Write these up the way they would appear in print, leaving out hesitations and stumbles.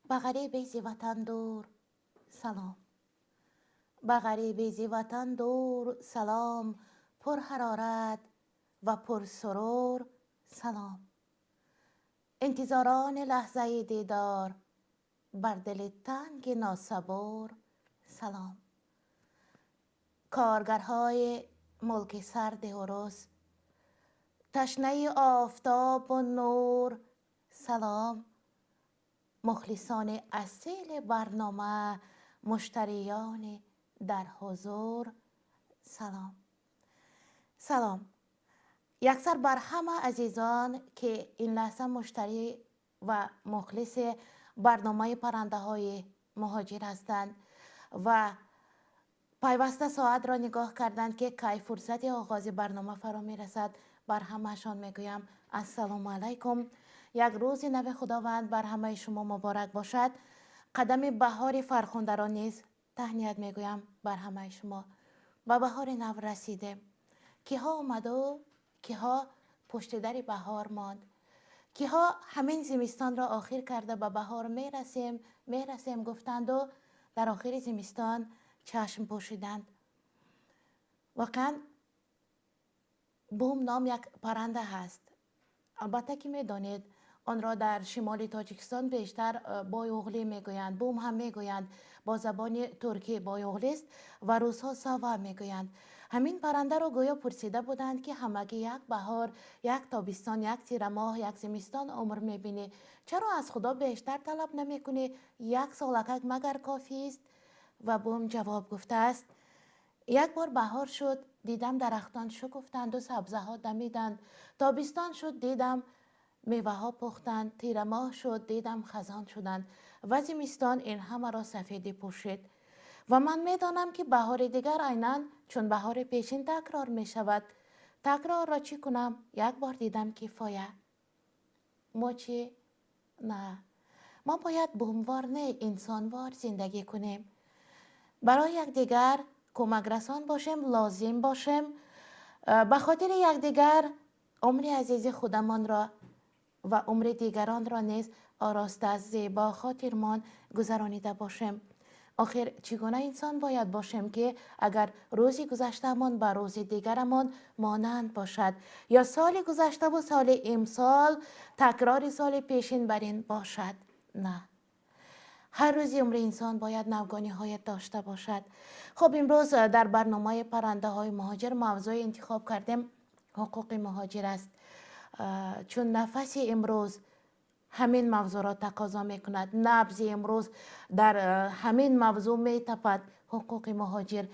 به غریبی ز وطن دور سلام. به غریبی ز وطن دور سلام، پر حرارت و پر سرور سلام. انتظاران لحظه دیدار، بر دل تنگ ناصبور سلام. کارگرهای ملک سرد عروس، تشنه آفتاب و نور سلام. مخلصان اصیل برنامه، مشتریان در حضور سلام. سلام یکسر بر همه عزیزان که این لحظه مشتری و مخلص برنامه پرنده های مهاجر هستند و پیوسته ساعت را نگاه کردند که کی فرصت آغاز برنامه فرا می رسد. بر همهشان میگویم السلام علیکم. یک روز نو خداوند بر همه شما مبارک باشد. قدم بهار فرخنده را نیز تهنیت میگویم بر همه شما. به بهار نو رسیده. کیها آمد و کیها پشت در بهار ماند. کیها همین زمستان را آخر کرده به بهار میرسیم گفتند و در آخر زمستان چشم پوشیدند. واقعا بوم نام یک پرنده هست. البته که میدانید آن را در شمال تاجیکستان بیشتر بایوغلی میگویند. بوم هم میگویند، با زبان ترکی بایوغلی است و روس‌ها ساوا میگویند. همین پرنده را گویا پرسیده بودند که همگی یک بهار، یک تابستان، یک تیر ماه، یک زمستان عمر میبینی، چرا از خدا بیشتر طلب نمیکنی؟ یک سالک مگر کافی است؟ و بوم جواب گفته است یک بار بهار شد دیدم درختان شکفتند و سبزه ها دمیدند. تابستان شد دیدم میوه ها پختند. تیر ماه شد دیدم خزان شدند و زمستان این همه را سفیدی پوشید. و من میدانم که بهار دیگر عیناً چون بهار پیشین تکرار می شود. تکرار را چی کنم؟ یک بار دیدم کفایه. ما چی؟ نه، ما باید بوموار نه انسانوار زندگی کنیم. برای یکدیگر کمک رسان باشیم، لازم باشیم. به خاطر یکدیگر عمر عزیز خودمان را و عمر دیگران را نیز آراسته زیبا خاطرمان گذرانیده باشیم. آخر چگونه انسان باید باشیم که اگر روزی گذشتهمان به روز دیگرمان مانند باشد یا سال گذشته و سال امسال تکرار سال پیشین بر این باشد؟ نه، هر روز عمر انسان باید نوگانی های داشته باشد. خب امروز در برنامه پرنده های مهاجر موضوع انتخاب کردیم حقوق مهاجر است، چون نفس امروز همین موضوع را تقاضا می کند. نبض امروز در همین موضوع می تپد، حقوق مهاجر.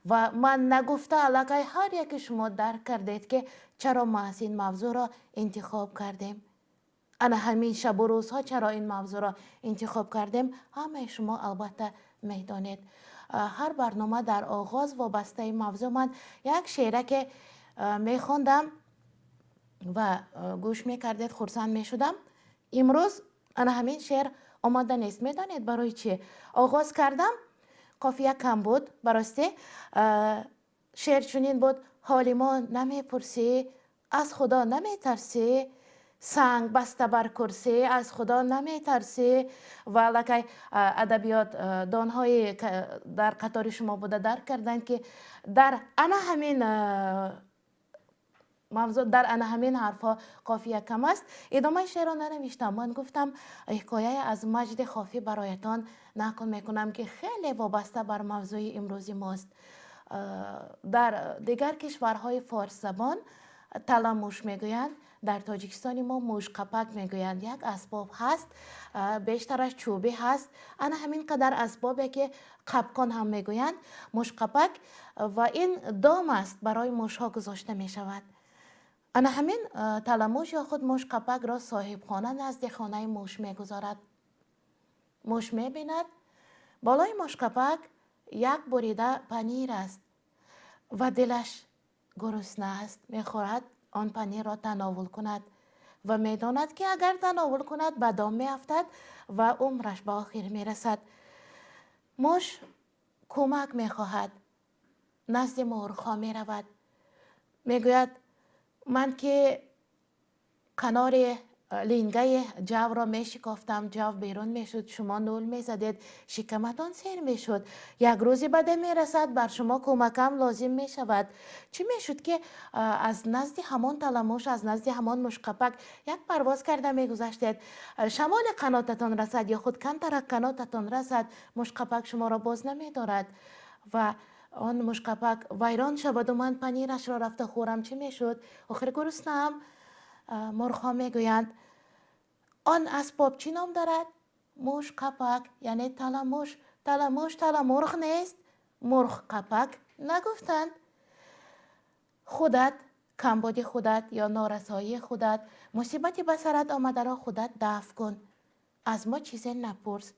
و من نگفته الکی هر یک شما درک کردید که چرا ما از این موضوع را انتخاب کردیم. انا همین شب و روزها چرا این موضوع را انتخاب کردیم همه شما البته میدانید. هر برنامه در آغاز وابسته این موضوع من یک شعره که میخوندم و گوش میکردید خرسند میشدم. امروز انا همین شعر آماده نیست. میدانید برای چی آغاز کردم؟ قافیه کم بود. براستی شعر چنین بود: حال ما نمیپرسی، از خدا نمیترسی، سنگ بسته بر کرسی، از خدا نمیترسی. و لکه ادبیات دانهای در قطار شما بوده درک کردند که در انا همین موضوع، در انا همین حرفا قافیه کم است. ادامه شعر را ننوشتم. من گفتم حکایه از مجد خافی برایتان نقل میکنم که خیلی وابسته بر موضوع امروزی ماست. در دیگر کشورهای فارس زبان طلا موش میگویند، در تاجیکستان ما موش قپک میگویند. یک اسباب هست، بیشترش چوبی هست. انا همین قدر اسبابه که قپکان هم میگویند موش قپک، و این دام است برای موش ها گذاشته می شود. انا همین تلموش یا خود موش قپک را صاحب خانه نزد خانه موش میگذارد. موش میبیند بالای موش قپک یک بریده پنیر است و دلش گرسنه است. میخورد آن پنیر را تناول کند و میداند که اگر تناول کند به دام میافتد و عمرش به آخر میرسد. موش کمک میخواهد، نزد مرغ‌ها میرود، میگوید من که کنار لینگه جو را می شکافتم، جو بیرون می شد، شما نول می زدید، شکمتان سیر می شد. یک روزی بده می رسد بر شما کمکم لازم می شود. چی می شد که از نزد همان تلموش، از نزد همان مشقپک یک پرواز کرده می گذشتید، شمال قناتتان رسد یا خود کمتر قناتتان رسد، مشقپک شما را باز نمی دارد و آن مشقپک ویران شود و من پنیرش را رفته خورم. چی می شد؟ آخر گرسنه‌ام. مرغ‌ها میگویند آن اسباب چی نام دارد؟ موش قپک، یعنی تلموش. تلموش تلمرغ نیست؟ مرغ قپک نگفتند. خودت، کمبودی خودت یا نارسایی خودت، مصیبتی به سرت آمده را خودت دفع کن. از ما چیزی نپرس.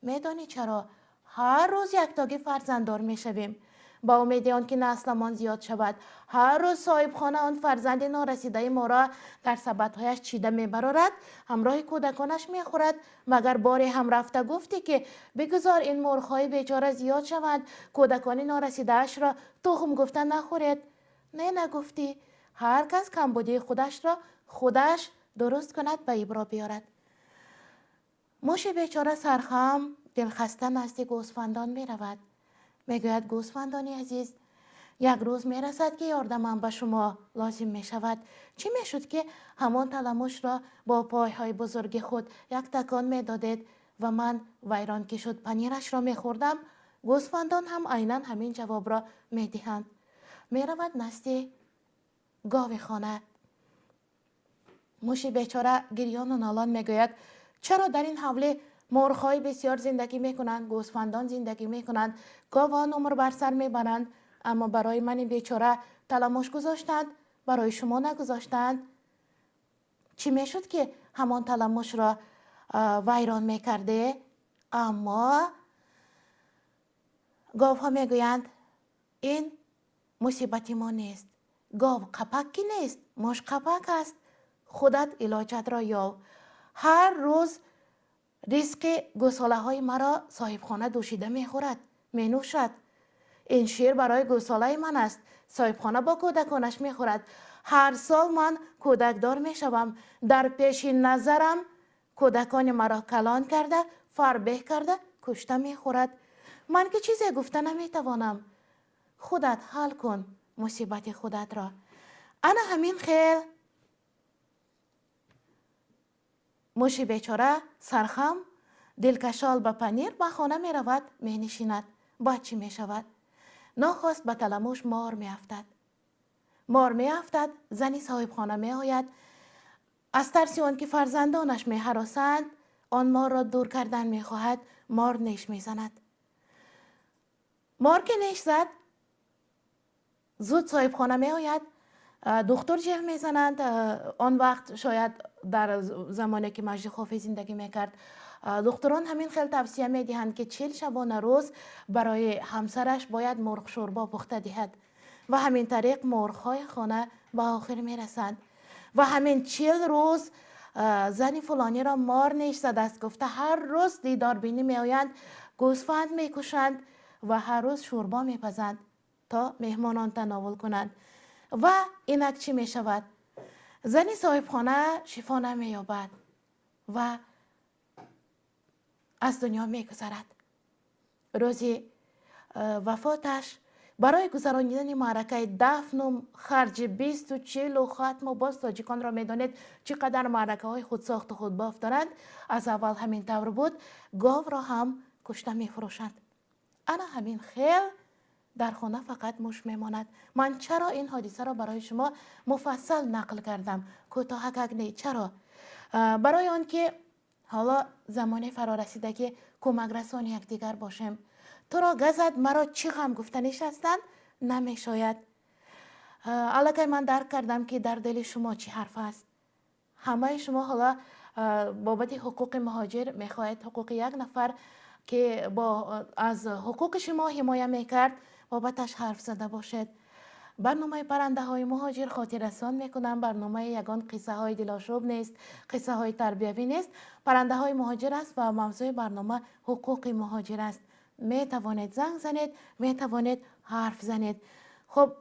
میدانی چرا؟ هر روز یک تاگی فرزنددار میشویم با امید آن که نسلمان زیاد شود. هر روز صاحب خانه آن فرزند نارسیده ما را در سبدهایش چیده میبرارد، همراه کودکانش میخورد. مگر باری هم رفته گفتی که بگذار این مرغ‌های بیچاره زیاد شوند، کودکان نارسیده اش را تخم گفته نخورید؟ نه نگفتی. هر کس کمبودی خودش را خودش درست کند به ابرا بیارد. موش بیچاره سرخم دلخسته نزد گوسفندان می رود. می گوید گوسفندانی عزیز، یک روز می رسد که یاردمم به شما لازم می شود. چی می شد که همان تلموش را با پایهای بزرگ خود یک تکان می دادید و من ویران که شد پنیرش را می خوردم؟ گوسفندان هم عیناً همین جواب را می دهند. می رود نزد گاو خانه. موش بیچاره گریان و نالان می گوید چرا در این حوله مرغ‌های بسیار زندگی میکنند، گوسفندان زندگی میکنند، گاوان عمر بر سر میبرند، اما برای من بیچاره تلموش گذاشتند، برای شما نگذاشتند؟ چی میشد که همان تلموش را ویران میکرده؟ اما گاوها میگویند این مصیبتی ما نیست. گاو قپکی نیست، موش قپک است. خودت علاجت را یاب. هر روز ریسک گوساله های مرا صاحب خانه دوشیده می خورد، می نوشد. این شیر برای گوساله من است، صاحب خانه با کودکانش می خورد. هر سال من کودکدار می شوم، در پیش نظرم کودکان مرا کلان کرده، فربه کرده، کشته می خورد. من که چیزی گفته نمی توانم. خودت حل کن مصیبت خودت را. انا همین خیل موش بیچاره سرخم دلکشال به پنیر به خانه می رود، می نشیند. بعد چی می شود؟ ناخواست به تلموش مار می افتد. مار می افتد، زنی صاحب خانه می آید. از ترس آن که فرزندانش می هراسند آن مار را دور کردن می خواهد. مار نیش می زند. مار که نیش زد زود صاحب خانه می آید. دکتر جیغ می زنند. آن وقت شاید در زمانی که مجد خوفی زندگی می کرد دکتران همین خیلی توصیه می دهند که 40 شبانه روز برای همسرش باید مرغ شوربا پخته دهد و همین طریق مرغ های خانه به آخر می رسند. و همین 40 روز زنی فلانی را مار نیش زده است گفته هر روز دیدار بینی می آیند، گوسفند می کشند و هر روز شوربا می پزند تا مهمانان تناول کنند. و اینک چی می شود؟ زنی صاحب خانه شفا نمی یابد و از دنیا می گذرد. روزی وفاتش برای گذراندن معرکه دفن و خرج 20 و 40 و ختم و باز تاجیکان را می دانید چقدر معرکه های خود ساخت و خود باف دارند. از اول همین طور بود. گاو را هم کشته می فروشند. انا همین خیل در خانه فقط موش میماند. من چرا این حادثه را برای شما مفصل نقل کردم؟ کوتاه نه. چرا؟ برای آن که حالا زمانی فرا رسیده که کمک رسان یکدیگر باشیم. تو را گزد مرا چی غم گفته نشستند نمی شاید. الکی من درک کردم که در دل شما چی حرف است. همه شما حالا بابت حقوق مهاجر میخواهید حقوق یک نفر که از حقوق شما حمایت میکرد بابتش حرف زده باشد. برنامه پرنده های مهاجر خاطر رسان میکنم. برنامه یگان قصه های دلاشوب نیست، قصه های تربیوی نیست. پرنده های مهاجر است و موضوع برنامه حقوق مهاجر است. می توانید زنگ زنید، می توانید حرف زنید. خب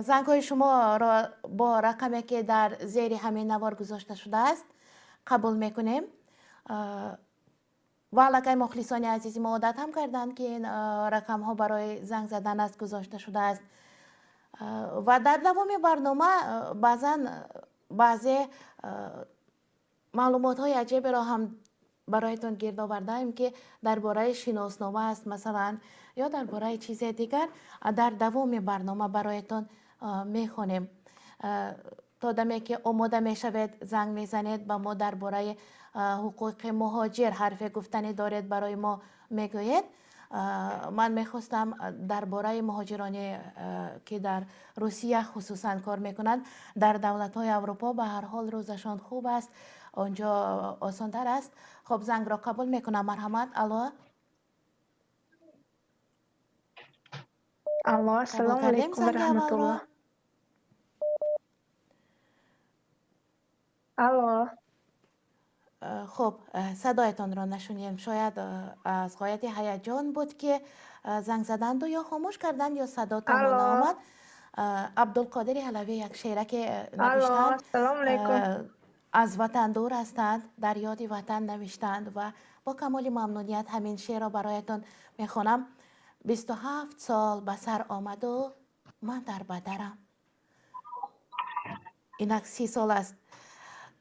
زنگ های شما را با رقمی که در زیر همین نوار گذاشته شده است قبول میکنیم. و علاقه مخلصان عزیزی ما عادت هم کردند که این رقم ها برای زنگ زدن است گذاشته شده است و در دوام برنامه بعضی معلومات های عجیب را هم برایتان گرد آورده ایم که درباره شناسنامه است مثلا یا درباره چیز دیگر در دوام برنامه برایتان میخونیم. تا دمی که آماده میشوید زنگ میزنید با ما درباره حقوق مهاجر حرف گفتنی دارید برای ما میگویید. من میخواستم درباره مهاجرانی که در روسیه خصوصا کار میکنند در دولت های اروپا به هر حال روزشان خوب است، آنجا آسان تر است. خب زنگ را قبول میکنم. مرحمت. الو. الو، السلام علیکم و رحمت الله. الو. خب صدایتان را نشنیدم. شاید از غایت هیجان بود که زنگ زدند و یا خاموش کردند یا صداتان نآمد. عبدالقادر علوی یک شعره که نوشتند السلام علیکم. از وطن دور هستند در یاد وطن نوشتند و با کمال ممنونیت همین شعر را برایتان میخوانم. 27 سال به سر آمد و من در بدرم. اینک 30 سال است.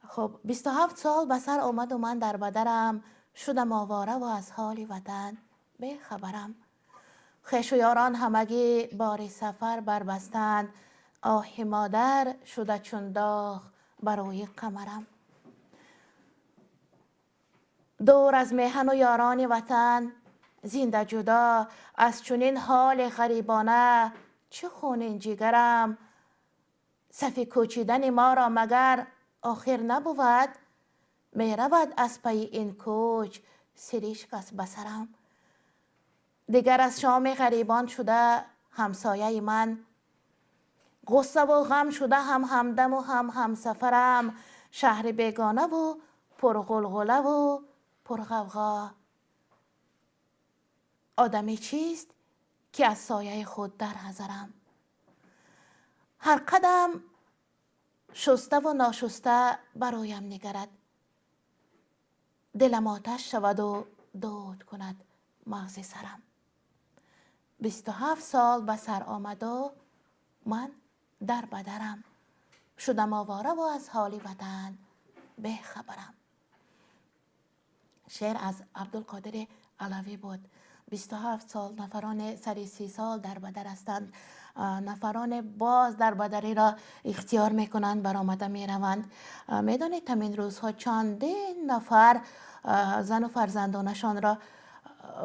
خب 27 سال به سر آمد و من در بدرم، شدم آواره و از حال وطن به خبرم. خویش و یاران همگی بار سفر بربستند، آه مادر شده چون داغ بر روی قمرم. دور از میهن و یاران وطن زنده جدا، از چنین حال غریبانه چه خونین جگرم. صف کوچیدن ما را مگر آخر نبود، می رود از پی این کوچ سریشک از بسرم. دیگر از شام غریبان شده همسایه من، غصه و غم شده هم همدم و هم همسفرم. شهر بیگانه و پرغلغله و پرغوغا، آدمی چیست که از سایه خود در حذرم. هر قدم شسته و ناشسته برایم نگرد، دلم آتش شود و دود کند مغز سرم. 27 سال به سر آمد و من در بدرم، شدم آواره و از حال وطن به خبرم. شعر از عبدالقادر علوی بود. 27 سال نفران سر 30 سال در بدر هستند. نفران باز در بدری را اختیار میکنند، برآمده میروند. میدانید همین روزها چندین نفر زن و فرزندانشان را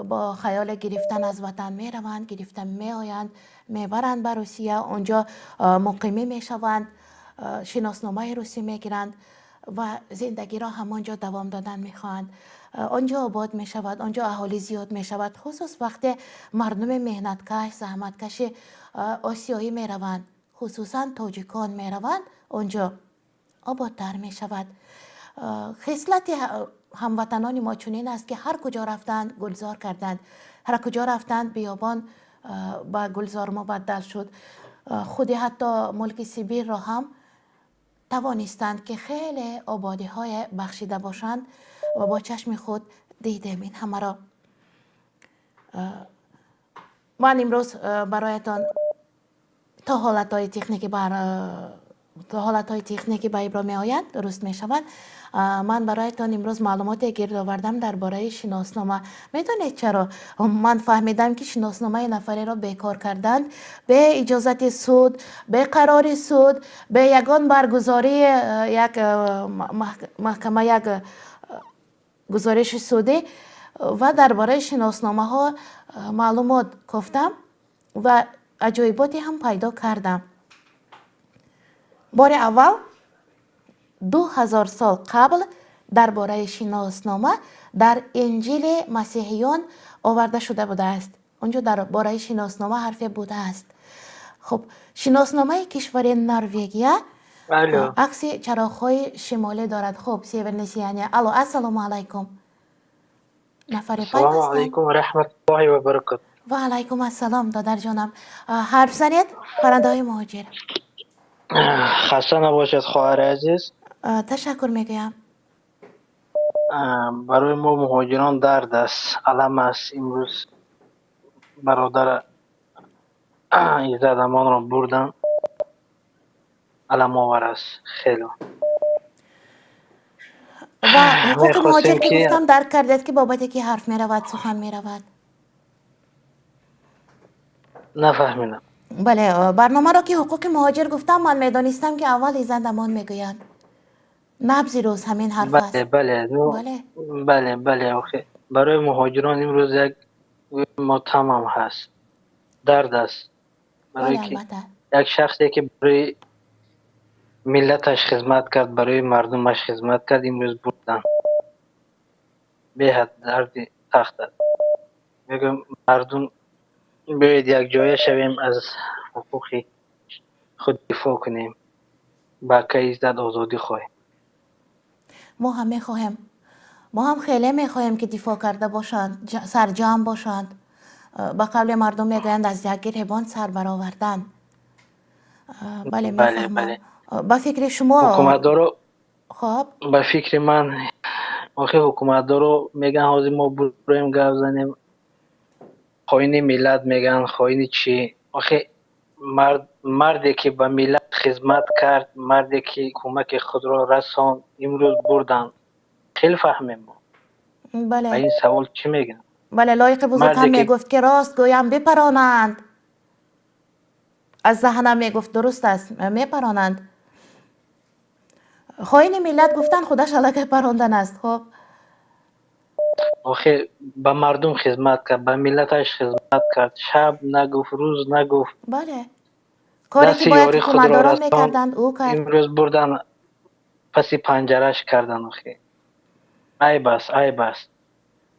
با خیال گرفتن از وطن میروند، گرفتن میآیند، میبرند به روسیه، اونجا مقیمی میشوند، شناسنامه روسی میگیرند و زندگی را همانجا دوام دادن میخواهند. آنجا آباد می شود، آنجا اهالی زیاد می شود، خصوص وقتی مردم مهنتکش زحمتکش آسیایی می روند، خصوصا تاجیکان می روند، آنجا آبادتر می شود. خصلت هموطنان ما چنین است که هر کجا رفتند گلزار کردند، هر کجا رفتند بیابان با گلزار مبدل شد. خودی حتی ملک سیبیر را هم توانستند که خیلی آبادی های بخشیده باشند و با چشم خود دیدیم این همه را. من امروز برایتان تا حالت های تکنیکی به ابرا می آید، درست می شود. من برایتان امروز معلومات گرد آوردم درباره شناسنامه. میدونید چرا؟ من فهمیدم که شناسنامه نفری را بیکار کردند به اجازت سود، به قرار سود، به یگان برگزاری یک محکمه، یک گزارش سودی و درباره شناسنامه ها معلومات گفتم و عجایباتی هم پیدا کردم. بار اول 2000 سال قبل درباره شناسنامه در انجیل مسیحیان آورده شده بوده است. اونجا درباره شناسنامه حرفی بوده است. خب شناسنامه کشور نروژیا عکس چراغ‌های شمالی دارد. خب سیورنسیانی. الو، السلام علیکم. نفر پای السلام علیکم و رحمت الله و برکاته. و علیکم السلام دادر جانم. حرف زنید پرنده های مهاجر. خسته نباشد خواهر عزیز. تشکر میگویم. برای ما مهاجران درد است، علم است. امروز برادر ایزد امان را بردن، علم آور است خیلی. و حقوق مهاجر میخواستیم که که گفتم درک کردید که بابت کی حرف میرود سخن میرود. نفهمیدم. بله برنامه را که حقوق مهاجر گفتم من میدانستم که اول ایزد امان میگویند. نبضی روز همین حرف بله است. بله بله بله بله آخه برای مهاجران امروز یک ماتم هم هست، درد است. برای بله که البته. یک شخصی که برای ملتش خدمت کرد، برای مردمش خدمت کرد، امروز بردن. به حد درد تخت است. میگم مردم بیاید یک جایه شویم، از حقوق خود دفاع کنیم، با که عزت آزادی خواهیم. ما هم میخواهیم. ما هم خیلی میخواهیم که دفاع کرده باشند، سرجم باشند. به قول مردم میگویند از یک گریبان سر برآوردن. بله بله میفهمم. بله. با فکر شما. حکومتدارو خب به فکر من آخه حکومتدارو میگن حاضر ما بریم گپ زنیم، خاین ملت میگن، خاین چی؟ آخه مردی که به ملت خدمت کرد، مردی که کمک خود را رساند، امروز بردن. خیلی فهمیم ما. به بله این سوال چی میگن؟ بله لایق بزرگ هم مردی که میگفت که راست گویم بپرانند. از ذهنم میگفت درست است میپرانند. خواهین ملت گفتن خودش علاقه پراندن است. خب آخه به مردم خدمت کرد، به ملتش خدمت کرد، شب نگفت، روز نگفت، بله کاری که دست باید یاری خود را حکومتداران رساند. میکردند او کرد. امروز بردن پس پنجرش کردن. آخه عیب است، عیب است.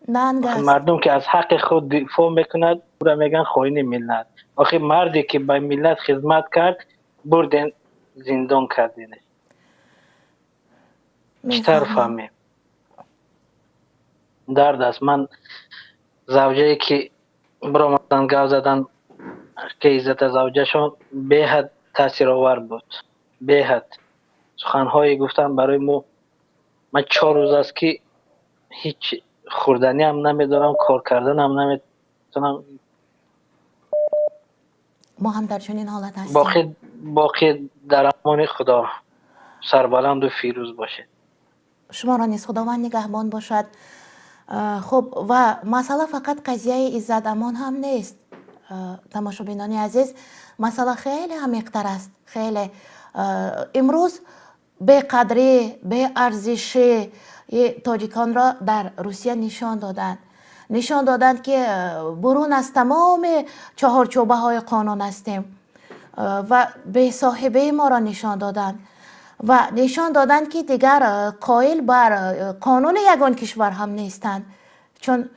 ننگ آخه است. مردم که از حق خود دفاع میکند، او را میگن خاین ملت. آخه مردی که به ملت خدمت کرد، بردن زندان کردینش. بیشتر میفهمم. فهمیم. درد است. من زوجه که برآمدن گاو زدن که عزت زوجهشان به حد تاثیر آور بود، به حد. سخنهایی گفتم برای ما. من 4 روز است که هیچ خوردنی هم نمیدارم، کار کردن هم نمیتونم. ما هم در چنین حالت هستیم. باقی در امان خدا. سربلند و فیروز باشه. شما را نیز خداوند نگهبان باشد. خب و مسئله فقط قضیه عزت امان هم نیست تماشابینان عزیز. مسئله خیلی عمیق‌تر است. خیلی امروز به قدری به ارزشی تاجیکان را در روسیه نشان دادند که برون از تمام چهارچوبه های قانون هستیم و به صاحبه ما را نشان دادند و نشان دادند که دیگر قائل بر قانون یگان کشور هم نیستند، چون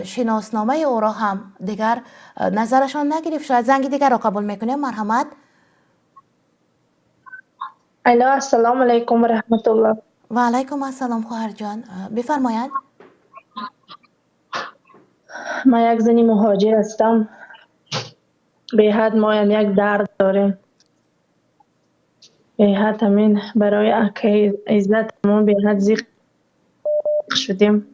شناسنامه او را هم دیگر نظرشان نگرفت. شاید زنگ دیگر را قبول میکنیم. مرحمت. الو السلام علیکم و رحمت الله. و علیکم السلام خواهر جان بفرمایید. من یک زنی مهاجر هستم. به حد ما هم یک درد داریم. به حد همین برای اکه عزت همون به حد زیق شدیم.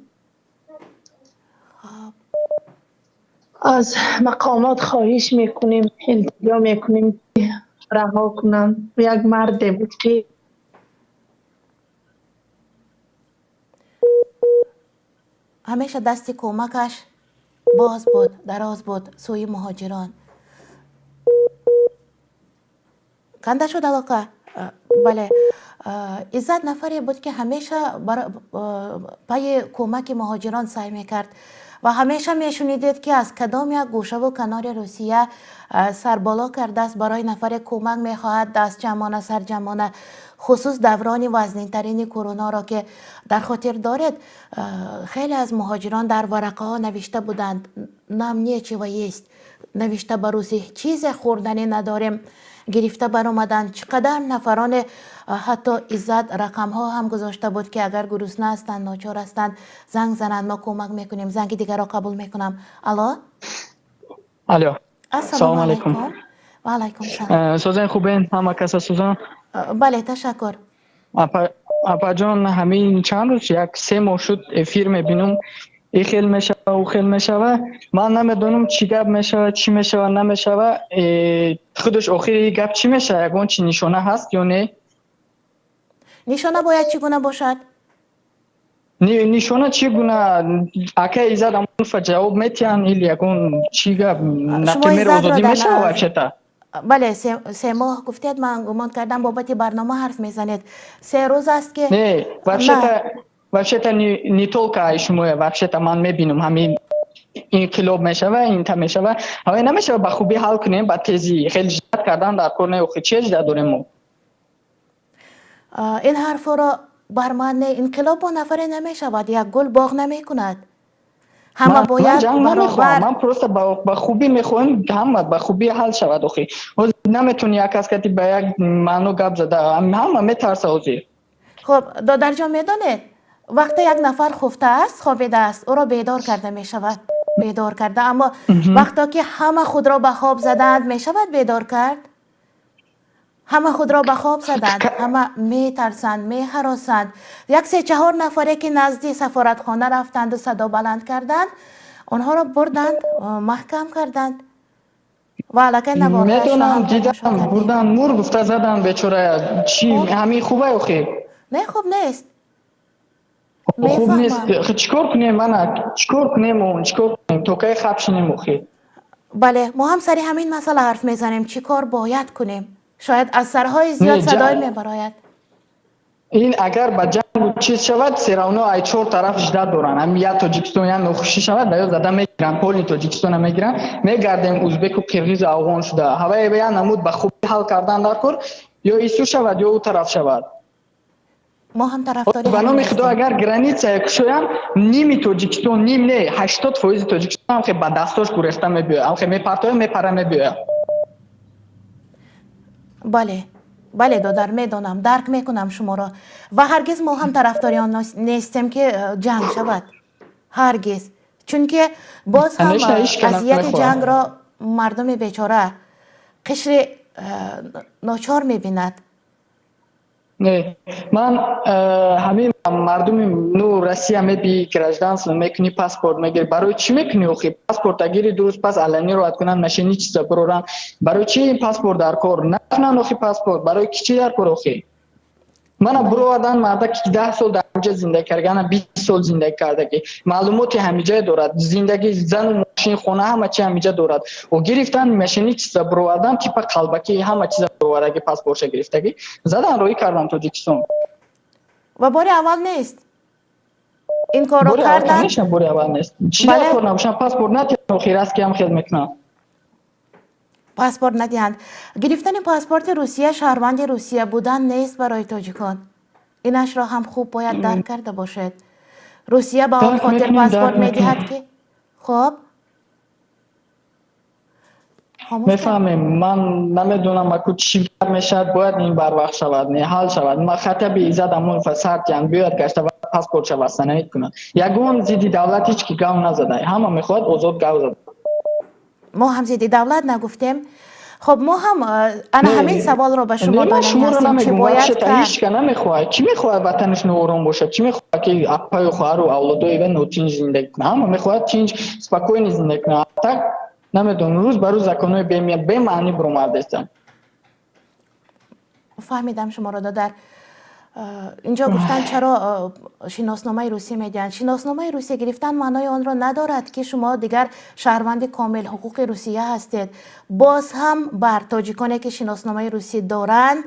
از مقامات خواهش میکنیم، التجا میکنیم که رها کنن. یک مرد بود که همیشه دست کمکش باز بود، دراز بود سوی مهاجران. کنده شد علاقه. بله عزت نفری بود که همیشه پای کمک مهاجران سعی میکرد و همیشه میشنیدید که از کدام یک گوشه و کنار روسیه سربالا کرده است برای نفر کمک میخواهد دست جمعانه سر جمعانه، خصوص دوران وزنین ترین کرونا را که در خاطر دارد. خیلی از مهاجران در ورقه ها نوشته بودند نام نیچی و است، نوشته بروسی چیز خوردنی نداریم. گرفته بر آمدن چقدر نفران حتی عزت رقم ها هم گذاشته بود که اگر گرسنه هستند ناچار هستند زنگ زنند ما کمک میکنیم. زنگ دیگر را قبول میکنم. الو الو السلام سلام علیکم. علیکم. و علیکم سلام. سوزن خوبین همه کسا سوزن. بله تشکر. اپا جان همین چند روز یک 3 ماه شد افیر میبینم این خیل میشه او خیل میشه من نمیدونم چی گپ میشه چی میشه نمیشه خودش آخر گپ چی میشه یگان چی نشانه هست یا نه نشانه باید چگونه باشد؟ نشانه چی گونه اکه ایزد امون جواب میتین ایل یگان چی گپ شما نفی ایزد را آزادی در میشه وحشتا بله 3 ماه گفتید. من گمان کردم بابت برنامه حرف میزنید. 3 روز است که نه نه. вообще-то не только شما вообще-то من میبینم همین این کلوب میشوه این تا میشوه همه نمیشه با خوبی حل کنیم با تیزی خیلی جد کردن در کار نه چه جد داریم ما این حرف را بر من انقلاب با نفر نمی شود. یک گل باغ نمی کند. همه من باید جنگ نمیخوام برابر. من پروسه با خوبی میخوام همه با خوبی حل شود اخی نمیتونی یک کس کتی با یک منو گپ زده همه میترسه اوزی خب دادر جان میدانید وقتی یک نفر خفته است خوابیده است او را بیدار کرده می شود. بیدار کرده. اما وقتی که همه خود را به خواب زدند می شود بیدار کرد. همه خود را به خواب زدند. همه می ترسند می هراسند. یک 3-4 نفری که نزدی سفارتخانه رفتند و صدا بلند کردند آنها را بردند محکم کردند و علاقه نواقعش را میدونم هم تماشا دیدم کردیم. بردن مور گفته زدن بیچاره چی خب همین خوبه اخی نه خوب نیست. خوب میفهمم. نیست چیکار کنیم من چیکار کنیم چیکار کنیم تو که خبشینیم اخی بله ما هم سری همین مسئله حرف میزنیم چی کار باید کنیم. شاید از سرهای زیاد نه صدای میبراید. این اگر با جنگ چیز شود سراونا ای 4 طرف شدت دارن هم یا تاجیکستان یا نخوشی شود یا زده میگیرن پول تاجیکستان میگیرن میگردیم ازبک و قرغیز و افغان شده هوای بیا نمود به خوبی حل کردن در کار یا ایسو شود یا او طرف شود ما هم طرفداری به همین نام خدا هستیم. اگر گرانیت کشویم نیم تاجیکستان نیم نه 80% تاجیکستان هم که با دستاش گرفته میبیه هم که میپرتوه میپره میبیه بله بله دادر میدانم درک میکنم شما را و هرگز ما هم طرفداری آن نیستیم که جنگ شود. هرگز. چون که باز هم همیشه هیچ که اذیت جنگ نمیخواه را مردم بیچاره قشر ناچار میبیند. نه من همین مردم نو روسیه میبی گرجدانس میکنی پاسپورت میگیری برای چی میکنی اخی پاسپورت اگیری درست پس علنی رو اد کنن نشینی چیزا برورن برای چی این پاسپورت در کار نکنن اخی پاسپورت برای چی در کار اخی من برو بله آدم مردا که 10 سال در اینجا زندگی کردن 20 سال زندگی کرده که معلوماتی همیجا دارد زندگی زن و ماشین خونه همه چی همیجا دارد و گرفتن ماشینی چیزا برو آدم تیپ قلبکی همه چیزا برو آدم پاسپورت گرفتگی زدن روی کردن تاجیکستان و بار اول نیست این کار را بوری اول کردند. کنیش نه بوری اول نیست چی در بله کار نباشن پاسپورت نتیان خیر است که هم خیل میکنن پاسپورت ندهند. گرفتن پاسپورت روسیه شهروند روسیه بودن نیست برای تاجیکان. اینش را هم خوب باید درک کرده باشد. روسیه به آن درک خاطر میکنیم پاسپورت درک میدهد میکنیم که خب خاموش کرد. میفهمیم من نمیدونم اکو چی میشد باید این بر وقت شود نه حل شود ما خطب ایزد امون فساد جان بیاد گشته و پاسپورت شود سنید کنن یگون زیدی دولت هیچ کی گاو نزده همه میخواد آزاد گاو زد ما هم زیدی دولت نگفتیم. خب ما هم انا همین نه سوال رو به شما نه من دانمی شما رو هستیم چی نمیگم باید واقعا کرد. هیچ که نمیخواد کی میخواد وطنش نورم باشه کی میخواد که اپای و خواهر و اولادای و نوتینج زندگی کنه همه میخواد تینج سپاکوین زندگی کنه так نمیدونم روز به روز законای به معنی برآمده است فهمیدم شما رو دادر. اینجا گفتن چرا شناسنامه روسی میدن. شناسنامه روسی گرفتن معنای آن را ندارد که شما دیگر شهروند کامل حقوق روسیه هستید. باز هم بر تاجیکانی که شناسنامه روسی دارند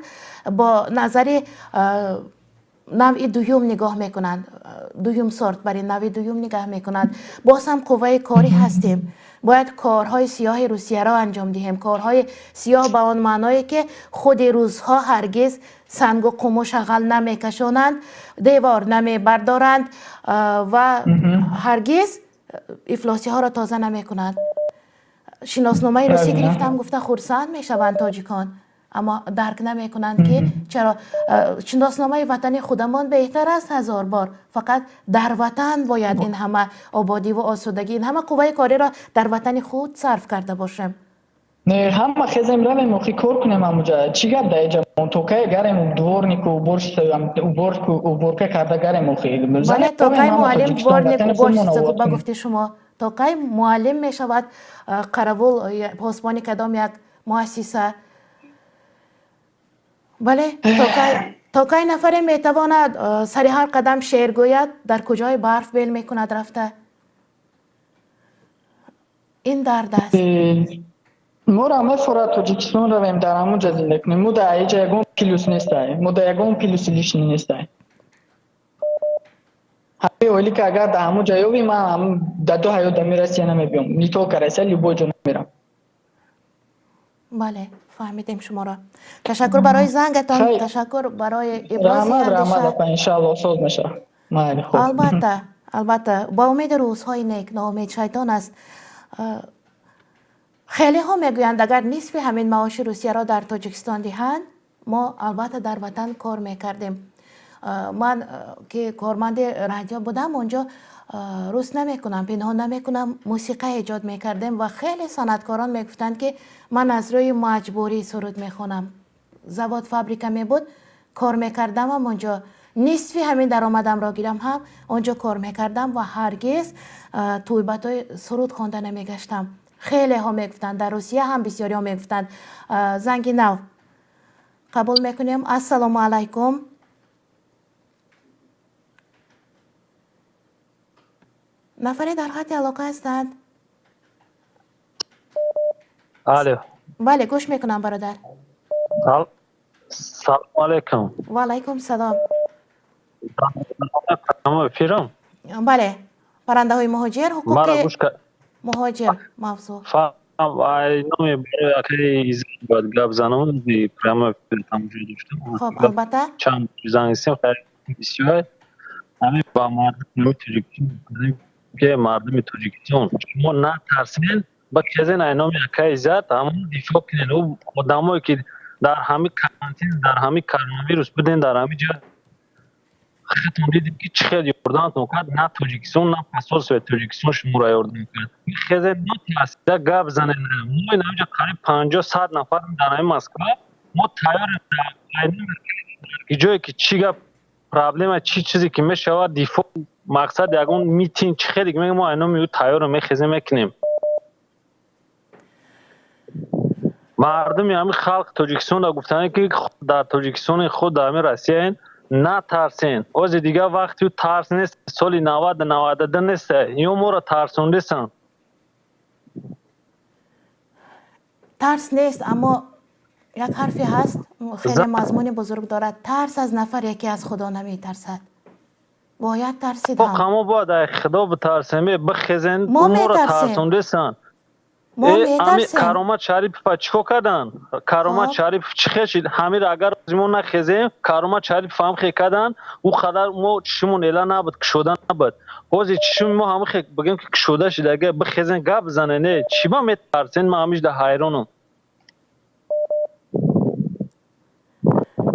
با نظر نوع دوم نگاه میکنند. دوم سورت برای نوع دوم نگاه میکنند. باز هم قوه کاری هستیم. باید کارهای سیاه روسیه را انجام دهیم. کارهای سیاه به آن معنایی که خود روزها هرگز سنگ و قم و شغل نمیکشانند، دیوار نمیبردارند و هرگز افلاسی ها را تازه نمیکنند. شناسنامه روسی گرفتم گفته خرسند میشوند تاجیکان. اما درک نمیکنند که چرا شناسنامه وطن خودمان بهتر است 1000 بار. فقط در وطن باید این همه آبادی و آسودگی، این همه قوه کاری را در وطن خود صرف کرده باشیم. نه همه خیزم رویم و کار کنیم اموجا چی گپ ده اینجا توکای گرم دورنیک و برش و برکه کرده گرم و خیلی بله توکای معلم دورنیک و برش با گفته شما توکای معلم می شود قراول پاسبان کدام یک مؤسسه. بله توکای نفر می تواند سر هر قدم شعر گوید در کجای برف بیل می کند رفته. این درد است. ما را همه فرا تاجیکستان رویم در همون جا زنده کنیم. ما در اینجا یکم پیلوس نیستای. ما در یکم پیلوس لیشنی نیستای. همه اولی که اگر در همون جا یوی من هم در 2 حیات در میرسی نمیبیم. نیتو کرسه لیبو جو نمیرم. بله فهمیدیم شما را. تشکر برای زنگتان. تشکر برای ابراز اندیشه. رحمت انشاءالله سوز میشه. البته با امید روزهای نیک ناامید شیطان است. خیلی ها میگویند اگر نصف همین معاش روسیه را در تاجیکستان دهند ما البته در وطن کار میکردیم. من که کارمند رادیو بودم اونجا روس نمیکنم پنهان نمیکنم موسیقی ایجاد میکردیم و خیلی صنعتکاران میگفتند که من از روی مجبوری سرود میخونم. زباد فابریکه می بود کار میکردم هم اونجا نصف همین درآمدم را گیرم هم اونجا کار میکردم و هرگز توی بتای سرود خوانده نمیگشتم. خیلی ها میگفتند در روسیه هم بسیاری ها میگفتند. زنگ نو قبول میکنیم. السلام علیکم. نفری در خط علاقه هستند؟ الو. بله گوش میکنم برادر. سلام علیکم. و علیکم سلام. فیرم. بله پرنده های مهاجر حقوق مهاجر موضوع. نامی برای اکی ایزی باید گب زنم دی پرامه فیلتم جو داشتم. خب البته. چند زنگیستیم خیلی بسیار همه با مردم تاجیکستان که مردم تاجیکستان شما نه ترسین با کزین اینامی اکی ایزد همون دیفاع کنین او آدمایی که در همه کارانتین در همه کرونا ویروس بودن در همه جا خیلی دیدیم که چه خیلی یوردان کرد نه تاجیکستان نه پاسپورت تاجیکستان شما را یوردان کرد خیلی نه ترسیده گپ زنه ما این همینجا قریب 50-100 نفر در این مسکو ما تیار که جایی که چی گپ پرابلم چی چیزی که میشود دیفاع مقصد یگون میتین چه خیلی میگم ما اینا میو تیار رو میخیزیم میکنیم مردم همین خلق تاجیکستان را گفتن که در تاجیکستان خود در همین روسیه نه ترسین از دیگه وقتی ترس نیست سالی 90-92 نیست یا ما را ترسوندیسن ترس نیست اما یک حرفی هست خیلی مضمون بزرگ دارد ترس از نفر یکی از خدا نمی ترسد باید ترسید هم ما باید خدا بترسیم بخیزن ما را ترسوندیسن کرامت شریف چیکار کردن کرامت شریف چی شد همین اگر ما نخیزیم کرامت شریف فهم خی کردن او خدر ما چشمون اله نبود کشودن نبود اوزی چشم ما هم خی بگیم که کشوده شده اگه بخیزن گپ بزنه نه چی ما میترسین ما همیشه در حیرانم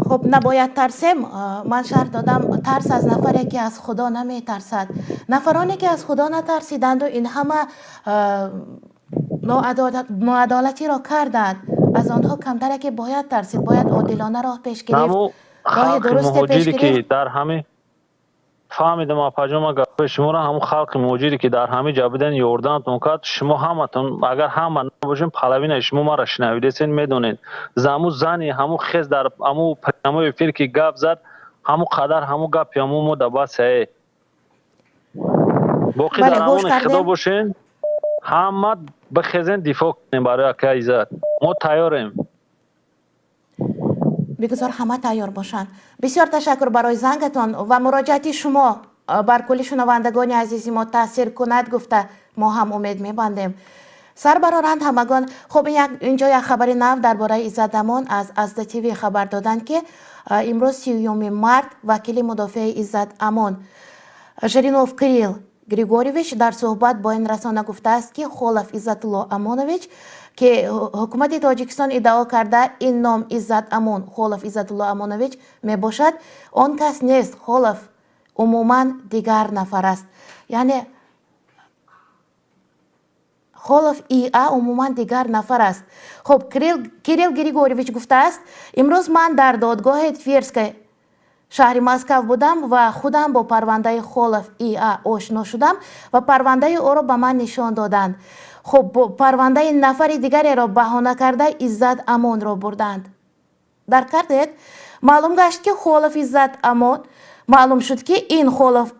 خب نباید ترسیم من شرح دادم ترس از نفری که از خدا نمی ترسد نفرانی که از خدا نترسیدند و این همه ناعدالتی را کردند از آنها کمتره که باید ترسید باید عادلانه راه پیش گرفت راه درست پیش گرفت در همه فهمیدم اپاجوما گپ شما را همون خلق موجودی که در همه جا بودن یوردان تونکات شما همتون اگر هم نباشین پهلوی شما ما را شنویدین میدونین زمو زنی همون خز در همو پرنامه فیر که گپ زد همو قدر همو گپ همو مو دباس ہے باقی در همون خدا باشین همه بخیزن دفاع کنیم برای اکی ایزد ما تیاریم بگذار همه تیار باشند بسیار تشکر برای زنگتان و مراجعتی شما بر کل شنوندگان عزیزی ما تاثیر کند گفته ما هم امید میبندیم سربرارند همگان خب اینجا یک خبر نو درباره ایزد امان از ازده تیوی خبر دادند که امروز 30 مارت وکیل مدافع ایزد امان ژرینوف کریل گریگوریویچ در صحبت با این رسانه گفته است که خلف عزت الله امانویچ که حکومت تاجیکستان ادعا کرده این نام عزت امان خلف عزت الله امانویچ می باشد، آن کس نیست. خلف عموما دیگر نفر است. یعنی خلف عموما دیگر نفر است. خب کریل گریگورویچ گفته است امروز من در دادگاه تверسک شهر مسکو بودم و خودم با پرونده خلف آشنا شدم و پرونده او را به من نشان دادند. خب پرونده نفر دیگری را بهانه کرده عزت امان را بردند. درک کردید؟ معلوم گشت که خلف عزت امان، معلوم شد که این خلف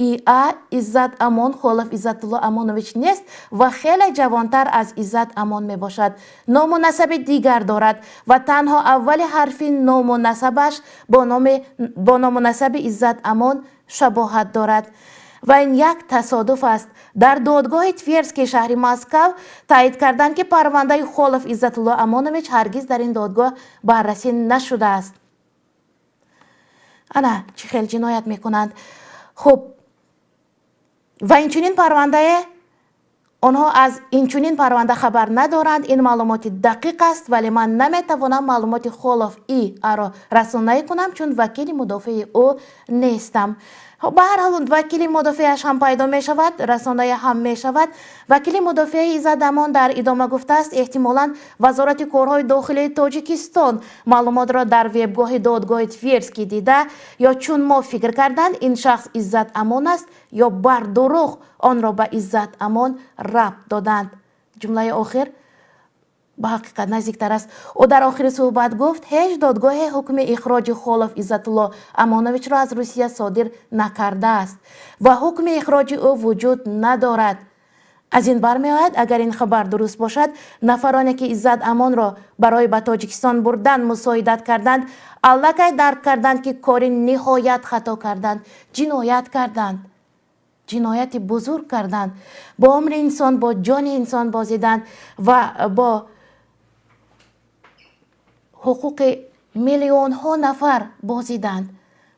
عزت امان خلف عزت الله امانویچ نیست و خیلی جوانتر از عزت امان می باشد. نام و نسب دیگر دارد و تنها اول حرف نام و نسبش با نام و نسب عزت امان شباهت دارد و این یک تصادف است. در دادگاه تверسک شهر مسکو تایید کردند که پرونده خلف عزت الله امانویچ هرگز در این دادگاه بررسی نشده است. انا چه خیلی جنایت میکنند. خب و اینچنین پرونده آنها از اینچنین پرونده خبر ندارند. این معلومات دقیق است ولی من نمیتوانم معلومات خلف را رسانه‌ای کنم چون وکیل مدافع او نیستم. به هر حال وکیل مدافعش هم پیدا می شود، رسانه هم می شود. وکیل مدافع عزت امان در ادامه گفته است احتمالاً وزارت کارهای داخلی تاجیکستان معلومات را در وبگاه دادگاه تверسک دیده یا چون ما فکر کردند این شخص عزت امان است یا بر دروغ آن را به عزت امان ربط دادند. جمله آخر به حقیقت نزدیکتر است. او در آخر صحبت گفت هیچ دادگاه حکم اخراج خلف عزت الله امانویچ را از روسیه صادر نکرده است و حکم اخراج او وجود ندارد. از این برمیآید اگر این خبر درست باشد نفرانی که عزت امان را برای به تاجیکستان بردن مساعدت کردند الکی درک کردند که کاری نهایت خطا کردند، جنایت کردند، جنایت بزرگ کردند، با عمر انسان با جان انسان بازیدند و با حقوق میلیون ها نفر بازیدند،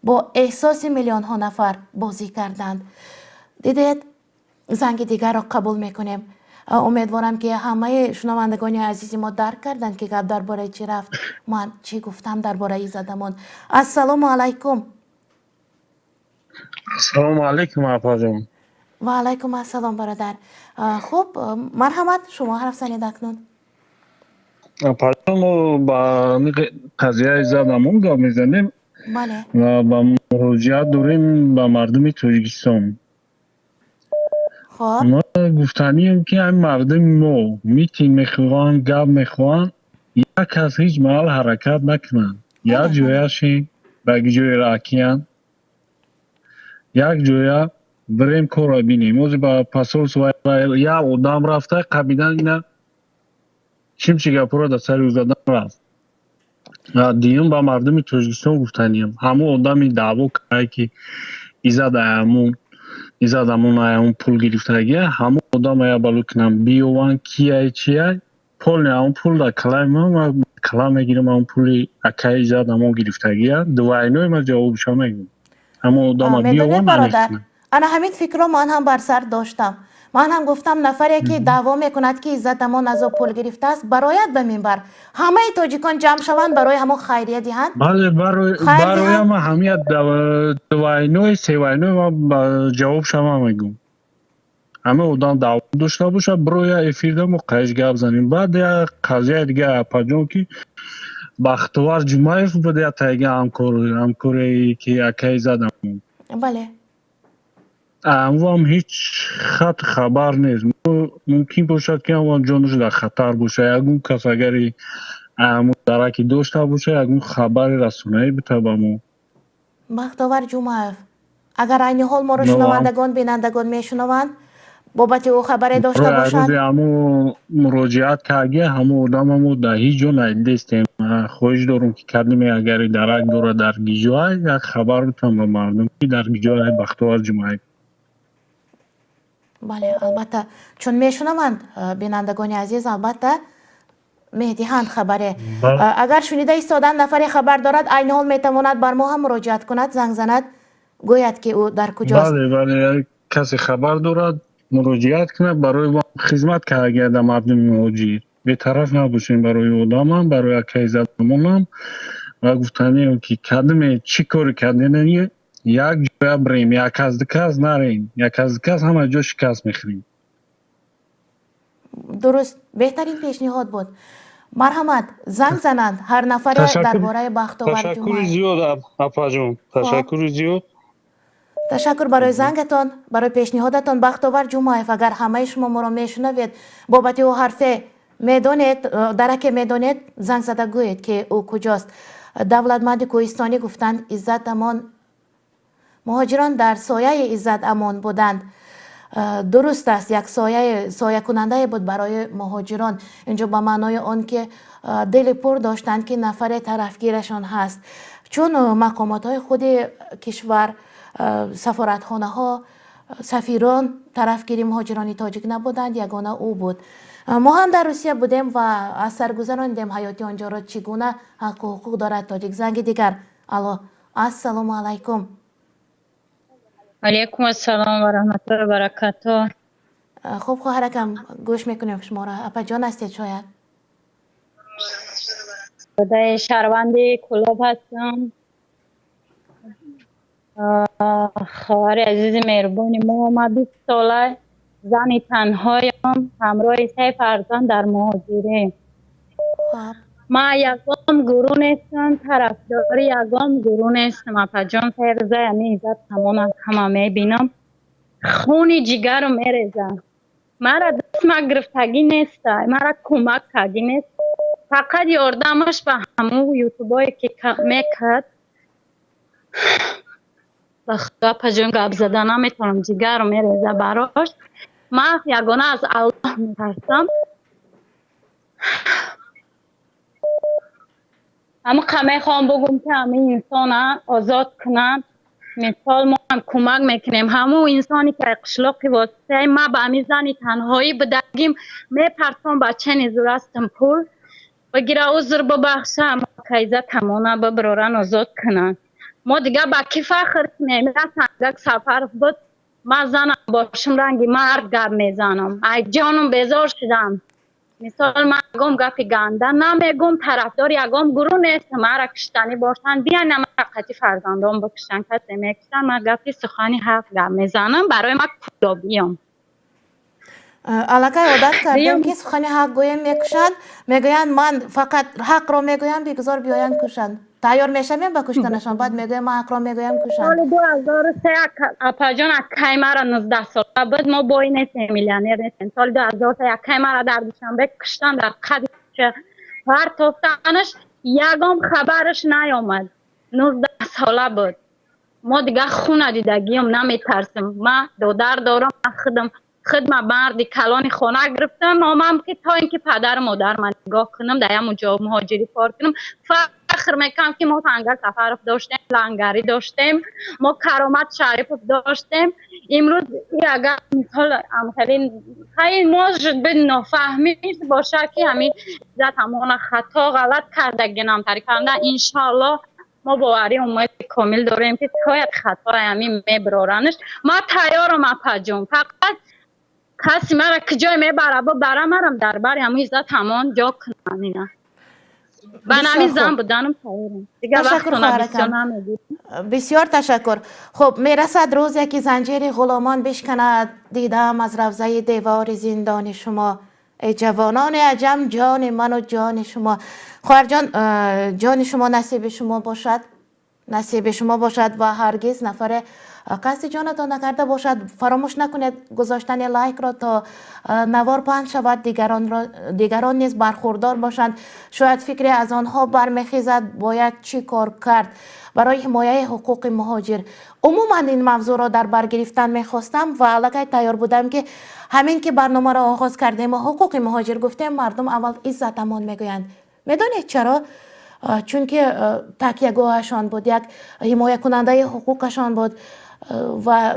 با احساس میلیون ها نفر بازی کردند. دیدید زنگ دیگر را قبول میکنیم. امیدوارم که همه شنوندگان عزیز ما درک کردند که گپ درباره چی رفت، من چی گفتم درباره عزت امان. السلام علیکم. السلام علیکم آپا جان. و علیکم السلام برادر. خب مرحمت شما حرف زنید اکنون. آپا جان ما با قضیه عزت امان گپ میزنیم بله. و با مراجعت داریم به مردم تاجیکستان. خب ما گفتنیم که این مردم ما میتین میخوان گپ میخوان یک از هیچ محل حرکت نکنن، یک جایشین به جای راکیان یک جای بریم کار را بینیم. موزی با پاسپورت و یا آدم رفته قبیدن اینا چیمچی گپورا در سر او زدن رفت. دیگه با مردم تاجیکستان گفتنیم همه آدمی دعوا کرده که عزت امان پول گرفتگی همه آدم یا بلو کنم بیوان کیه چیه پول نه اون پول در کلام ما کلام میگیرم اون پولی اکای عزت امان گرفتگی دوائنوی ما جواب شما میگم همه آدم بیوان برادر. انا همین فکر رو من هم بر سر داشتم. من هم گفتم نفری که دعوا میکند که عزت امان از او پول گرفته است برایت به منبر همه تاجیکان جمع شوند برای همون خیریه دهند. بله برای ما همیت دوائنوی سیوائنوی ما جواب شما میگم همه آدم دعوا داشته باشه برای افیرده ما قیش گپ زنیم. بعد یک قضیه دیگه پاجون که بختوار جمعیف بوده تایگه همکاری که اکی زدم. بله. هم هیچ خط خبر نیست. ممکن باشد که هم جانش در خطر باشه. اگه کس اگری درکی داشته باشه اگه خبر رسانه‌ای بده به ما. بختوار جمعیف اگر این حال ما رو شنوندگان بینندگان میشنوند بابت او خبری داشته باشند همو مراجعت کرده همو آدم همو در هیچ جا ندیستیم. خواهش دارم که کردیم اگر درک داره در گیجای یک خبر بتونم به مردم که در گیجای بختوار جمعیف. بله البته چون میشنوند بینندگان عزیز البته میدهند خبره. اگر شنیده ایستادن نفری خبر دارد این حال میتواند بر ما هم مراجعت کند زنگ زند گوید که او در کجاست. بله کسی خبر دارد مراجعت کنه برای ما خدمت کرده گرده مردم مهاجر. بی‌طرف نباشیم برای آدمم، برای عزیزمونم و گفتنیم که کدام چی کار کردین یک جای بریم، یک از کس نریم، یک از کس همه جا شکست میخوریم. درست، بهترین پیشنهاد بود. مرحمت، زنگ زنند هر نفر درباره بختاور تشکر جمعه. زیاد اپا جون، تشکر زیاد. تشکر برای زنگتان، برای پیشنهادتان. بختاور جمعه، اگر همه شما ما را میشنوید بابت او حرفه میدانید، درک میدانید، زنگ زده گویید که او کجاست. دولتمند کوهستانی گفتند عزت امان، مهاجران در سایه عزت امان بودند. درست است، یک سایه کننده بود برای مهاجران. اینجا به معنای آن که دل پر داشتند که نفر طرفگیرشان هست، چون مقامات های خود کشور، سفارتخانه ها، سفیران طرفگیری مهاجران تاجیک نبودند، یگانه او بود. ما هم در روسیه بودیم و از سر گذراندیم حیاتی آنجا را چگونه حق و حقوق دارد تاجیک. زنگ دیگر. الو، السلام علیکم. علیکم السلام و رحمت الله و برکاته. خوب خواهرکم، گوش میکنیم شما را. اپا جان هستید شاید؟ خدای شهروندی کلاب هستم. خواهر عزیز مهربانی ما 20 ساله زنی تنهایم، همراه 3 فرزند در مهاجرت. ما یگام گروه نیستم، طرفداری یگام گروه نیستم. اپا جان فیرزه یعنی عزت تمام همه میبینم، خون جگر رو میریزه. مرا دست ما گرفتگی نیست، مرا کمک کردی نیست، فقط یاردمش به همون یوتیوبایی که میکرد. به خدا پجون گپ زدن نمیتونم، جگر رو میریزه براش. من یگانه از الله میترسم. اما میخوام بگم که همه انسان آزاد کنن. مثال ما هم کمک میکنیم همون انسانی که قشلاقی واسه ما به همین زنی تنهایی بدگیم میپرسم بچه نیزور هستم پول بگیره عذر ببخشه، اما که عزت همانه ببرارن آزاد کنن. ما دیگه با کی فخر کنیم؟ سنگک سفر بود، ما زنم باشم رنگی مرد گپ میزنم، ای جانم بیزار شدم. مثال من اگم گپی گنده نمیگم، طرفدار یگام گروه نیست. مرا کشتنی باشن بیان، من قطعی فرزندان بکشن، کسی میکشن. من گپی سخنی حق گپ میزنم، برای من کلابیم. علاقه عادت کردیم که سخنی حق گویم میکشند، میگویند من فقط حق را میگویم بگذار بیاین کشند. تیار میشم با کشتنشان، بعد میگویم من حق را میگویم کشند. سال 2003 اپا جان اکی مرا 19 ساله بود، ما بای نیستیم، میلیونر نیستیم. سال 2003 اکی مرا در دوشنبه کشتن، در قدش پرتافتنش یگام خبرش نیامد. 19 ساله بود. ما دیگه خونه دیدگیم نمیترسیم. من دودر دارم، خدمت مردی کلانی خانه گرفتم، آمم که تا اینکه پدر مادر من نگاه کنم در همون جا مهاجری کار کنم. فخر میکنم که ما تنگل سفر داشتیم، لنگری داشتیم، ما کرامت شریف داشتیم. امروز اگر مثال خیلی ما به نافهمی باشه که همین عزت همون خطا غلط کرده گنام تری کرده، انشالله ما باوری امید کامل داریم که شاید خطای همین میبرارنش. ما تیارم اپا جون، فقط کسی مرا که جای میبره برم مرم در بر همون عزت همان جا کنم. اینا من همین زن بودنم تیارم دیگه. تشکر خواهرکم، بسیار تشکر. خب میرسد روزی که زنجیر غلامان بشکند، دیدم از روضه دیوار زندان شما، ای جوانان عجم جان من و جان شما. خواهر جان، جان شما نصیب شما باشد، نصیب شما باشد و هرگز نفر قصد جانتان نکرده باشد. فراموش نکنید گذاشتن لایک را تا نوار پهن شود، دیگران نیز برخوردار باشند. شاید فکری از آنها برمیخیزد باید چی کار کرد برای حمایت حقوق مهاجر. عموما این موضوع را در بر گرفتن میخواستم و علاقه تیار بودم که همین که برنامه را آغاز کردیم و حقوق مهاجر گفتیم، مردم اول عزت امان میگویند. میدانید چرا؟ چون که تکیه‌گاهشان بود، یک حمایت کننده حقوقشان بود و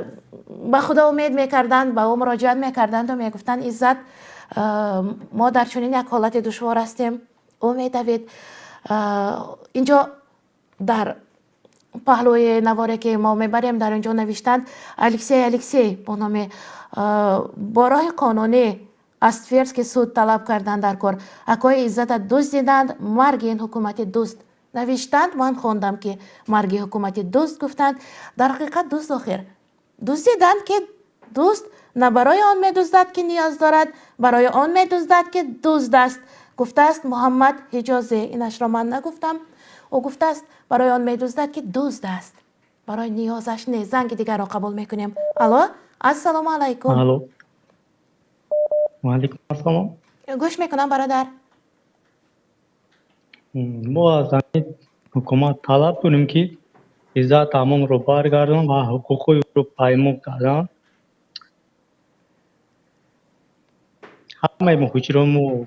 به خدا امید میکردند، به او مراجعت میکردند و میگفتند عزت ما در چنین یک حالت دشوار هستیم، او میدوید. اینجا در پهلوی نواره که ما میبریم در اینجا نوشتند الکسی با نام با راه قانونی از فرض که سود طلب کردن در کار. اکای عزت دزدیدند، مرگ این حکومت دوست نوشتند. من خوندم که مرگ حکومت دوست گفتند. در حقیقت دوست آخر دزدیدند که دوست نه برای آن می دزدد که نیاز دارد، برای آن می دزدد که دزد است. گفته است محمد حجازی، اینش را من نگفتم. او گفته است برای آن می دزدد که دزد است، برای نیازش نه. زنگ دیگر را قبول میکنیم. الو، السلام علیکم. الو، و علیکم السلام. گوش میکنم برادر. ما از این حکومت طلب کنیم که عزت امام رو برگردان و حقوق رو پایمال کردن. همه مهاجران رو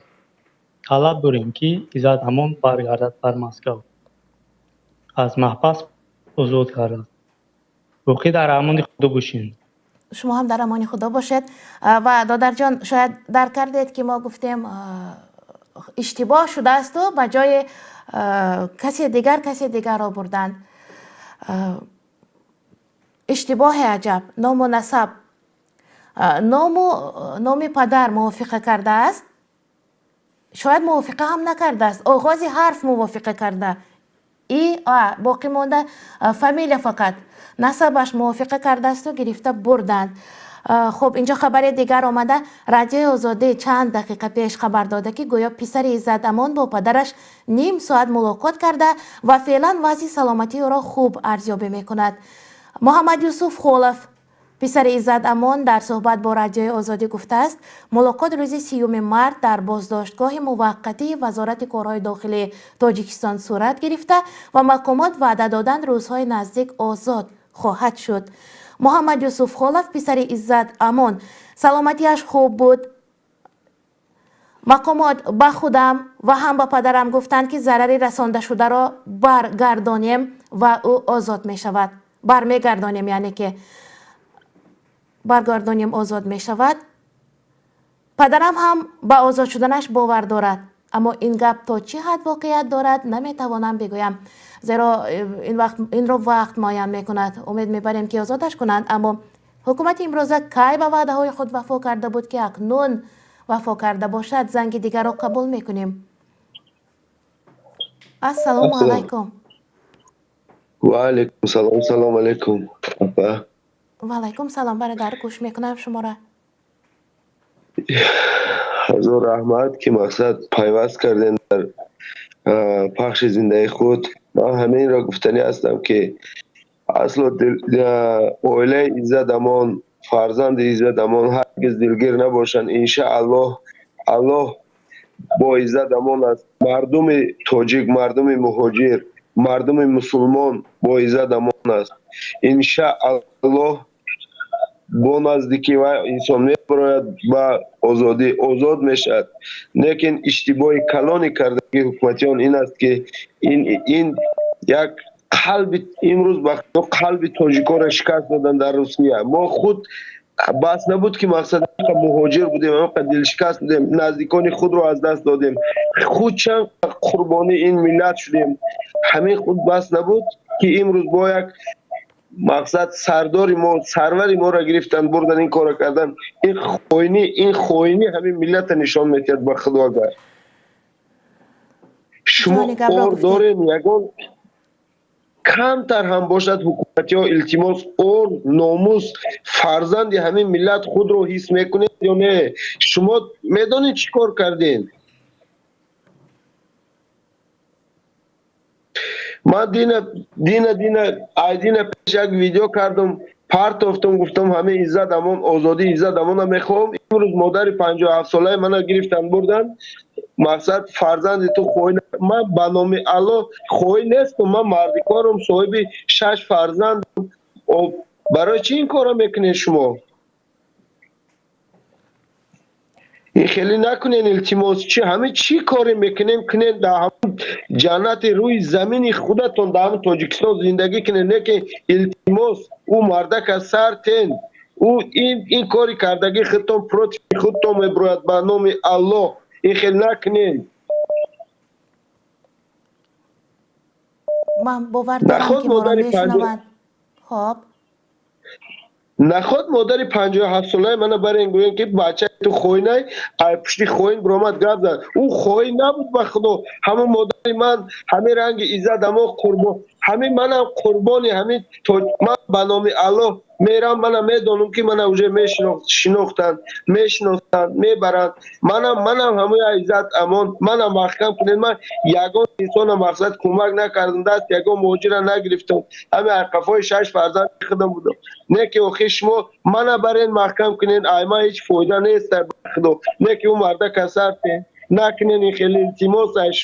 طلب داریم که عزت امام برگردد در مسکو، از محبس آزاد کردن. باقی در امان خدا باشین. شما هم در امان خدا باشید. و دادر جان شاید درک کردید که ما گفتیم اشتباه شده است و به جای کسی دیگر را بردن. اشتباه عجب. نام و نسب، نام پدر موافقه کرده است، شاید موافقه هم نکرده است، آغاز حرف موافقه کرده، باقی مونده فامیل فقط، نسبش موافقه کرده است و گرفته بردند. خب اینجا خبر دیگر آمده. رادیو آزادی چند دقیقه پیش خبر داده که گویا پسر عزت امان با پدرش نیم ساعت ملاقات کرده و فعلا وضع سلامتی او را خوب ارزیابی میکند. محمد یوسف خولف پسر عزت امان در صحبت با رادیو آزادی گفته است ملاقات روز 30 مارس در بازداشتگاه موقتی وزارت کارهای داخلی تاجیکستان صورت گرفته و مقامات وعده دادند روزهای نزدیک آزاد خواهد شد. محمد یوسف خولف پسر عزت امان سلامتیش خوب بود. مقامات به خودم و هم به پدرم گفتند که ضرری رسانده شده را برگردانیم و او آزاد می شود. برمیگردانیم یعنی که برگردانیم آزاد می شود. پدرم هم به آزاد شدنش باور دارد، اما این گپ تا چه حد واقعیت دارد نمیتوانم بگویم، زیرا این رو وقت معین میکند. امید میبریم که آزادش کنند، اما حکومت امروزه کی به وعده های خود وفا کرده بود که اکنون وفا کرده باشد. زنگ دیگر را قبول میکنیم. السلام علیکم. و علیکم سلام. سلام علیکم. و علیکم سلام برادر، گوش میکنم شما را. حضور رحمت که مقصد پیوست کردن در پخش زنده خود. من همین را گفتنی هستم که اصلا اوله عزت امان، فرزند عزت امان هرگز دلگیر نباشند. انشاءالله الله با عزت امان است. مردم تاجیک، مردم مهاجر، مردم مسلمان با عزت امان است. انشاءالله با نزدیکی و انسانیت باید با آزادی آزاد میشد. لیکن اشتباه کلانی کرده حکومتیان این است که این یک قلب امروز با قلب تاجیکا را شکست دادن در روسیه. ما خود بس نبود که مقصد مهاجر بودیم، ما دل شکست دادیم، نزدیکان خود رو از دست دادیم، خود چند قربانی این ملت شدیم. همین خود بس نبود که امروز با یک مقصد سرداری ما، سروری ما را گرفتن بردن این کار کردن. این خوینی همین ملت نشان میتید. با خدا اگر شما اور دارین یگان کمتر هم باشد حکومتی ها التماس اور ناموس فرزند همین ملت خود رو حس میکنید یا نه؟ شما میدانید چی کار کردین؟ من دین پیش یک ویدیو کردم، پرت افتم، گفتم همه عزت امان آزادی عزت امان میخوام. امروز مادر 57 ساله منو گرفتن بردن. مقصد فرزند تو خوین، من به نام الله خوین نیستم، من مردکارم، صاحب 6 فرزند. برای چی این کارا میکنین شما؟ این خیلی نکنین التماس. چی همه چی کاری میکنین کنین در همون جنت روی زمین خودتون در همون تاجیکستان زندگی کنین، نه که التماس او مردک از سر تین او این کاری کردگی خودتون پروت خودتون میبروید به نام الله. این خیلی نکنین. من باور دارم که ما را میشنوند. خب نخواد مادر 57 ساله منو برین گوین که بچه تو خوینه پشتی خوین برآمد گپ زد او خوین نبود به خدا همون مادر من همین رنگ عزت اما قربان همین منم قربانی همین تو من به نام الله میرم منم میدونم که منم اوجه میشناختن میشناسن میبرن منم همه عزت امان منم محکم کنین من یگان انسان مقصد کمک نکردم دست یگان مهاجر نگرفتم همه عقفای 6 فرزند خودم بودم نه که اخی شما منو برین محکم کنین ایما هیچ فایده نیست در خدا نه که اون مرده کسر نکنین این خیلی التماس از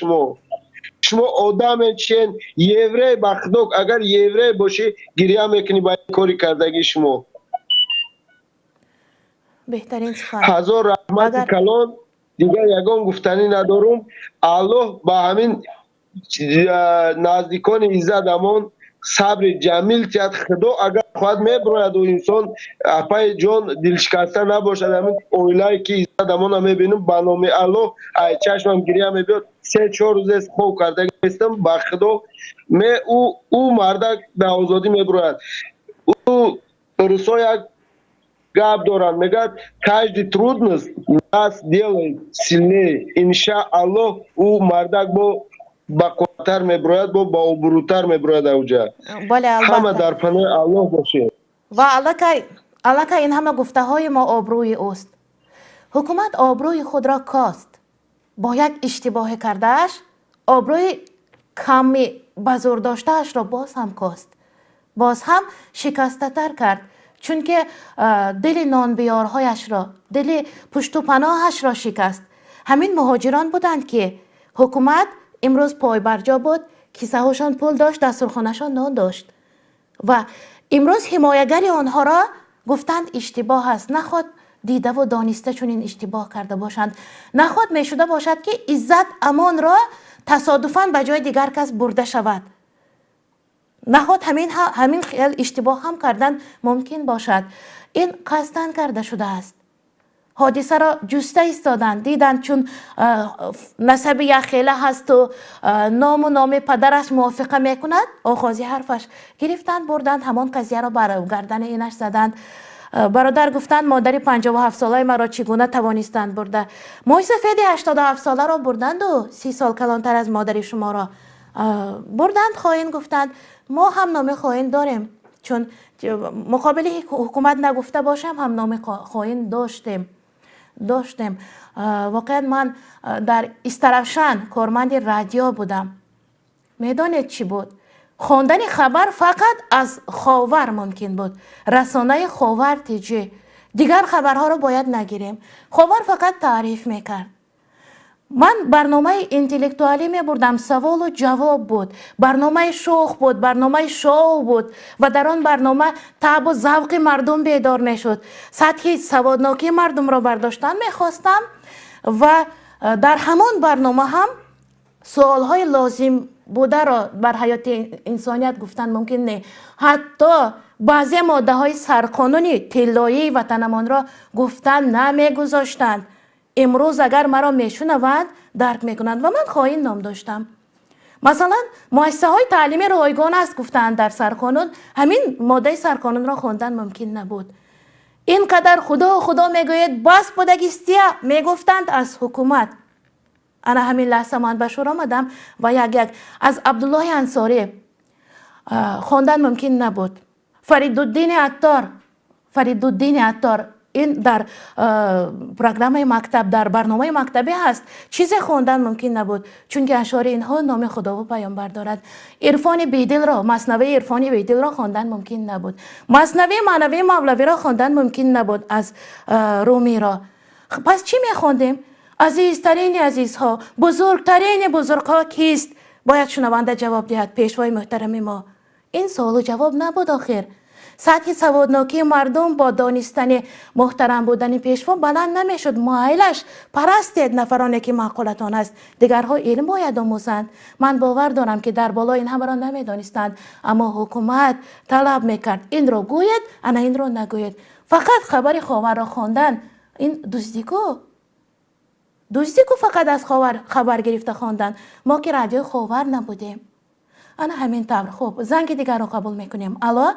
شما آدم چین یوره بخدوک اگر یوره باشی گریه میکنی باید کاری کردگی شما بهترین سخن هزار رحمت کلان دیگر یگان گفتنی ندارم الله با همین نزدیکان عزت امان صبر جمیل تیاد خدا اگر خواهد میبراید و انسان اپای جان دلشکسته نباشد همین اویلایی که عزت امان هم میبینم به نام الله ای چشمم گریه میبید 3-4 روز است خوب کرده نیستم به خدا او مرده به آزادی میبراید او روسا یک гап дорад мегӯяд каждый трудность нас делает сильнее иншааллоҳ ӯ мардак ба қувваттар мебарояд ба обрӯтар мебарояд авҷа ҳама дар паноҳи аллоҳ бошед و الکه این همه گفته های ما آبروی اوست حکومت آبروی خود را کاست با یک اشتباه کردهش آبروی کمی بزرگ داشتهش را باز هم کاست باز هم شکسته تر کرد چون که دل نانبیارهایش را دل پشت و پناهش را شکست همین مهاجران بودند که حکومت امروز پای برجا بود کیسه هاشان پول داشت دسترخوانشان نان داشت و امروز حمایتگر آنها را گفتند اشتباه است نخواد دیده و دانسته چون این اشتباه کرده باشند نخواد میشده باشد که عزت امان را تصادفاً به جای دیگر کس برده شود نخواد همین خیال اشتباه هم کردن ممکن باشد این قصداً کرده شده است حادثه را جسته ایستادند دیدند چون نسب یک خیله هست و نام پدرش موافقه میکند آغازی حرفش گرفتند بردند همان قضیه را بر گردن اینش زدند برادر گفتند مادری 57 ساله مرا چگونه توانستند برده موی سفید 87 ساله را بردند و 30 سال کلانتر از مادری شما را بردند خائن گفتند ما هم نام خائن داریم چون مقابل حکومت نگفته باشم هم نام خائن داشتیم واقعا من در استرافشان کارمند رادیو بودم میدانید چی بود خواندن خبر فقط از خاور ممکن بود رسانه خاور تیجی دیگر خبرها رو باید نگیریم خاور فقط تعریف میکرد من برنامه انتلکتوالی می بردم سوال و جواب بود برنامه شوخ بود برنامه شو بود و در آن برنامه تعب و ذوق مردم بیدار می شد سطح سوادناکی مردم را برداشتن می خواستم و در همان برنامه هم سوال های لازم بوده را بر حیات انسانیت گفتن ممکن نه حتی بعضی ماده های سرقانونی طلایی وطنمان را گفتن نمی گذاشتند امروز اگر مرا میشنوند درک میکنند و من خائن نام داشتم مثلا مؤسسه های تعلیمی رایگان است گفتند در سرقانون همین ماده سرقانون را خواندن ممکن نبود اینقدر خدا میگوید بس بودگیستیه میگفتند از حکومت انا همین لحظه من به شور آمدم و یک از عبدالله انصاری خواندن ممکن نبود فریدالدین عطار این در پروگرام مکتب در برنامه مکتبی هست چیزی خواندن ممکن نبود چون که اشعار اینها نام خدا و پیامبر دارد عرفان بیدل را مثنوی عرفانی بیدل را خواندن ممکن نبود مثنوی معنوی مولوی را خواندن ممکن نبود از رومی را پس چی میخواندیم عزیزترین عزیزها بزرگترین بزرگها کیست باید شنونده جواب دهد پیشوای محترم ما این سوال و جواب نبود آخر سطح سوادناکی مردم با دانستن محترم بودن پیشوا بلند نمیشد مایلش پرستید نفرانی که معقولتان است دیگرها علم باید آموزند من باور دارم که در بالا این همه را نمیدانستند اما حکومت طلب میکرد این را گوید انا این را نگوید فقط خبر خاور را خواندن این دوستیکو فقط از خبر گرفته خواندن ما که رادیو خاور نبودیم انا همین طور خوب زنگ دیگر را قبول میکنیم الو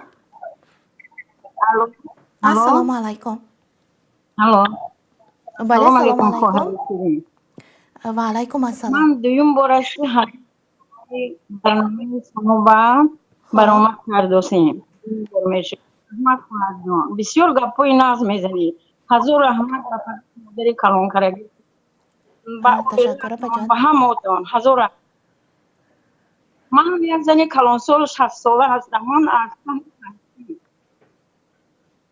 السلام علیکم بله سلام سلام علیکم خواهر علیکم. شیرین. و علیکم السلام. من دویم بار است که برنامه شما با برآمد کردیم. میشه خدمت خواهر جان بسیار گپای ناز میزنی. حضور رحمت و پدری کلان کرده تشکر بجان. با همتون حضور. من یک زنی کلانسال 60 ساله هستم.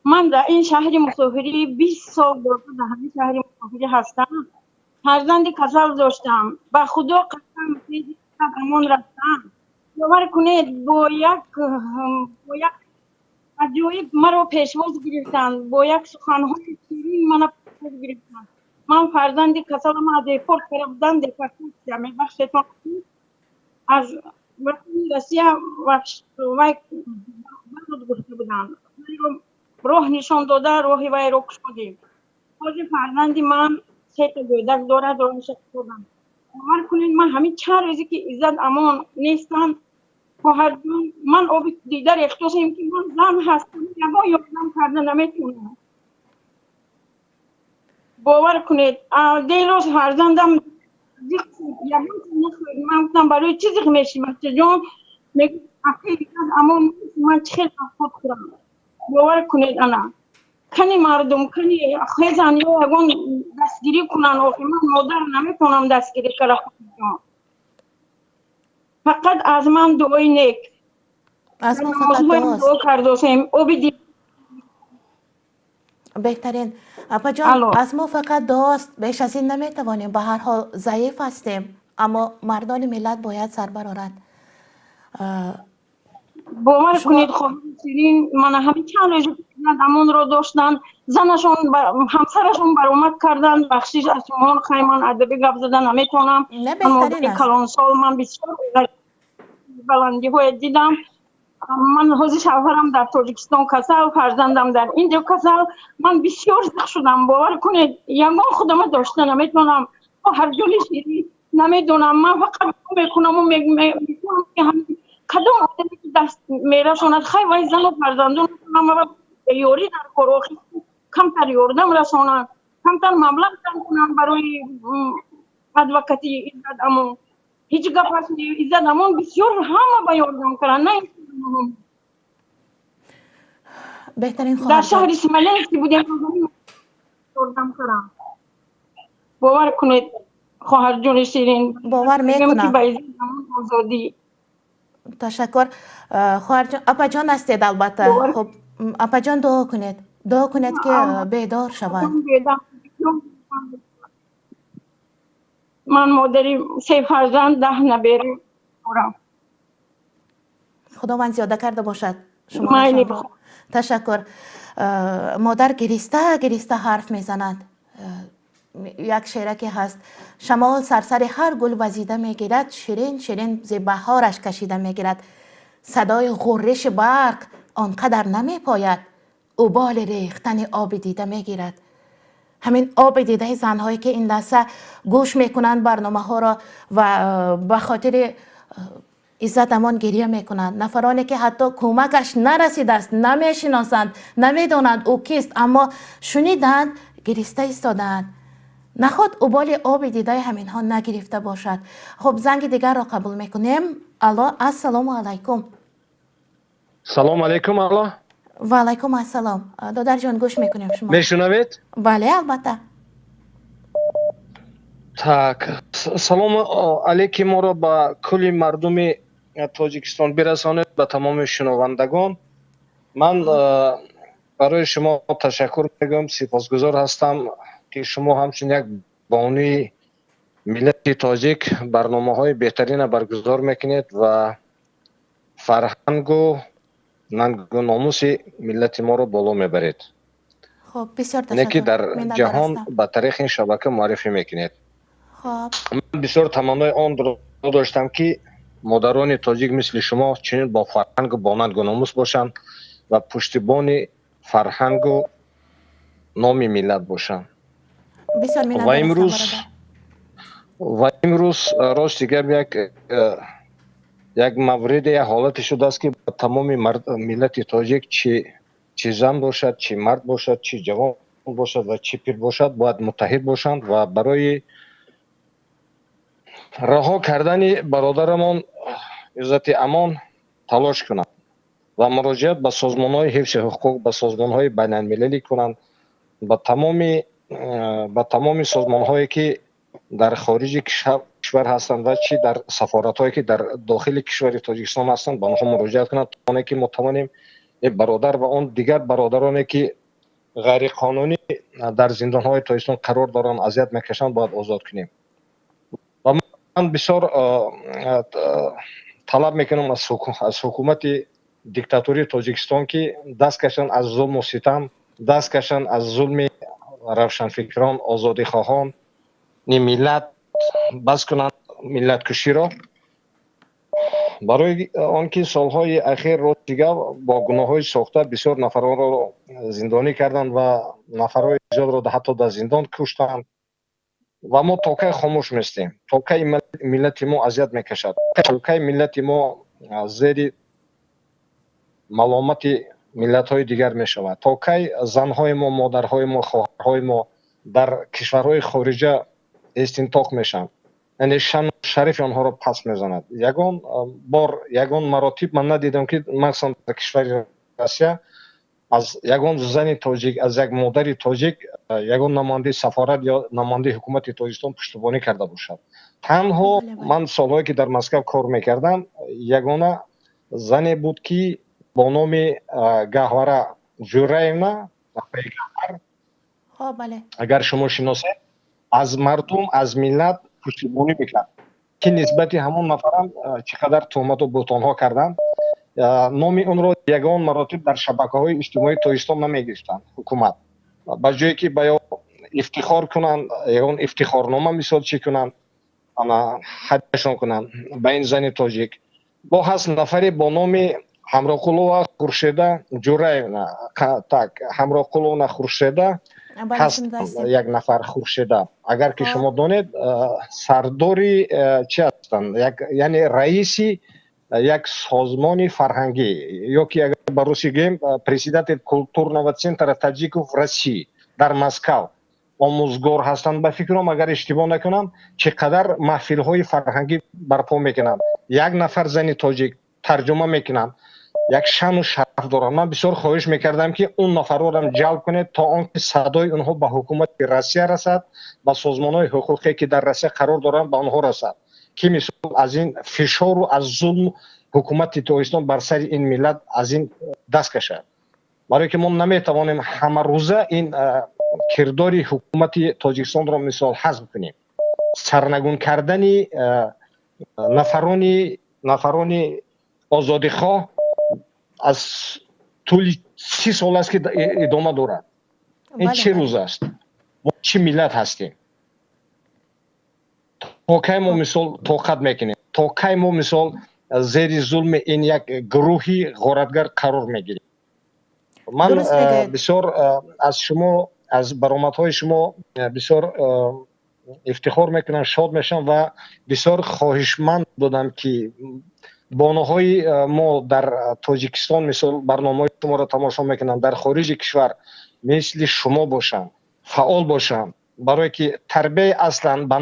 من در این شهر مسافری 20 سال در همین شهر مسافری هستم. فرزند کسل داشتم. با خدا قسم که امان رفتم. باور کنید با یک عجایب مرا پیشواز گرفتند. با یک سخنهای شیرین من پیشواز گرفتند. من فرزند کسل ما دیپورت کردن دیپورت کردم. بخشتان از روسیه وای گفته بودند. راه نشان داده راهی وای رو کشیدیم. حاجی فرزندی من 3 تا گودک دارد و میشه کردم. باور کنید من همین چند روزی که عزت امان نیستن خواهر جان من آب دیگر اختصاصیم که من زن هستم یا یادم کرده نمیتونم. باور کنید دیروز فرزندم من گفتم برای چی زخم میشی بچه جان میگه اما من چه خود کنم. باور کنید انا کنی مردم کنی خیزن یا اگون دستگیری کنن و من مادر نمیتونم دستگیری کنم. فقط از من دعای نیک از ما فقط دعاست. دعا کردیم او بدید بهترین اپا جان از ما فقط دعاست. بیش از این نمیتوانیم. به هر حال ضعیف هستیم اما مردان ملت باید سر برآورند. باور کنید خواهر شیرین من همین چند روز امان را داشتن زنشون همسرشون برآمد کردن بخشیش از شما خیمان ادبی گپ زدن نمیتونم. نه بهترین است. کلان سال من بسیار بلندی های دیدم. من حوزه شوهرم در تاجیکستان کسل فرزندم در اینجا کسل من بسیار زخم شدم. باور کنید یگان خودم داشته نمیتونم. هر جوری شیرین نمیدونم من فقط میکنم و میگم که هم کدوم آدمی که دست میرساند خیلی وای زن و فرزندون ما یوری در کروخی کمتر یوردم رسانند کمتر مبلغ کنند برای ادوکاتی عزت امان. هیچ گپ هست عزت امان بسیار همه با یوردم کردن نه بهترین خواهر در شهر سملنسک بودیم یوردم کردن. باور کنید خواهر جون شیرین باور میکنم. آزادی تشکر خواهر جان. اپا جان هستید البته. خب اپا جان دعا کنید که بیدار شوند. من مادری 3 فرزند 10 نبیره دارم. خداوند زیاده کرده باشد شما را. تشکر. مادر گریسته حرف میزند. یک شعره که هست شمال سرسر هر گل وزیده میگیرد شیرین شیرین ز بهارش کشیده میگیرد صدای غرش برق آنقدر نمیپاید ابال ریختن آب دیده میگیرد. همین آب دیده زنهایی که این لحظه گوش میکنند برنامه ها را و به خاطر عزت امان گریه میکنند. نفرانی که حتی کمکش نرسیده است نمیشناسند نمیدانند او کیست اما شنیدند گریسته ایستادند. نخواد ابال آب دیده همین ها نگرفته باشد. خب زنگ دیگر را قبول میکنیم. الو السلام علیکم. سلام علیکم الله. و علیکم السلام. دادر جان گوش میکنیم شما. میشنوید؟ بله البته. так салом алейки моро ба кулли мардуми тоҷикистон бирасонед ба тамоми шунавандагон. ман барои шумо ташаккур мегӯям сипосгузор ҳастам ки шумо ҳамчун як бонуи миллати тоҷик барномаҳои беҳтарина баргузор мекунед ва фарҳангу нангу номуси миллати моро боло мебаред. خب بسیار اینه که در جهان هستم. با طریق این شبکه معرفی میکنید. خب من بسیار تمنای آن را داشتم که مادران تاجیک مثل شما چنین با فرهنگ و بانند و ناموس باشند و پشتیبان فرهنگ و نام ملت باشند. بسیار و امروز راست دیگر یک مورد یک حالت شده است که با تمام ملت تاجیک چه زن باشد چه مرد باشد چه جوان бошад ва чӣ пир бошад бояд муттаҳид бошанд ва барои раҳо кардани бародарамон Иzzati Amon талош кунанд ва муроҷиат ба созмонҳои ҳифзи ҳуқуқ, ба созмонҳои байналмилалӣ кунанд, ба тамоми созмонҳое ки дар хориҷи кишвар ҳастанд ва чӣ дар сафоратҳое ки дар дохили кишвари Тоҷикистон ҳастанд, ба онҳо муроҷиат кунанд, то оне ки мо тавонем ин бародар ва он дигар бародароне ки ғайриқонунӣ дар зиндонҳои Тоҷикистон қарор доранд, азият мекашанд, бояд озод кунем. Ва ман бисёр талаб мекунам аз ҳукумати диктатурии Тоҷикистон ки даст кашанд аз зулму ситам, даст кашанд аз зулми равшанфикрон, озодихоҳон ни миллат, бас кунанд миллаткуширо. барои он ки солҳои ахир ростига бо гуноҳҳои сохта бисёр нафаронро зиндонӣ карданд ва нафарҳои зиёдро ҳатто дар зиндон куштанд ва мо то кай хомӯш местем, то кай миллати мо азият мекашад, то кай миллати мо зери маломати миллатҳои дигар мешавад, то кай занҳои мо, модарҳои мо, хоҳарҳои мо дар кишварҳои хориҷа истинтоқ мешаванд, яъне шану шарифи онҳоро паст мезанад. Ягон бор, ягон маротиб ман надидам ки махсусан дар кишвари Россия аз ягон зани тоҷик, аз як модари тоҷик ягон намояндаи сафорат ё намояндаи ҳукумати Тоҷикистон пуштубонӣ карда бошад. Танҳо ман солҳое ки дар Москав кор мекардам, ягона зане буд ки бо номи Гаҳвара Ҷураевна, агар шумо шиносед, аз мардум, аз миллат пуштибонӣ мекард ки нисбати ҳамон нафарам чӣ қадар тӯҳмату бӯтонҳо карданд. номи онро ягон маротиб дар шабакаҳои иҷтимоии Тоҷикистон намегирифтанд ҳукумат. ба ҷое ки ба ё ифтихор кунанд, ягон ифтихорнома мисол чӣ кунанд, ҳадияшон кунанд ба ин зани тоҷик. бо ҳаст нафаре бо номи Ҳамроқулова Хуршеда Ҷураевна, так Ҳамроқуловна Хуршеда ҳаст, як нафар Хуршеда. агар ки шумо донед, сардори чӣ ҳастанд, яъне раиси як созмони фарҳангӣ, ё ки агар ба русӣ гӯем председатель культурного центра таҷиков в России дар Москав омӯзгор ҳастанд. ба фикрам, агар иштибоҳ накунам, чӣ қадар маҳфилҳои фарҳангӣ барпо мекунанд. як нафар зани тоҷик тарҷума мекунанд, як шану шараф доранд. ман бисёр хоҳиш мекардам ки он нафарорам ҷалб кунед, то он ки садои онҳо ба ҳукумати Россия расад, ба созмонҳои ҳуқуқе ки дар Россия қарор доранд ба онҳо расад, ки мисол аз ин фишору аз зулм ҳукумати Тоҷикистон бар сари ин миллат аз ин даст кашад. барое ки мо наметавонем ҳамарӯза ин кирдори ҳукумати Тоҷикистонро мисол ҳазм кунем. сарнагун кардани нафарони озодихоҳ аз тӯли 30 сол аст ки идома дорад. ин чӣ рӯз аст? мо чӣ миллат ҳастем? то кай мо мисол тоқат мекунем? то кай мо мисол зери зулми ин як гурӯҳи ғоратгар қарор мегирем? ман бисёр аз шумо, аз баромадҳои шумо бисёр ифтихор мекунам, шод мешавам ва бисёр хоҳишманд будам ки боноҳои мо дар Тоҷикистон мисол барномаҳои шуморо тамошо мекунанд, дар хориҷи кишвар мисли шумо бошанд, фаъол бошанд, барое ки тарбияи аслан ба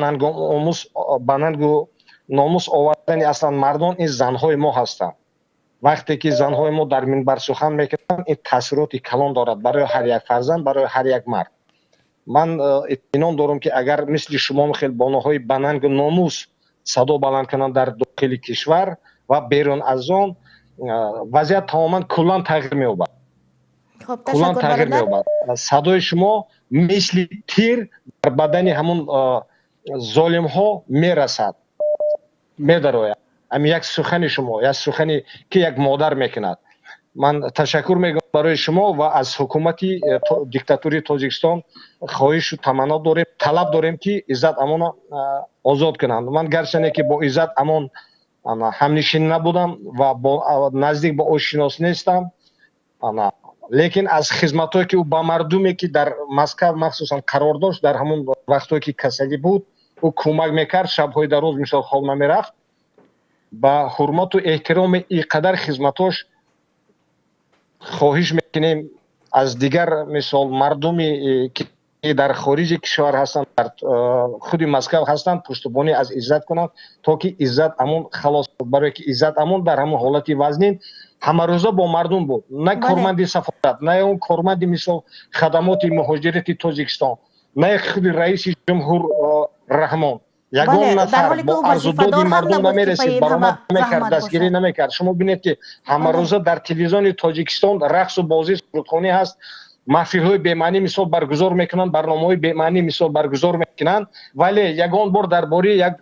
нангу номус овардани аслан мардон ин занҳои мо ҳастанд. вақте ки занҳои мо дар минбар сухан мекунанд, ин таъсироти калон дорад барои ҳар як фарзанд, барои ҳар як мард. ман иттимон дорам ки агар мисли шумо хел боноҳои ба нангу номус садо баланд кунанд дар дохили кишвар ва берун аз он, вазъият тамоман куллан тағйир меёбад. куллан тағйир меёбад. садои шумо мисли тир дар бадани ҳамон золимҳо мерасад, медарояд. ами як сухани шумо, як сухани ки як модар мекунад. ман ташаккур мекунам барои шумо ва аз ҳукумати диктатурии Тоҷикистон хоҳишу таманно дорем, талаб дорем ки Izzat Amon озод кунанд. ман гарчанде ки бо Izzat Amon ҳамнишин набудам ва наздик ба ӯ шинос нестам, лекин аз хизматҳое ки ӯ ба мардуме ки дар Москав махсусан қарор дошт, дар ҳамон вақтҳое ки касалӣ буд, ӯ кӯмак мекард, шабҳои дароз мисол хоб намерафт. ба ҳурмату эҳтироми ин қадар хизматош хоҳиш мекунем از دیگر مثال مردمی که در خارج کشور هستند در خود مسکو هستند پشتیبانی از عزت کنند تا که عزت امون خلاص برای که عزت امون در همون حالتی وزنین همه روزه با مردم بود نه کارمند سفارت نه اون کارمند مثال خدمات مهاجرت تاجیکستان نه خود رئیس جمهور رحمان یگان نفر با ارزوداد مردم نمیرسید برآمد نمیکرد دستگیری نمیکرد. شما ببینید که همه روزه در تلویزیون تاجیکستان رقص و بازی سرودخوانی هست محفل های بی‌معنی مثال برگزار میکنند برنامه های بی‌معنی مثال برگزار میکنند ولی یگان بار درباره یک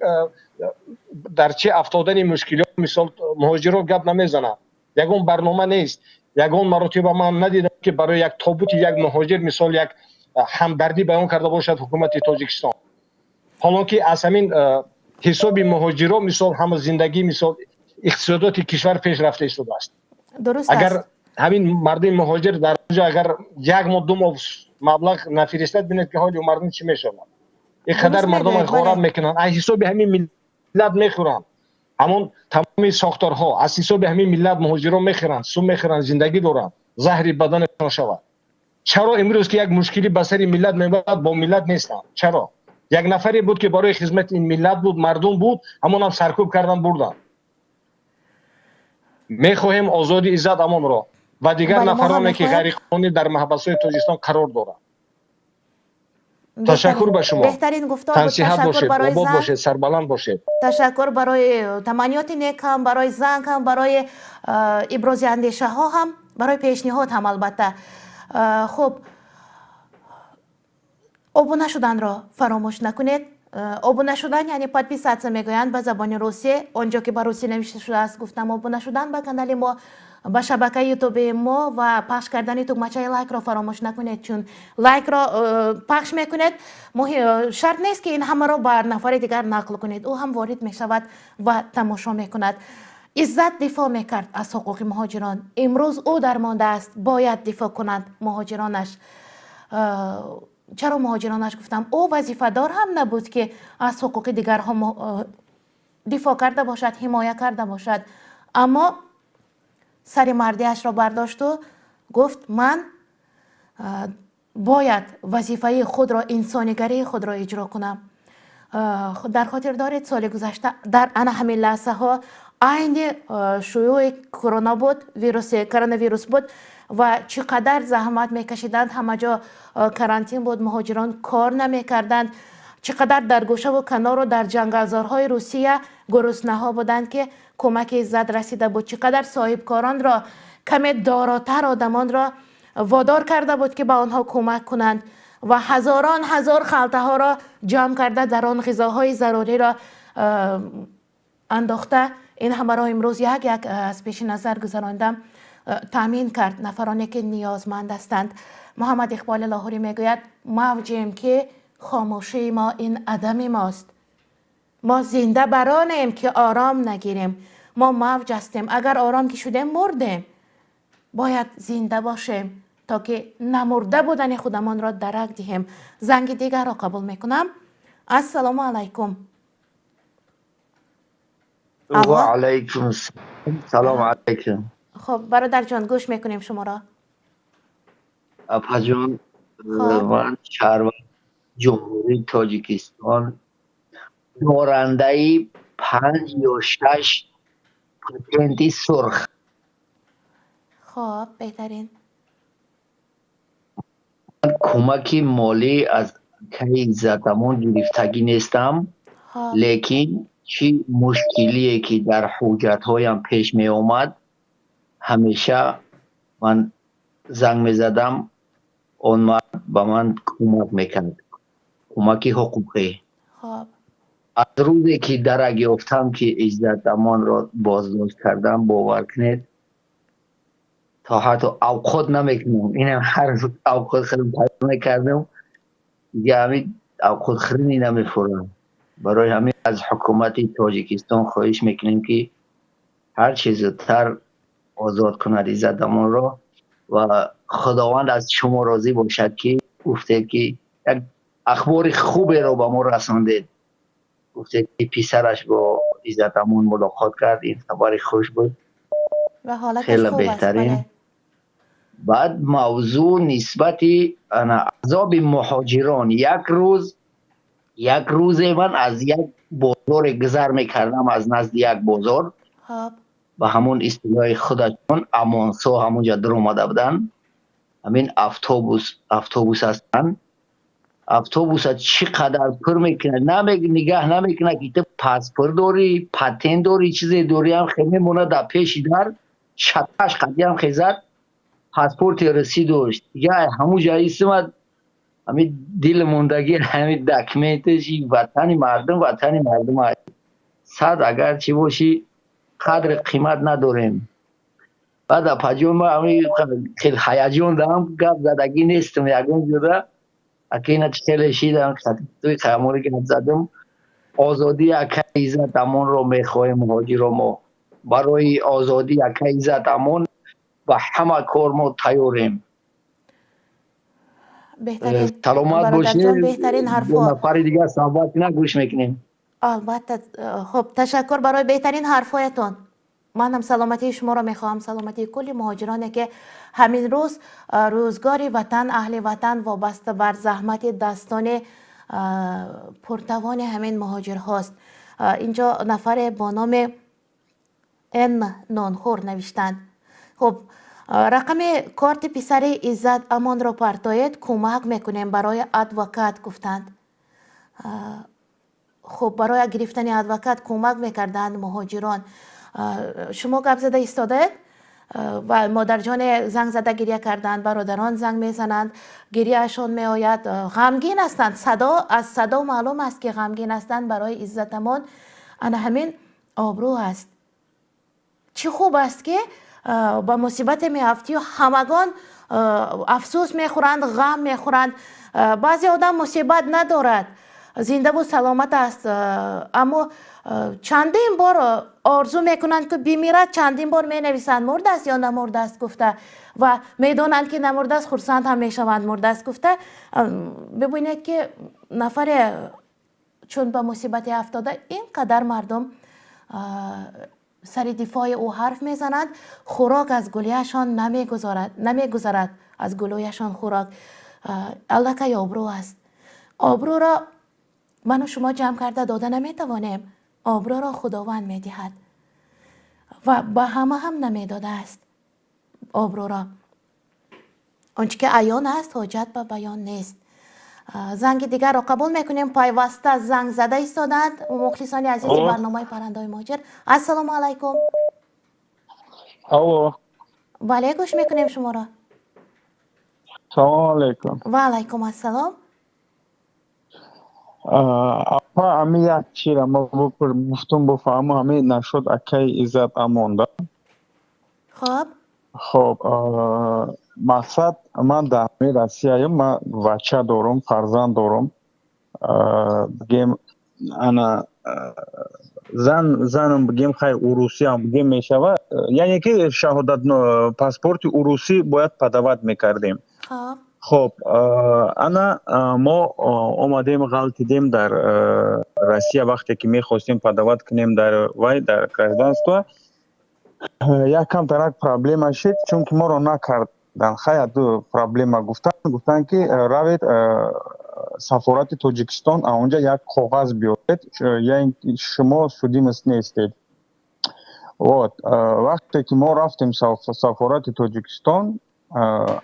در چه افتادن مشکلات مثال مهاجران گپ نمیزنند یگان برنامه نیست یگان مرتبه من ندیدم که برای یک تابوت یک مهاجر مثال یک همدردی بیان کرده باشد حکومت تاجیکستان حالا که از همین حساب مهاجران مثال هم زندگی مثال اقتصادات کشور پیش رفته شده است. درست اگر است. همین مردم مهاجر در اونجا اگر یک ماه دو ماه مبلغ نفرستد ببینید که حال مردم چی میشه اینقدر مردم غارت میکنن از حساب همین ملت میخورن همون تمام ساختارها از حساب همین ملت مهاجران میخورن سم میخورن زندگی دارن زهر بدنشان شود. چرا امروز که یک مشکلی به سر ملت میاد با ملت نیستن؟ چرا یک نفری بود که برای خدمت این ملت بود مردم بود همون هم سرکوب کردن بردن. میخواهیم آزادی عزت امان را و دیگر نفرانی که غیر قانونی در محبس‌های تاجیکستان قرار دارند. تشکر به شما. بهترین گفتار بود. تشکر برای آباد باشید سربلند باشید. تشکر برای تمنیات نیک هم برای زنگ هم برای ابراز اندیشه ها هم برای پیشنهاد هم البته. خب ابونه شدن را فراموش نکنید. ابونه شدن یعنی подписаться میگویند به زبان روسی آنجا که به روسی نوشته شده است گفتم ابونه شدن به کانال ما به شبکه یوتیوب ما و پخش کردن تکمچه لایک را فراموش نکنید چون لایک را پخش میکنید شرط نیست که این همه را بر نفر دیگر نقل کنید او هم وارد میشود و تماشا میکند. عزت دفاع میکرد از حقوق مهاجران امروز او درمانده است باید دفاع کنند مهاجرانش. چرا مهاجرانش گفتم او وظیفه دار هم نبود که از حقوق دیگرها دفاع کرده باشد حمایت کرده باشد اما سر مردیش را برداشت و گفت من باید وظیفه خود را انسانیگری خود را اجرا کنم. در خاطر دارید سال گذشته در همین لحظه ها عین شیوع کرونا بود کرونا ویروس بود و چقدر زحمت میکشیدند همه جا کرانتین بود مهاجران کار نمیکردند چقدر در گوشه و کنار و در جنگلزارهای روسیه گرسنه ها بودند که کمک عزت رسیده بود چقدر صاحبکاران را کمی داراتر آدمان را وادار کرده بود که به آنها کمک کنند و هزاران هزار خلطه ها را جمع کرده در آن غذاهای ضروری را انداخته این همه را امروز یک از پیش نظر گذراندم تامین کرد نفرانی که نیازمند هستند. محمد اقبال لاهوری میگوید موجیم که خاموشی ما این عدم ماست ما زنده برانیم که آرام نگیریم ما موج هستیم اگر آرام که شدیم مردیم باید زنده باشیم تا که نمرده بودن خودمان را درک دهیم. زنگ دیگر را قبول میکنم. السلام علیکم. و علیکم سلام علیکم. خب برادر جان گوش میکنیم شما را. اپا جان من شهروند جمهوری تاجیکستان دارنده 5 یا 6 پتنت سرخ. خب بهترین من کمک مالی از که عزتمون گرفتگی نیستم لیکن چی مشکلیه که در حجت هایم پیش می آمد همیشه من زنگ می زدم اون مرد به من کمک میکرد کمک حقوقی. از روزی که درک یافتم که عزت امان را بازداشت کردم باور کنید تا حتی اوقات نمیکنم اینم هر روز اوقات خیلی پیدا میکردم دیگه همین اوقات خیلی نمیفورم. برای همین از حکومت تاجیکستان خواهش میکنیم که هر چیز زودتر آزاد کند عزت امان را و خداوند از شما راضی باشد که گفته که یک اخبار خوبی را به ما رساندید گفته که پسرش با عزت امان ملاقات کرد این خبر خوش بود و حالتش خیلی خوب بهترین است. بعد موضوع نسبت عذاب مهاجران یک روز من از یک بازار گذر میکردم از نزد یک بازار خب به همون اصطلاح خودشون امانسا همونجا در اومده بودن همین اتوبوس هستن اتوبوس چقدر پر میکنه نگه نمیکنه که تو پاسپورت داری پتنت داری چیزی داری هم خیلی مونه در پیش در شتش قدیم خیزد پاسپورت رسید داشت دیگه همون جایی سمت همین دل موندگی همین دکمنتش وطن مردم هست صد اگر چی باشی قدر قیمت نداریم بعد پجون ما همین خیلی هیجان دارم گپ زدگی نیستم یکم جدا اکنه خیلی شیدم توی خموری که زدم آزادی اکه عزت امان رو میخوایم مهاجر ما برای آزادی اکه عزت امان و همه کار ما تیاریم سلامت باشید بهترین دو حرفا نفر دیگه صحبت نگوش میکنیم البته خب تشکر برای بهترین حرفایتون من هم سلامتی شما را میخواهم سلامتی کلی مهاجرانی که همین روز روزگاری وطن اهل وطن وابسته بر زحمت دستان پرتوان همین مهاجر هاست اینجا نفر با نام ان نانخور نوشتند خب رقم کارت پسر عزت امان را پرتاید کمک میکنیم برای ادوکات گفتند خب برای گرفتن ادوکات کمک میکردند مهاجران شما گپ زده ایستاده و مادر جان زنگ زده گریه کردند برادران زنگ میزنند گریهشان میآید غمگین هستند از صدا معلوم است که غمگین هستند برای عزت امان انا همین آبرو است چه خوب است که با مصیبت میافتی و همگان افسوس میخورند غم میخورند بعضی آدم مصیبت ندارد زنده و سلامت است اما چندین بار آرزو میکنند که بمیرد چندین بار می نویسند مرده است یا نمرده است گفته و میدانند که نمرده است خرسند هم میشوند مرده است گفته ببینید که نفر چون به مصیبت افتاده اینقدر مردم سر دفاع او حرف میزنند خوراک از گلویشان نمیگذارد از گلویشان خوراک الکه آبرو است آبرو را من و شما جمع کرده داده نمیتوانیم آبرو را خداوند میدهد و به همه هم نمیداده است آبرو را آنچه که عیان است حاجت به بیان نیست زنگ دیگر را قبول میکنیم پیوسته زنگ زده ایستادند مخلصان عزیز برنامه پرنده‌های مهاجر السلام علیکم بله گوش میکنیم شما را سلام علیکم و علیکم السلام اپا امی یک چی را ما گفتم بفهمم امی نشد اکی عزت امانده خب مقصد من در امی روسیه من بچه دارم فرزند دارم بگیم انا زنم بگیم خیلی اروسی هم بگیم میشود یعنی که شهادت پاسپورت اروسی باید پدوات میکردیم خب انا ما اومدیم غلطیدیم در روسیه وقتی که میخواستیم پدوات کنیم در گражданство یکم ترک پرابلم شد چون که ما رو نکردن خیلی دو پرابلم گفتن که روید سفارت تاجیکستان اونجا یک کاغذ بیارید یعنی شما سودیمست نیستید وقتی که ما رفتیم سفارت تاجیکستان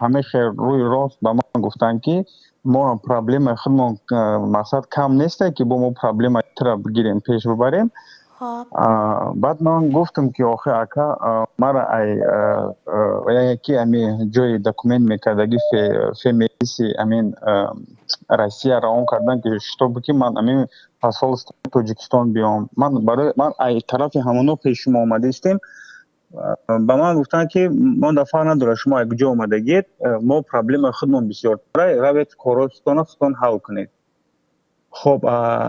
همه خیر روی راست به من گفتن که ما پرابلم خودمون مقصد کم نیسته که با ما پرابلم تر بگیریم پیش ببریم بعد من گفتم که آخه اکا مرا یکی امی جای دکومنت میکردگی فیمیلیسی امین روسیه را اون کردن که شتاب که من امین پاسپورت تاجیکستان بیام من ای طرف همونو پیش ما آمده استیم به من گفتن که ما دفعه نداره شما یک جا اومدگید ما پرابلم خودمون بسیار تره روید کارستان خودتون حل کنید خب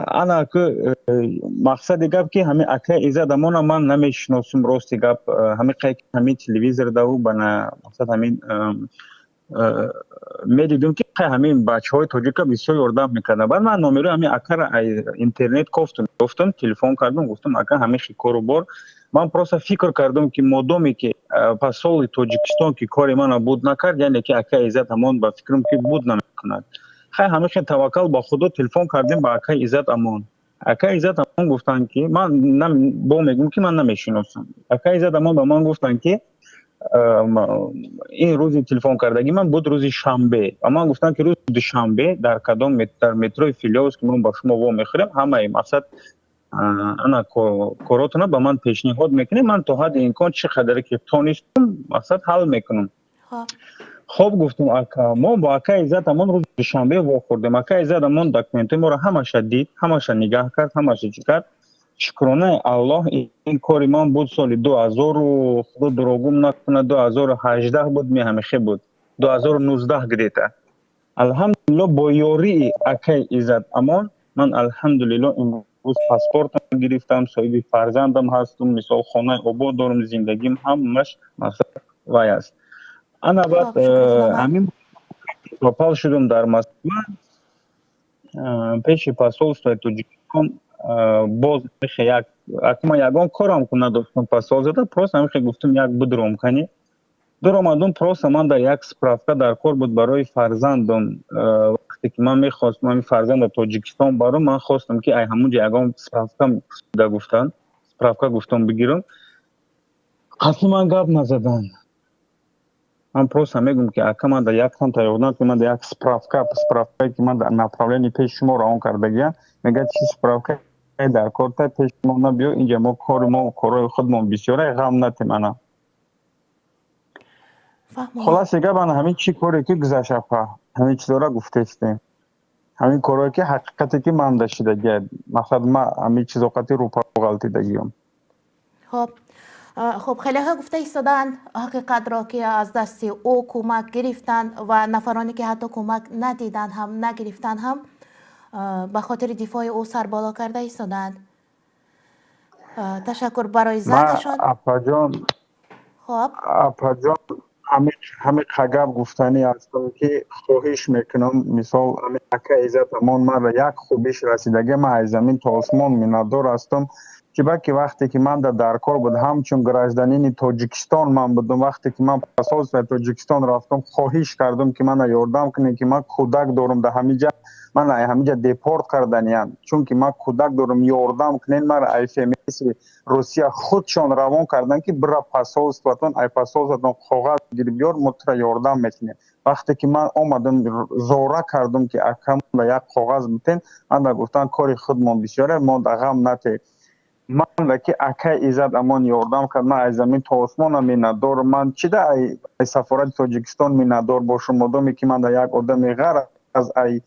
انا که مقصد گپ که همین اکه عزت امان من نمیشناسم راستی گپ همین تلویزیون داو بنا مقصد همین میدیدم که همین بچهای تاجیک بسیار یاردم میکردن بعد من نمره همین اکه را اینترنت گفتم تلفن کردم گفتم اکه همین کارو بار من просто فکر کردم که مادامی که پاسول تاجیکستان که کاری من بود نکرد یعنی که اکا عزت امان با فکرم که بود نمیکند خیلی همیشه توکل با خدا تلفن کردیم با اکا عزت امان اکا عزت امان گفتن که من با میگم که من نمیشناسم اکا عزت امان با من گفتن که این روزی تلفن کردگی من بود روز شنبه اما گفتن که روز شنبه در کدام در مترو فیلیوس که من با شما وا میخوریم همه مقصد انا کاراتونه با من پیشنهاد میکنه من تا حد امکان چقدر که تونستم مقصد حل میکنم خب گفتم اکا ما با اکا عزت امان روز شنبه وا خوردیم اکا عزت امان داکومنت ما رو همش دید همش نگاه کرد همش چیکار کرد شکرانه الله این کاری من بود سال 2000 و خدا دروغم نکنه 2018 بود می همیشه بود 2019 گریته الحمدلله با یاری اکای عزت امان من الحمدلله امروز پاسپورت گرفتم صاحب فرزندم هستم مثال خانه آباد دارم زندگیم همش مثلا وای است انا بعد همین پروپال شدم در مسکو پیش پاسپورت تاجیکستان باز میخه یک اکما یگان کارم کنه داشتم پاسپورت زده پروس همیشه گفتم یک بدرم کنی در آمدم پروس من در یک سپرافکا در کار بود برای فرزندم وقتی که من میخواستم من فرزند تاجیکستان برام من خواستم که ای همونجا یگان سپرافکا گفتن سپرافکا گفتم بگیرم اصلا من گپ نزدن من پروس میگم که اکا من در یک خانه تایوردن که من در یک سپرافکا که من در направление پیش شما روان کردگیم میگه چی سپرافکا در کار تا پیش ما نبیو اینجا ما کارای خودمون بسیاره غم نتیم انا خلاص گپ انا همین چی کاری که گذشت همین چیزا را گفته استیم همین کارایی که حقیقتی که من داشته مثلا ما همین چیزا قطعی رو غلطی دگیم خب خیلی ها گفته ایستادن حقیقت را که از دست او کمک گرفتن و نفرانی که حتی کمک ندیدن هم نگرفتن هم به خاطر دفاع او سر بالا کرده ایستادن تشکر برای زنگشان اپا جان خب اپا جان همه خگب گفتنی هستم که خواهش میکنم مثال همه اکا عزت امان من را یک خوبیش رسیدگی من از زمین تا آسمان منادار هستم که وقتی که من در کار بود همچون گراجدانین تاجیکستان من بودم وقتی که من پاسپورت تاجیکستان رفتم خواهش کردم که من یاردم کنه که من کودک دارم در همینجا من همینجا دیپورت کردنیم چون که من کودک دارم یاردم کنین من ایفمس روسیه خودشان روان کردن که برا پاسپورتتون ای پاسپورتتون کاغذ گیر بیار متر یاردم میکنه وقتی که من اومدم زوره کردم که اکم یک کاغذ بتین من گفتن کاری خودمون بسیاره ما در غم نته من که اکای عزت امان یاردم کرد من از زمین تا آسمان میندار من چی در ای سفارت تاجیکستان میندار باشم مادامی که من در یک آدم غیر از ای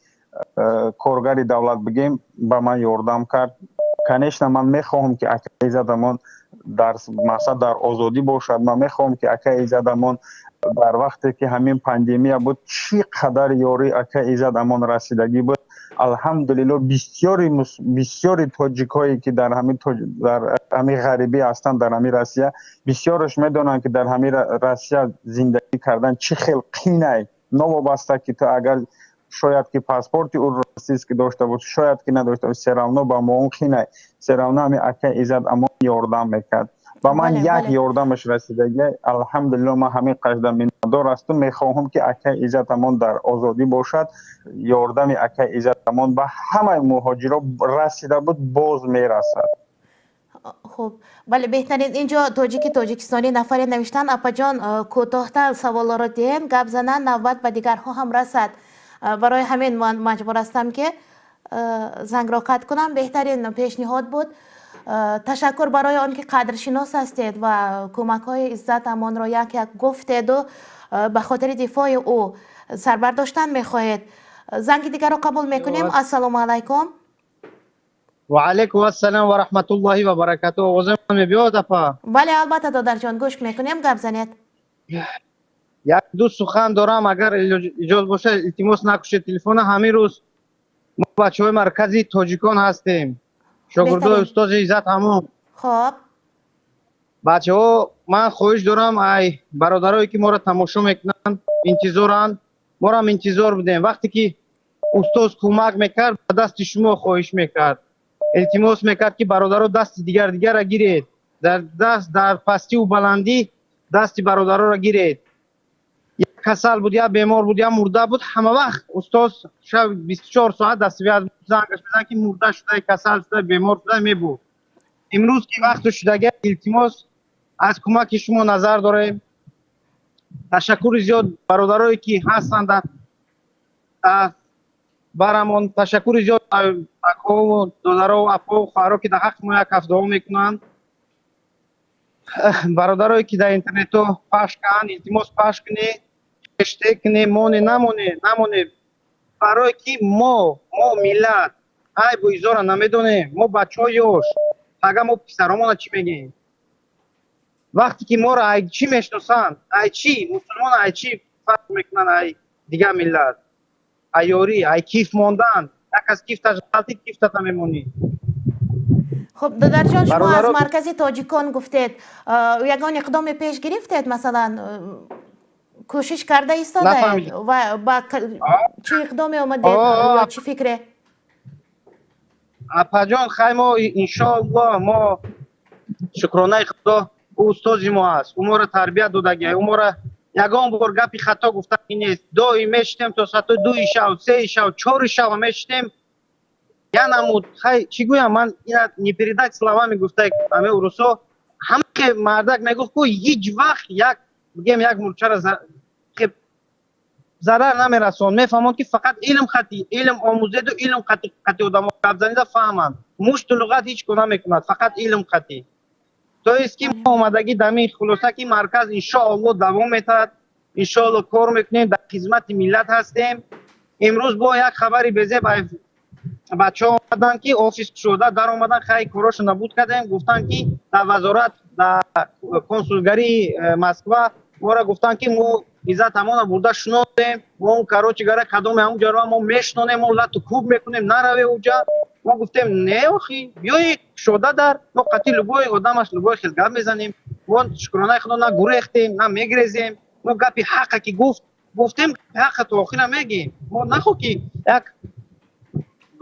کارگری دولت بگیم به من یاردم کرد کنشن من میخواهم که اکای عزت امان در مقصد در آزادی باشد من میخواهم که اکای عزت امان در وقتی که همین پاندمی بود چی قدر یاری اکای عزت امان رسیدگی بود الحمدلله بسیاری تاجیکایی که در همین غریبی هستند در همین روسیه بسیارش میدونن که در همین روسیه زندگی کردن چه خیلی قینه نوابسته که تو اگر شاید که پاسپورت او روسیست که داشته بود شاید که نداشته بود سراونا با ما اون قینه سراونا همین اکای عزت امان یاردم میکرد با من یک یاردمش رسیدگی الحمدلله من همین قصد میندار هستم میخواهم که اکای عزت امان در آزادی باشد یاردم اکای عزت امان به همه مهاجرا رسیده بود باز میرسد خب بله بهترین اینجا تاجیکستانی نفری نوشتن اپا جان کوتاه‌تر سوالا را دین گپ زنن نوبت به دیگرها هم رسد برای همین من مجبور هستم که زنگ را قطع کنم بهترین پیشنهاد بود تشکر برای آن که قدرشناس هستید و کمک های عزت امان را یک گفتید و به خاطر دفاع او سربرداشتن میخواهید زنگ دیگر را قبول میکنیم السلام علیکم و علیکم السلام و رحمت الله و برکاته اوزم میبیاد اپا بله البته دادر جان گوش میکنیم گپ زنید یک دو سخن دارم اگر اجازه باشه التماس نکشید تلفن همین روز ما بچه های مرکزی تاجیکان هستیم شاگردای استاد عزت امان خب بچه ها من خواهش دارم ای برادرایی که ما را تماشا میکنن انتظارن ما را هم انتظار بدیم وقتی که استاد کمک میکرد دست شما خواهش میکرد التماس میکرد که برادرها دست دیگر را گیرید در پستی و بلندی دست برادرها را گیرید. یک کسل بود یا بیمار بود یا مرده بود، همه وقت استاد شب 24 ساعت دستوی از زنگش بزن که مرده شده، کسل شده، بیمار شده میبود. امروز که وقت شدگی التماس از کمک شما نظر داریم. تشکر زیاد برادرایی که هستند برامون، تشکر زیاد اکا و دادرها و اپا و خواهرها که در حق ما یک هفته میکنند. برادرایی که در اینترنت پخش کنند، التماس پخش کنید، هشتگ کنید، نمونه برای که ما ملت ای بویزا را نمیدونه، ما بچه هایوش اگر ما پسرامون چی میگیم؟ وقتی که ما را ای چی میشناسند، ای چی مسلمان، ای چی فرق میکنن ای دیگه ملت، ای یاری، ای کیف ماندن، یک از کیف تجرباتی کیف تا میمونی. خب دادر جان، شما از مرکز تاجیکان گفتید یگان اقدام پیش گرفتید، مثلا کوشش کرده ایستاده و با چه اقدامی آمدید یا چی فکره؟ اپا جان خیلی ما انشاءالله ما شکرانه خدا او استازی ما هست، او ما را تربیت دادگی، او ما را یگان بار گپی خطا گفتن نیست. دوی میشتیم تا ساعت 2 شب، 3 شب، 4 شب میشتیم. یا نمود خیلی چی گویم، من این نیپریدک سلاما میگفته همه اروسا، همه که مردک میگفت که هیچ وقت یک مرچه را ضرر نمیرسون. میفهمند که فقط علم خطی، علم آموزید و علم خطی آدم قبل زنیده فهمند. مشت و لغت هیچ کنه میکند، فقط علم خطی. تو است که ما آمدگی دمی خلاصه که مرکز انشاءالله دوام میتد، انشاءالله کار میکنیم، در خدمت ملت هستیم. امروز با یک خبری بزه بچه ها آمدن که آفیس شده در آمدن، خیلی کاراش نبود کردیم. گفتن که در وزارت، در کنسولگری مسکو ما را گفتن که ما عزت همون برده شنودیم، ما اون کاراچی گره کدام همون جرا ما میشنونیم، ما لطو کوب میکنیم نروی اونجا. ما گفتیم نه آخی بیایی شده در ما قطعی لبای آدمش لبای خیلی گپ میزنیم. ما شکرانه خدا نه گریختیم نه میگریزیم. ما گپی حق که گفتیم حق تو آخر میگیم. ما نخو که یک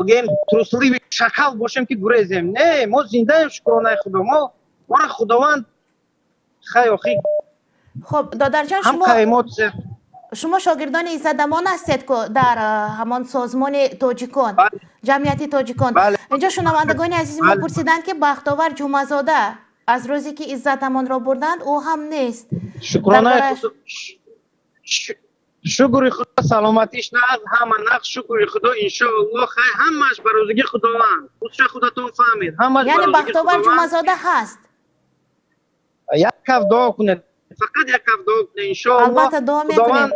بگیم ترسلی شکل باشیم که گریزیم. نه ما زنده ایم شکرانه خدا. ما را خداوند خیلی آخی. خب دادر جان، شما شاگردان ایزدمان هستید که در همان سازمان تاجیکان، جمعیت تاجیکان. اینجا شنوندگان عزیز ما پرسیدند که بختاور جمعه‌زاده از روزی که عزتمان را بردند او هم نیست. شکرانه شکر خدا سلامتیش نه همه نقش شکر خدا انشاءالله خیلی همش بروزگی خداوند. خودش خودتون فهمید. یعنی بختاور جمعه‌زاده هست. یک کف دعا کنید، فقط یک کف دعا کنید انشاءالله. البته دعا میکنیم.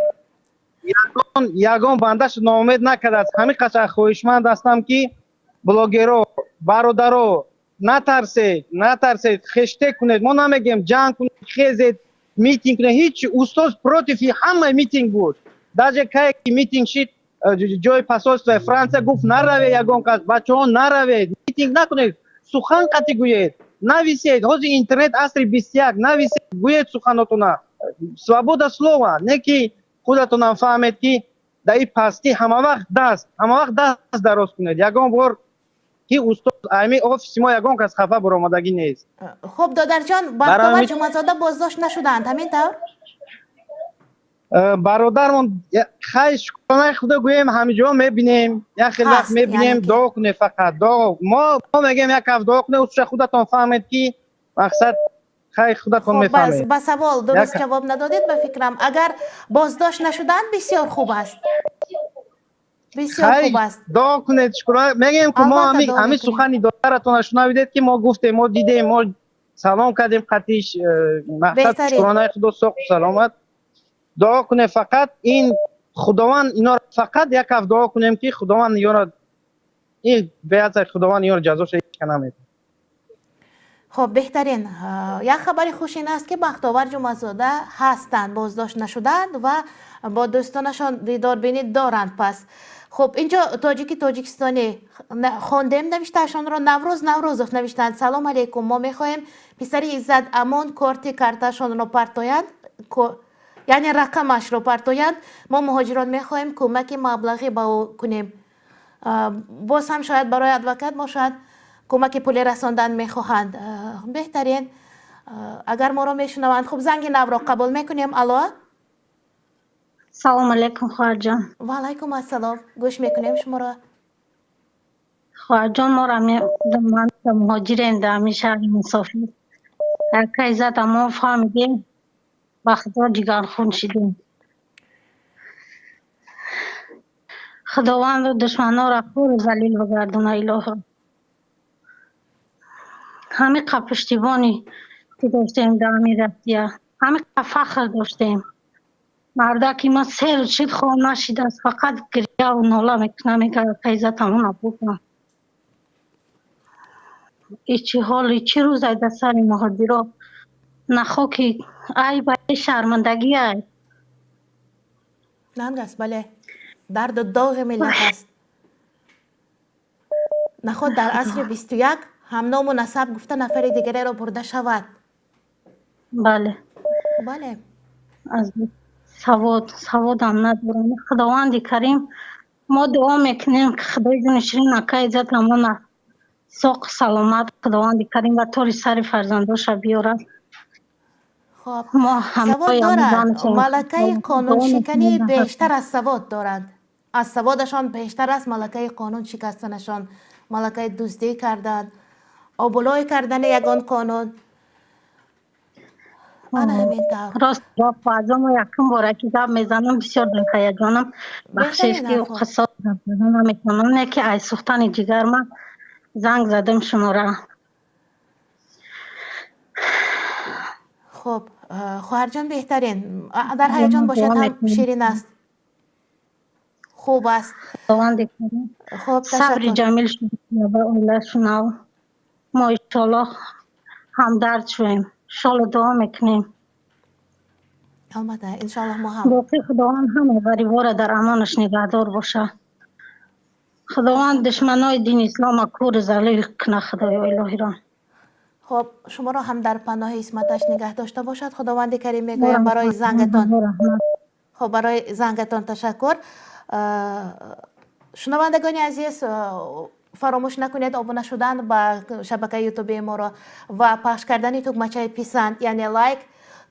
یگان بندش ناامید نکرد. همین قصه خواهشمند هستم که بلاگرها برادرها نترسید خشته کنید. ما نمیگیم جنگ کنید، خیزید، میتینگ کنید. هیچ استاد پروتیفی همه میتینگ بود. در که میتینگ شد جای پاسپورت فرانسه گفت نروید، یگان کس بچه‌ها نروید، میتینگ نکنید، سخن قطعی گویید، نویسید. حاضر اینترنت عصر 21 نویسید، گویید سخناتون. свобода слова. نه که خودتون هم فهمید که در این پستی همه وقت دست دراز کنید. یگان بار که استاد ایمی آفیس ما یگان کس خفه برآمدگی نیست. خب دادر جان، بختاور جمعه‌زاده بازداشت نشدند همین طور؟ برادرمون خیلی شکرانه خدا گوییم همینجا میبینیم، یک خیلی وقت میبینیم. دعا کنه، فقط دعا. ما میگیم یک هفته دعا کنه، استاد خودتون فهمید که مقصد خیلی خودتون میفهمید. با سوال درست جواب ندادید به فکرم. اگر بازداشت نشدن بسیار خوب است. بسیار خوب است. دعا کنید شکرانه. میگیم که ما همین سخنی دادرتون شنویدید که ما گفتیم، ما دیدیم، ما سلام کردیم قطعیش. مقصد شکرانه خدا ساق و سلامت. دعا کنه فقط این خداوند اینا را فقط یک هفته دعا کنیم که خداوند اینا را این بیعت خداوند اینا را جزاش کنه. خب بهترین یک خبر خوش این است که بختاور جمعه‌زاده هستند، بازداشت نشدند و با دوستانشان دیدار بینی دارند. پس خب اینجا تاجیکستانی خواندیم، نوشتهشان را نوروز نوشتند سلام علیکم، ما میخواهیم پسری عزت امان کارتشان را پرتایند، یعنی رقمش را پرتایند. ما مهاجران میخواهیم کمک مبلغی به او کنیم. باز هم شاید برای ادوکات ما شاید کمک پولی رساندن میخواهند. بهترین اگر ما رو میشنوند خب زنگ نو رو قبول میکنیم. الو سلام علیکم خواهر جان. و علیکم السلام، گوش میکنیم شما رو. خواهر جان ما را من مهاجرین در همی شهر مسافر در که عزت ما فهمیدیم با خدا جگر خون شدیم. خداوند و دشمنا را خور و ذلیل بگردونه الهی. همه که پشتیبانی که داشتیم در همی رفتیه، همه که فخر داشتیم، مردکی ما سیل شد خواه نشید است، فقط گریه و ناله میکنه میگه که عزت همون بکنم. ایچی حال ایچی روز ای در سر مهاجرا نخوا که ای باید شرمندگی ای نمگست. بله درد و داغ ملت است. نخود در عصر 21 هم نام و نسب گفته نفر دیگری را برده شود. بله بله از سواد هم ندارم. خداوند کریم ما دعا میکنیم که خدای جون شیرین نکه عزت همون ساق سلامت خداوند کریم و طور سر فرزنداش بیاره. خب ما سواد دارند، ملکه قانون شکنی بیشتر از سواد دارند. از سوادشان بیشتر است ملکه قانون شکستنشان. ملکه دزدی کردن، آبولای کردن یگان قانون. انا همین طور راست را فازم و یکم باره که گب میزنم بسیار دل هیجانم بخشش که قصاد زدنم میکنم نه که ای سوختن جگر من زنگ زدم شما را. خب خواهر جان بهترین در هیجان باشد هم شیرین است، خوب است. خب صبر جمیل شد به اوله شنو ما انشالله همدرد شویم. انشالله دعا میکنیم البته انشالله ما هم باقی خداوند همه غریبا در امانش نگهدار باشه. خداوند دشمنای دین اسلام کور ذلیل کنه خدای الهی را. خب شما را هم در پناه اسمتش نگه داشته باشد. خداوند کریم میگویم برای زنگتان. خب برای زنگتان تشکر. شنوندگان عزیز فراموش نکنید آبونه شدن به شبکه یوتیوب ما را و پخش کردن تکمچه پسند یعنی لایک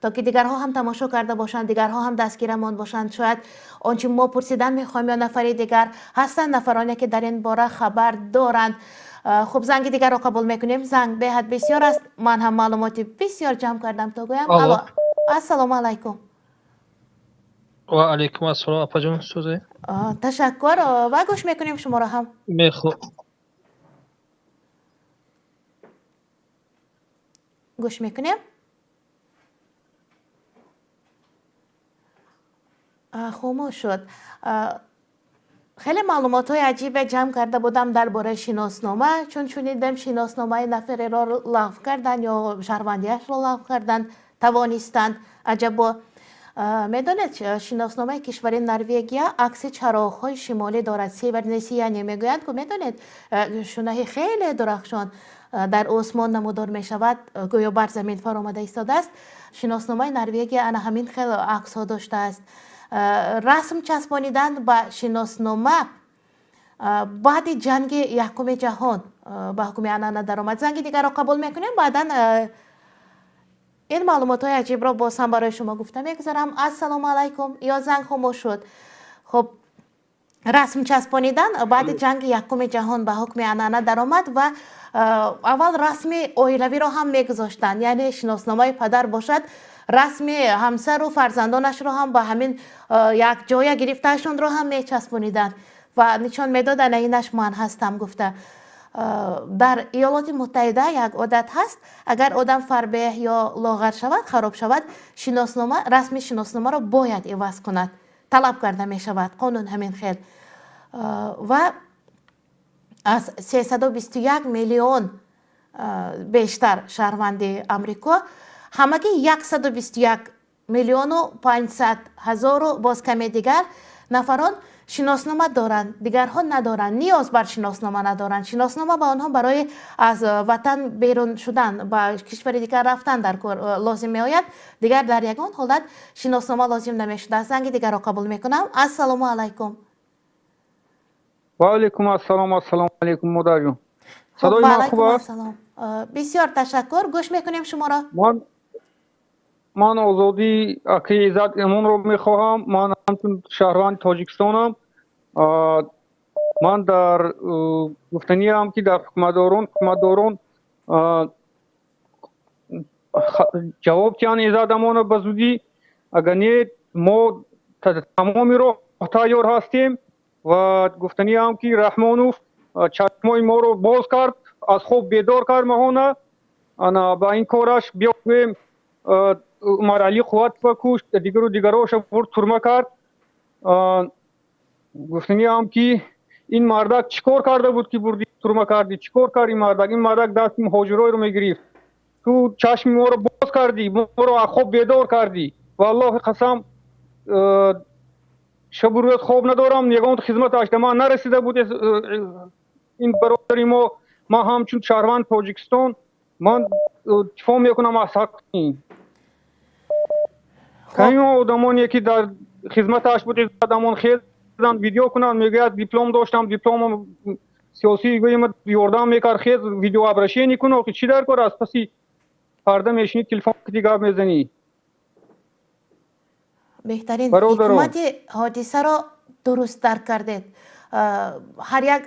تا که دیگرها هم تماشا کرده باشند، دیگرها هم دستگیرمان باشند. شاید آنچه ما پرسیدن میخوایم یا نفری دیگر هستند نفرانی که در این باره خبر دارند. خب زنگ دیگر را قبول میکنیم. زنگ به حد بسیار است. من هم معلوماتی بسیار جمع کردم تا گویم. الو السلام علیکم. و علیکم السلام. اپا جان سوزه تشکر و گوش میکنیم شما را هم. گوش میکنیم. خاموش شد. خیلی معلومات های عجیب جمع کرده بودم درباره شناسنامه، چون شنیدم شناسنامه نفر را لغو کردن یا شهروندیش را لغو کردن توانستند. عجبا. میدانید شناسنامه کشور نروژیا عکس چراغ‌های شمالی دارد. سیورنسی یعنی میگویند که میدانید شونه خیلی درخشان در آسمان نمودار می شود گویا بر زمین فرآمده ایستاده است. شناسنامه نروژیا انا همین خیلی عکس ها داشته است. رسم چسبانیدن به شناسنامه بعد جنگ یکم جهان به حکم انا در آمد. زنگ دیگر را قبول میکنیم. بعدا این معلومات های عجیب را باز هم برای شما گفته میگذارم. السلام علیکم. یا زنگ خاموش شد. خب رسم چسبانیدن بعد جنگ یکم جهان به حکم انا در آمد و اول رسم اویلوی را هم میگذاشتند، یعنی شناسنامه پدر باشد رسم همسر و فرزندانش را هم با همین یک جای گرفتهشون را هم میچسبونیدن و نشان میدادن اینش من هستم گفته. در ایالات متحده یک عادت هست اگر آدم فربه یا لاغر شود خراب شود شناسنامه رسم شناسنامه را باید عوض کند، طلب کرده می شود. قانون همین خیل. و از 321 میلیون بیشتر شهروند امریکا همگی 121 میلیون و 500 هزار و باز کمی دیگر نفران شناسنامه دارند، دیگرها ندارند، نیاز بر شناسنامه ندارند. شناسنامه با آنها برای از وطن بیرون شدن با کشور دیگر رفتن در کار لازم می آید. دیگر در یگان حالت شناسنامه لازم نمی شده. زنگ دیگر را قبول می کنم. السلام علیکم. و علیکم السلام. السلام علیکم مادر جون. صدای و من علیکم خوب است؟ السلام. بسیار تشکر. گوش میکنیم شما را. من آزادی اکی عزت امون رو میخواهم. من همچون شهروند تاجیکستانم. من در گفتنی هم که در حکومتداران جواب چند عزت امون به زودی اگر نه ما تمامی رو تیار هستیم و گفتنی هم که رحمانوف چشمای ما رو باز کرد، از خواب بیدار کرد ماهانه. انا با این کارش بیایم عمر علی قوت بکشت، دیگراش برد ترمه کرد. گفتنی هم که این مردک چیکار کرده بود که بردی ترمه کردی؟ چیکار کرد این مردک؟ این مردک دست مهاجرای رو میگرفت. تو چشم ما رو باز کردی، ما رو از خواب بیدار کردی. والله قسم شب و روز خواب ندارم. یگان خدمت ما نرسیده بود این برادری ما همچون شهروند تاجیکستان من دفاع میکنم از حق این. که این آدمانی که در خدمتش بود آدمان خیلی ویدیو کنن میگه دیپلم داشتم، دیپلم سیاسی گویم یوردام میکرد، خیلی ویدیو ابرشی نکنه که چی در کار است. پسی فردا میشینی تلفن دیگه میزنی. بهترین حکمت حادثه را درست درک کردید. هر یک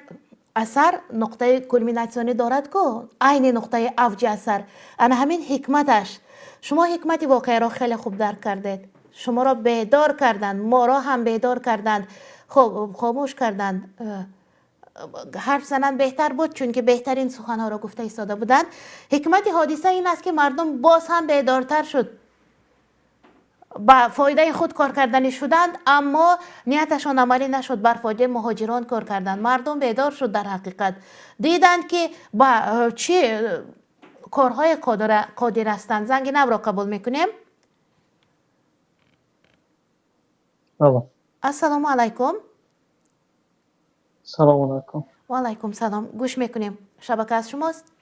اثر نقطه کلمیناسیونی دارد که عین نقطه اوج اثر. انا همین حکمتش. شما حکمت واقعی را خیلی خوب درک کردید. شما را بیدار کردند، ما را هم بیدار کردند. خب خاموش کردند. حرف زنن بهتر بود چون که بهترین سخنها را گفته ایستاده بودند. حکمت حادثه این است که مردم باز هم بیدارتر شد. با فایده خود کار کردنی شدند اما نیتشان عملی نشد. بر فایده مهاجران کار کردند. مردم بیدار شد. در حقیقت دیدند که با چی کارهای قادر هستند. زنگ نو را قبول میکنیم. السلام علیکم. سلام علیکم. و علیکم سلام. گوش میکنیم. شبکه از شماست.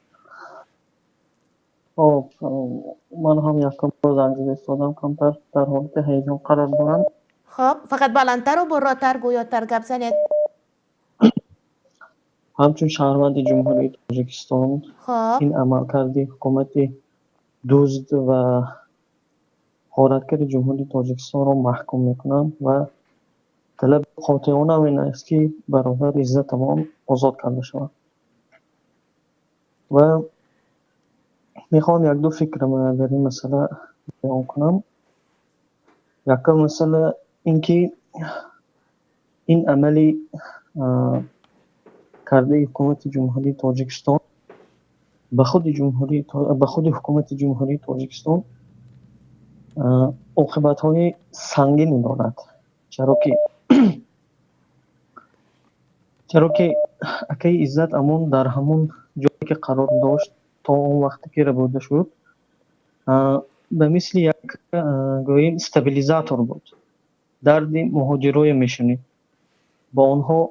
من هم یکم رو زنگ ایستادم، کمتر در حالت هیجان قرار دارم. خب فقط بلندتر و براتر گویاتر گپ زنید. همچون شهروند جمهوری تاجیکستان این عملکرد حکومت دزد و غارتگر جمهوری تاجیکستان را محکوم میکنم و طلب قاطعانه این است که برادر عزت تمام آزاد کرده شود. و میخوام یک دو فکر در این مسئله بیان کنم. یکم مسئله اینکه این عملی کرده حکومت جمهوری تاجیکستان به خود حکومت جمهوری تاجیکستان عاقبت‌های سنگینی دارد. چرا که اکی عزت امان در همون جایی که قرار داشت تا اون وقتی که ربوده شد به مثل یک گوییم استابیلیزاتور بود. درد مهاجرای میشنید با آنها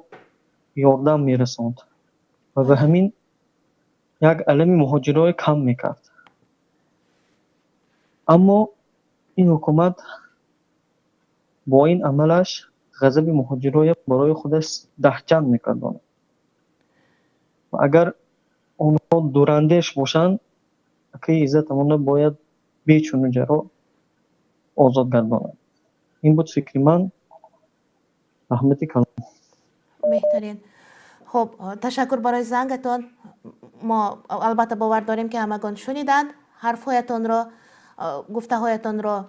یاردم میرساند و به همین یک علم مهاجرای کم میکرد. اما این حکومت با این عملش غضب مهاجرای برای خودش دهچند میکردند و اگر آنها دوراندیش باشند اکی عزت امانه باید بیچون جرا آزاد گردانند. این بود فکر من. رحمتی کنم. بهترین. خب تشکر برای زنگتان. ما البته باور داریم که همگان شنیدند حرفهایتان را، گفته هایتان را.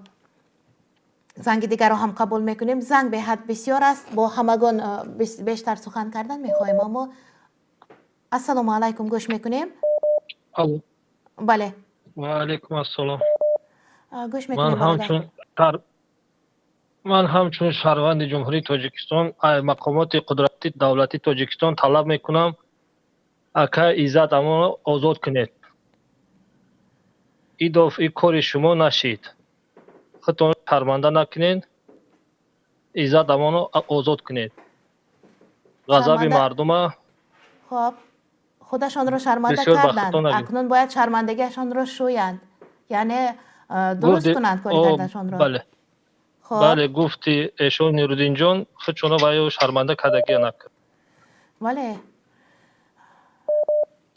زنگ دیگر را هم قبول میکنیم. زنگ به حد بسیار است. با همگان بیشتر سخن کردن میخواهیم اما السلام علیکم. گوش میکنیم. بله. و علیکم السلام. گوش میکنیم. من همچون شهروند جمهوری تاجیکستان مقامات قدرتی دولتی تاجیکستان طلب میکنم اکا عزت امان آزاد کنید. این دفعه کار شما نشید. خودتان شرمنده نکنید. عزت امان آزاد کنید. غضب مردم خب خودشان را شرمنده کردند. اکنون باید شرمندگیشان را شویند. یعنی درست کنند کاری کردنشان را. بله. بله گفتی ایشون نیرودین جان خودشون را باید شرمنده کردگی نکرد. بله.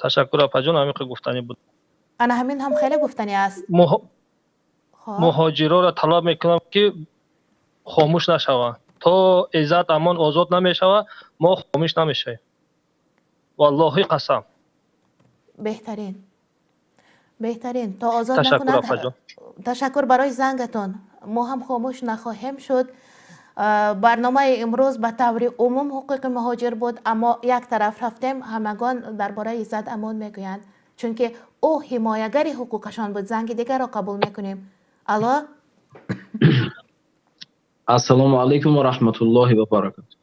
تشکر اپا جان، همین گفتنی بود. انا همین هم خیلی گفتنی است. مهاجرا را طلب میکنم که خاموش نشوند. تا عزت امان آزاد نمیشود ما خاموش نمیشیم. والله قسم. بهترین تا آزاد نکنند. تشکر برای زنگتون. ما هم خاموش نخواهیم شد. برنامه امروز به طور عموم حقوق مهاجر بود، اما یک طرف رفتیم همگان درباره عزت امان میگویند، چون که او حمایتگر حقوقشان بود. زنگ دیگر را قبول میکنیم. الو. السلام علیکم و رحمت الله و برکاته.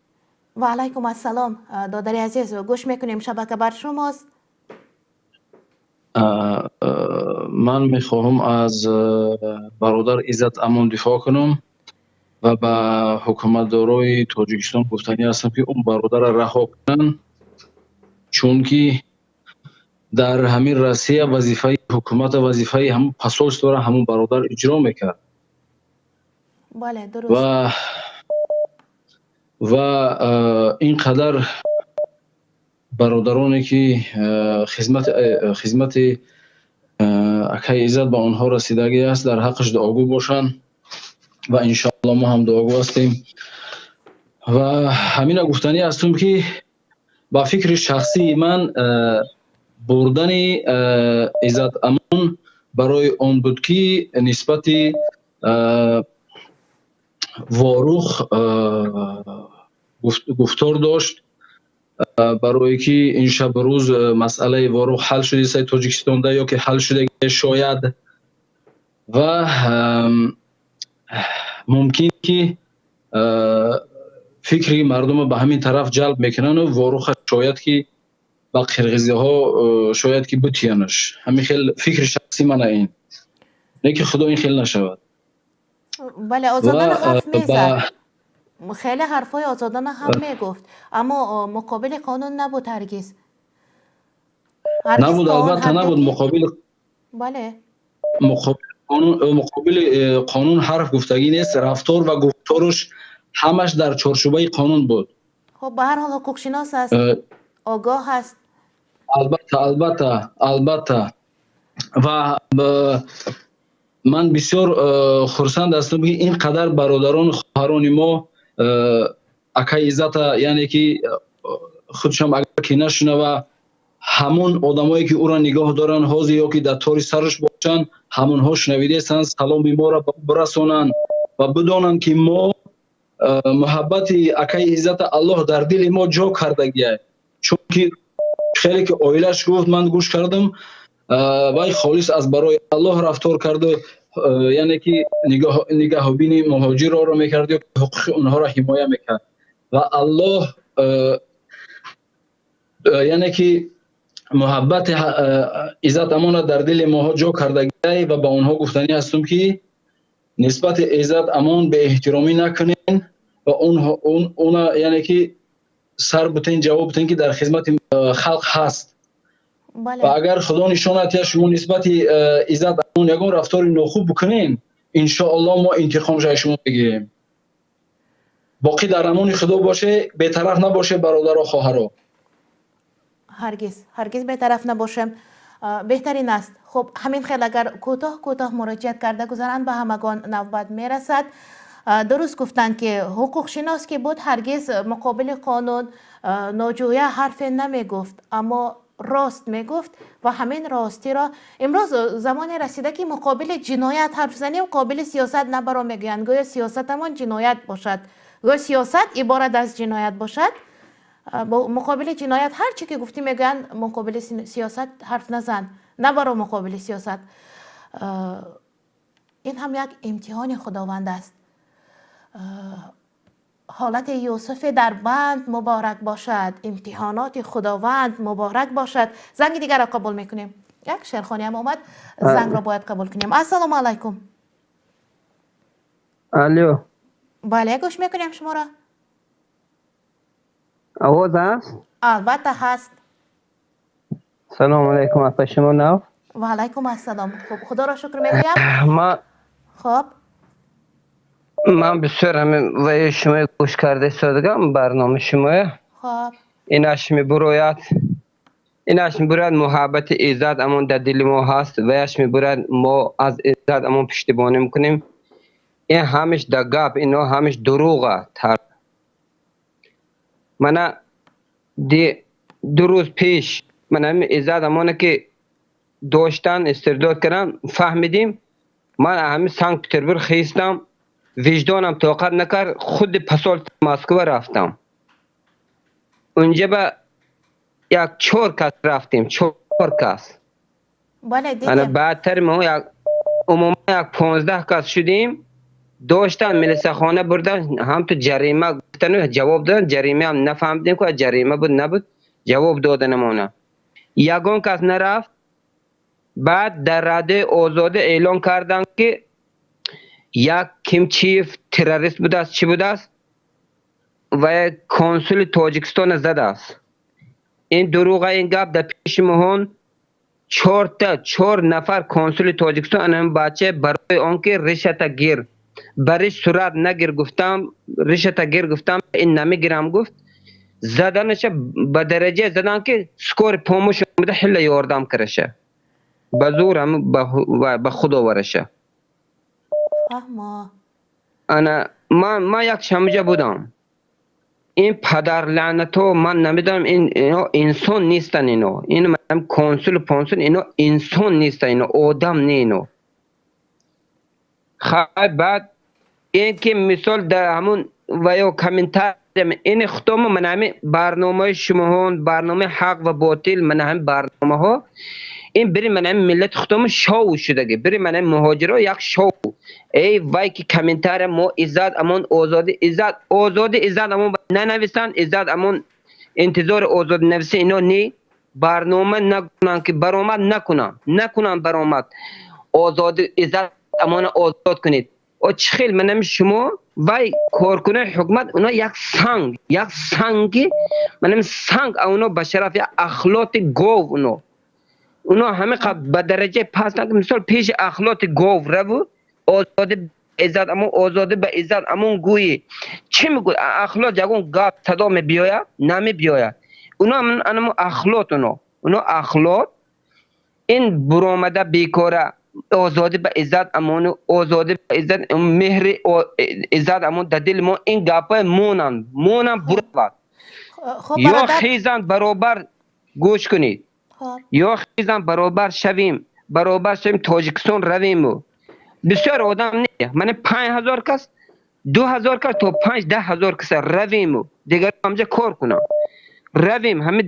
و علیکم السلام دادری عزیز، گوش میکنیم. شبکه بر شماست. من میخواهم از برادر عزت امان دفاع کنم و به حکومتدارای تاجیکستان گفتنی هستم که اون برادر را رها کنن، چون که در همین روسیه وظیفه حکومت وظیفه همون پاسپورت را همون برادر اجرا میکرد. بله درست. و اینقدر برادرانی که خدمت اکای عزت به آنها رسیدگی است در حقش دعاگو باشند و انشاءالله ما هم دعاگو هستیم. و همین گفتنی هستم که با فکر شخصی من بردن عزت امان برای آن بود که نسبت واروخ گفتار داشت، برای که این شب روز مسئله واروخ حل شده است تاجیکستان یا که حل شده شاید و ممکن که فکری مردم به همین طرف جلب میکنن و واروخ شاید که با قرغیزی ها شاید که بتیانش. همین خیلی فکر شخصی من این نه که خدا این خیلی نشود. بله آزادانه حرف میزد، خیلی حرفای آزادانه هم میگفت، اما مقابل قانون نبود هرگز. نبود، البته نبود مقابل. بله مقابل قانون حرف گفتگی نیست، رفتار و گفتارش همش در چارچوبه قانون بود. خب به هر حال حقوق شناس است، آگاه هست. البته و من بسیار خرسند هستم که اینقدر برادران خواهران ما اکای عزت یعنی که خودشم اگر که نشنوه همون آدمایی که او را نگاه دارن حاضر یا که در تاری سرش باشن همون ها شنویده هستند سلام ما را برسانند و بدانند که ما محبت اکای عزت الله در دل ما جا کردگیه، چون که خیلی که آیلش گفت من گوش کردم وای خالص از برای الله رفتار کرده، یعنی که نگاه بین مهاجر را میکرد یا حقوق اونها را حمایت میکرد و الله یعنی که محبت عزت امان در دل ما جا کرده و با اونها گفتنی هستم که نسبت عزت امان به احترامی نکنین و اون یعنی که سر بتین جواب بتین که در خدمت خلق هست. بله. و اگر خدا نشانت شما نسبت عزت امان یگان رفتار ناخوب بکنین انشاءالله ما انتقام جای شما بگیریم. باقی در امان خدا باشه، بی‌طرف نباشه برادر و خواهرها. هرگز بی‌طرف نباشیم بهترین است. خب همین خیلی اگر کوتاه مراجعت کرده گذارند به همگان نوبت میرسد. درست گفتند که حقوق شناس که بود هرگز مقابل قانون ناجویه حرف نمی گفت، اما راست می گفت و همین راستی را امروز زمان رسیده که مقابل جنایت حرف زنیم، مقابل سیاست نبرا میگویند گویا سیاست همان جنایت باشد، گویا سیاست عبارت از جنایت باشد. مقابل جنایت هر چی که گفتی میگن مقابل سیاست حرف نزن، نبرو مقابل سیاست. این هم یک امتحان خداوند است. حالت یوسف در بند مبارک باشد، امتحانات خداوند مبارک باشد. زنگ دیگر را قبول میکنیم. یک شیرخانی هم اومد، زنگ را باید قبول کنیم. السلام علیکم. الو. بله گوش میکنیم شما را. آواز هست؟ البته هست. سلام علیکم. اپا شما نو؟ و علیکم السلام. خب خدا را شکر میگویم. خب من بسیار همین وی شما گوش کرده سادگم برنامه شما. خب این هشمی برویت اینش میبرد محبت ایزد امون در دل ما هست ویش میبرد ما از ایزد امون پشتیبانی میکنیم. این همش در گپ اینا همش دروغه. من دو روز پیش من همین ایزد امونه که داشتن استرداد کردن فهمیدیم. من همین سانت پترزبورگ خیستم وجدانم طاقت نکرد خود پسال مسکو رفتم. اونجا به یک 4 کس رفتیم 4 کس. بله دیگه. انا بعدتر ما عموما یک 15 کس شدیم. داشتن ملیسا خانه بردن هم تو جریمه گفتن جواب دادن جریمه هم نفهمیدیم که جریمه بود نبود جواب دادن مونه. یگان کس نرفت. بعد در رده آزاده اعلان کردن که یک کیم چیف تروریست بوده است چی بوده است و کنسول تاجیکستان زده است. این دروغه این گپ در پیش مهون 4 نفر کنسول تاجیکستان هم بچه برای آنکه رشته گیر برش صورت نگیر گفتم رشته گیر گفتم این نمیگیرم گفت زدنش به درجه زدن که سکور پاموش بده حل یاردم کرشه به زور هم به خدا ورشه. انا ما یک شمجه بودم. این پدر لعنتو من نمیدونم اینا انسان نیستن اینو من کنسول پانسول اینا انسان نیستن اینا آدم نه اینو. خیلی بعد این که مثال در همون و یا کامنتر این ختم من همین برنامه شما برنامه حق و باطل من همین برنامه ها این بری من همین ملت ختم شاو شده بری من همین مهاجرها یک شاو ای وای که کامنتر ما ایزاد امون آزادی ایزاد امون ننویسن ایزاد امون انتظار آزاد نویسه اینا نی برنامه نکنن که برآمد نکنن برآمد آزاد ایزاد امون آزاد کنید. او چخیل من همین شما وای کارکنان حکومت اونا یک سنگی من همین سنگ اونا به شرف یک اخلاق گاو اونا همه به درجه پس نکن مثال پیش اخلاق گاو رو آزاده عزت امون آزاده به عزت امون گویی چی میگوی اخلاق یکون گاو صدا میبیاید نمیبیاید اونا من اخلاق اونا اخلاق این برآمده بیکاره آزادی به عزت امون آزادی به عزت مهر عزت امون در دل ما این گپای مونن برود یا خیزن برابر گوش کنید یا خیزن برابر شویم تاجیکستان رویم بسیار آدم نه من 5000 کس 2000 کس تا 5-10,000 کس رویم دیگر همجا کار کنم رویم همه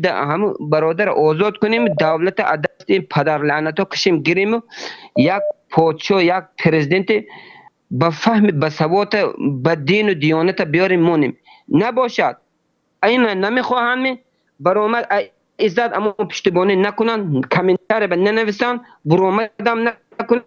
برادر آزاد کنیم دولت عدست این پدر لعنتا کشیم گیریم یک پادشاه یک پرزیدنت به فهم به ثبات به دین و دیانت بیاریم مونیم نباشد این نمیخواهند برآمد عزت اما پشتیبانی نکنن کامنتر به ننویسن برآمدم نکنن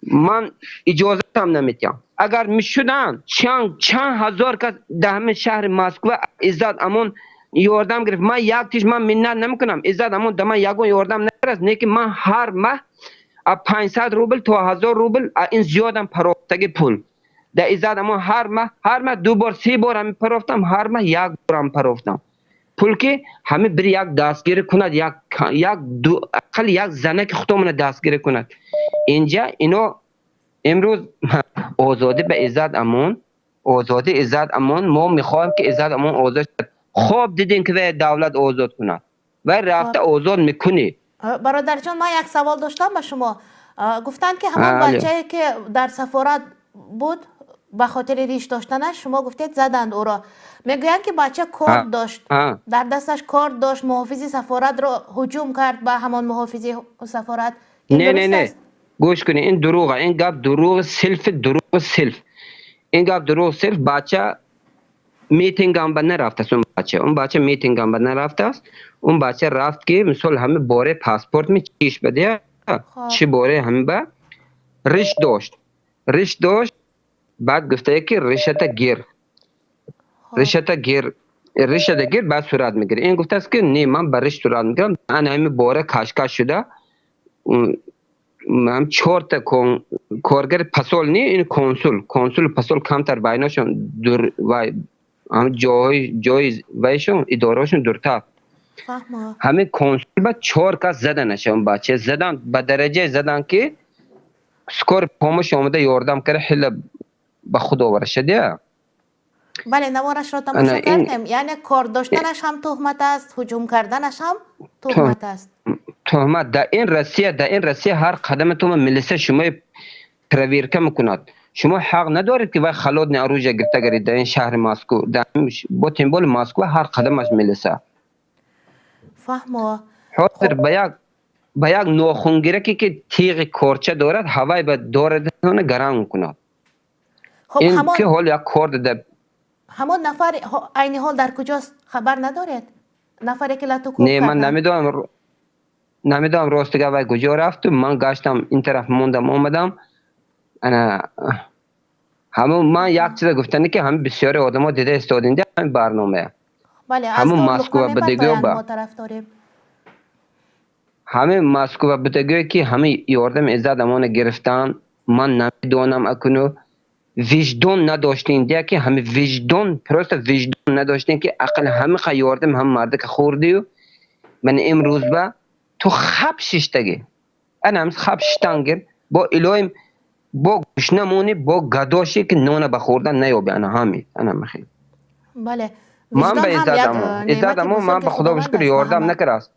من اجازه هم نمیدم اگر میشدن چند هزار کس در همه شهر مسکو عزت امون یاردم گرفت من یک تیش من منت نمیکنم عزت امون در من یگون یاردم نرسد نه که من هر ماه 500 روبل تا 1000 روبل این زیادم پرافتگی پول در عزت امون هر ماه 2 بار 3 بار هم پرافتم هر ماه 1 بار هم پرافتم پول که همه بری یک دستگیری کند اقل یک زنه که خودمون دستگیری کند اینجا اینو امروز آزادی به عزت امون آزادی عزت امون ما میخوایم که عزت امون آزاد شد خواب دیدین که دولت آزاد کند و رفته آزاد میکنی برادر جان ما یک سوال داشتم به شما گفتن که همون بچه‌ای که در سفارت بود به خاطر ریش داشتنش شما گفتید زدند او را میگویند که بچه کارت داشت در دستش کارت داشت محافظ سفارت رو هجوم کرد به همان محافظ سفارت نه گوش کنی این دروغه این گپ دروغ سلف این گپ دروغ سلف بچه میتینگ هم به نرفته است اون بچه میتینگ هم به نرفته است اون بچه رفت که مثلا همه باره پاسپورت می چیش بده چه باره همه به ریش داشت بعد گفته که رشته گیر بعد صورت میگیره این گفته است که نه من برش صورت میگیرم من همه باره کشکش شده هم 4 تا کارگر پسول نه این کنسول پسول کمتر بیناشون دور و هم جای وایشون ادارهشون دورتر فهمه همین کنسول با 4 کس زدنش اون بچه زدن به درجه زدن که سکور پامش اومده یاردم کرده خیلی به خود آوره شده. بله نوارش را تماشا کردیم، یعنی کار داشتنش هم تهمت است، هجوم کردنش هم تهمت است. تهمت در این روسیه هر قدم تو ملیسه شما پرویرکه میکند. شما حق ندارید که وای خلود نیاروژه گرفته گرید در این شهر ماسکو، در با تیمبول ماسکو هر قدمش ملیسه. فهمه حاضر به یک ناخونگیرکی که تیغ کورچه دارد هوای به دارد گرم میکند. خب این که حال یک کار ده همون نفر عین حال در کجاست خبر ندارید؟ نفری که لاتو کوب نه من نمیدونم راستگه وای کجا رفت. من گشتم این طرف موندم اومدم. انا همون من یک چیز گفتنی که هم بسیاری آدم ها دیده استادینده همین برنامه. بله همون مسکو و بدگیو با همه مسکو و بدگیو که همه یاردم عزت امانه گرفتن. من نمیدونم اکنو وجدان نداشتین ده که همه وجدان پروست وجدان نداشتین که عقل همه یاردم هم مرده که خوردی و من امروز با تو خب ششتگی انا هم خب ششتنگر با الهیم با گشنمونی با گداشی که نونه بخوردن نیابی انا همین انا مخیر. بله من به عزت امون من به خدا بشکر یاردم نکرست.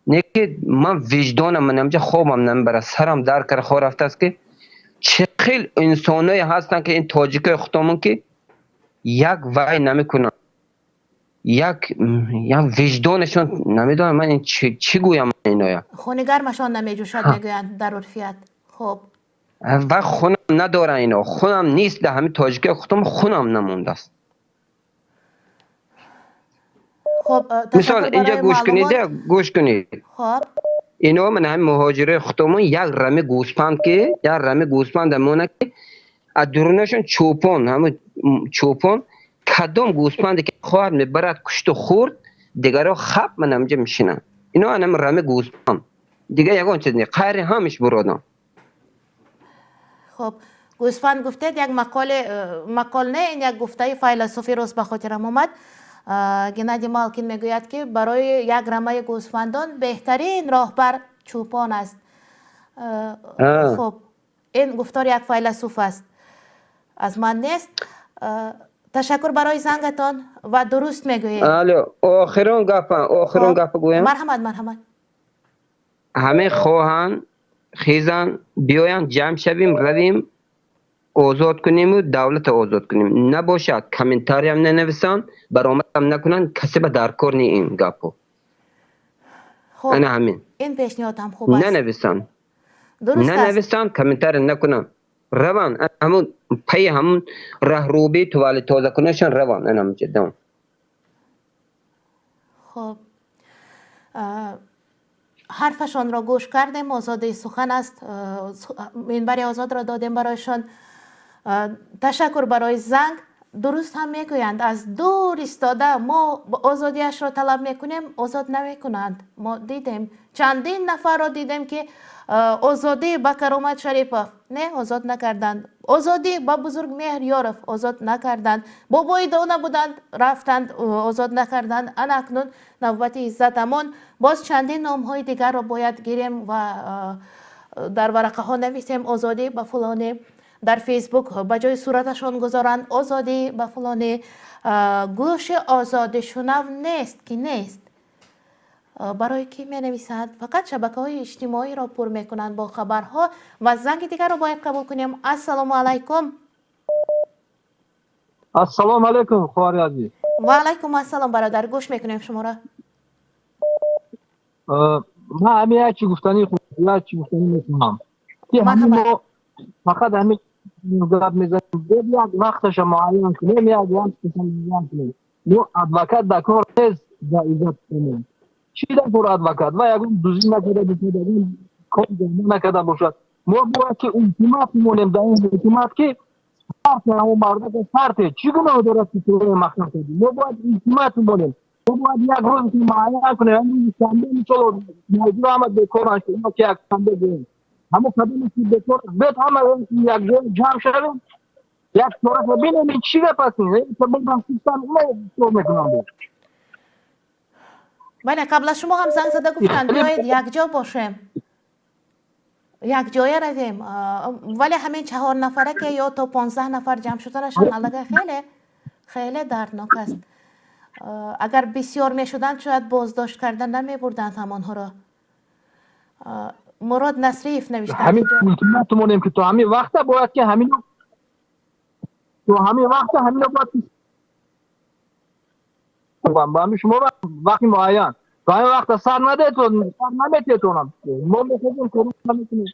نه که من وجدانم من همجا خوابم نمیبره سرم در کر خور رفته است که چه خیلی انسانایی هستن که این تاجیکای خودمون که یک وعی نمیکنن یک وجدانشون نمیدونم من این چی گویم اینایا خونگرمشان نمیجوشد میگویند در عرفیت. خب و خونم ندارن اینا خونم نیست در همین تاجیکای خودم خونم نمونده است. خب مثال اینجا گوش کنید خب اینا من هم مهاجره خودمون یک رمه گوسپند امونه که از درونشون چوپان همون چوپان کدام گوسپندی که خواهد میبرد کشت و خورد دیگر خب من همجا میشینم. اینا هم رمه گوسپند دیگه یکان چیز نیست قهر همش برادم. خب گوسفند گفتید یک مقال نه این یک گفته فیلسوفی روز به خاطرم اومد. گنادی مالکین میگوید که برای یک رمه گوسفندان بهترین راهبر چوپان است. خب این گفتار یک فیلسوف است از من نیست. تشکر برای زنگتان و درست میگویید. الو آخرون گپ گویم. مرحمت همه خواهن خیزن بیاین جمع شویم رویم آزاد کنیم و دولت آزاد کنیم. نباشد کامنتاری هم ننویسن برآمد هم نکنن کسی به درکار نی این گپو. خب انا همین این پیشنهاد هم خوب است. ننویسن کامنتاری نکنن روان همون پی همون رهروبی توالت تازه کنشن روان انا جدا. خب حرفشان را گوش کردیم. آزادی سخن است. منبر آزاد را دادیم برایشان. تشکر برای زنگ. درست هم میگویند از دور ایستاده ما آزادیش را طلب میکنیم آزاد نمیکنند. ما دیدیم چندین نفر را دیدیم که آزادی با کرامت شریفه نه آزاد نکردند. آزادی با بزرگ مهر یارف آزاد نکردند. بابای دانه بودند رفتند آزاد نکردند. اکنون نوبت عزت امان. باز چندین نام های دیگر را باید گیریم و در ورقه ها نویسیم آزادی با فلانی. در فیسبوک به جای صورتشان گذارند آزادی با فلانی. گوش آزاد شنو نیست که نیست. برای کی می نویسند؟ فقط شبکه های اجتماعی را پر می کنند با خبرها. و زنگ دیگر را باید قبول کنیم. السلام علیکم. السلام علیکم خواری عزیز. و علیکم السلام برادر گوش میکنیم شما را. من همه چی گفتنی میکنم که همه فقط همه گرد میزنیم یک وقتش معین کنیم یک وقتش معین کنیم. نو ادوکات دکار نیست در عزت کنیم چی در پر ادوکات و یکون دوزی نکرده بسیدیم کام جمعه نکرده باشد. ما باید که التیمات مونیم در این التیمات که فرط همون مرده که فرطه چی گناه دارد که توی مخنم کردیم. ما باید التیمات مونیم. ما باید یک روز که معین کنیم. همون شنبه میچلو موضوع آمد بکران که ما که یک شنبه داریم همون قدمی که بکر بیت همه یک جای جمع شدیم یک طرف ببینیم این چی گپ است این سبب سیستم اون رو میکنم. بله قبل از شما هم زنگ زده گفتن بیایید یک جا باشیم، یک جای رویم، ولی همین 4 نفره که یا تا 15 نفر جمع شدنشان الگه خیلی دردناک است. اگر بسیار می شدند شاید بازداشت کردن نمی بردند همانها را. مراد نصریف نوشته همین میتونیم که تو همین وقت باید که همین باید با همین شما وقت معین تو همین وقت سر نمیتونم ما میخوایم نمیتونیم.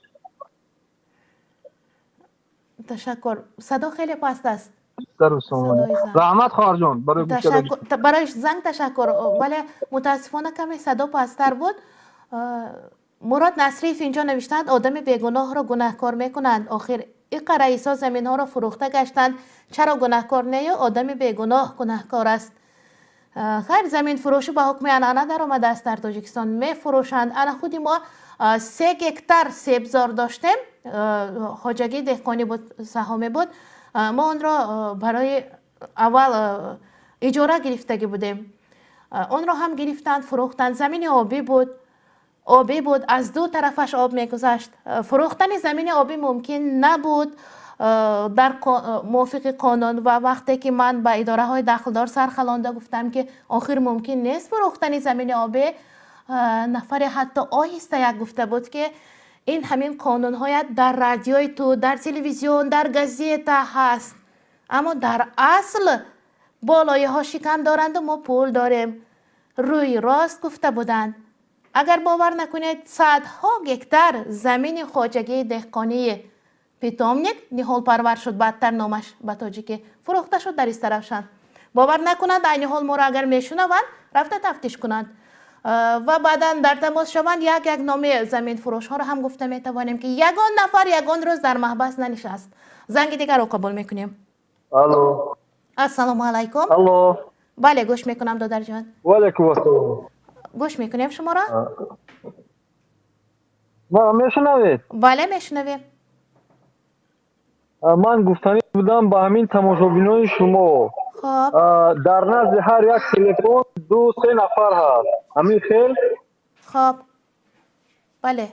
تشکر. صدا خیلی پست است. رحمت خواهر جان برای زنگ تشکر، ولی متاسفانه کمی صدا پستر بود. مراد نصریف اینجا نوشتند آدم بیگناه را گناهکار میکنند، آخر این رئیسا زمین ها را فروخته گشتند، چرا گناهکار نه؟ آدم بیگناه گناهکار است. خیر، زمین فروشی به حکم عنعنه در آمده است در تاجیکستان، می فروشند. انا خودی ما 3 هکتار سیبزار داشتیم، خواجگی دهقانی بود، سهامی بود، ما اون را برای اول اجاره گرفتگی بودیم، اون را هم گرفتند فروختند. زمین آبی بود، از دو طرفش آب میگذشت. فروختن زمین آبی ممکن نبود در موافق قانون، و وقتی که من به اداره های دخلدار سرخلانده گفتم که آخر ممکن نیست فروختن زمین آبی، نفر حتی آهسته یک گفته بود که این همین قانون های در رادیوی تو، در تلویزیون، در گزیت هست، اما در اصل بالای ها شکم دارند و ما پول داریم. روی راست گفته بودند. اگر باور نکنید صدها هکتار زمین خواجگی دهقانی پیتامنیک نهال پرور شد، بدتر نامش به تاجیکی فروخته شد در این طرفشان. باور نکنند این حال ما را اگر میشنوند رفته تفتیش کنند و بعدا در تماس شوند یک نامه زمین فروش ها را هم گفته میتوانیم که یگان نفر یگان روز در محبس ننشست. زنگ دیگر رو قبول میکنیم. الو. السلام علیکم. الو. بله گوش میکنم دادر جان. و علیکم السلام. گوش میکنیم شما را. ما میشنوید؟ بله میشنویم. من گفتنی بودم با همین تماشابینان شما. خب در نزد هر یک تلفن 2-3 نفر هست. همین خیل؟ خب بله.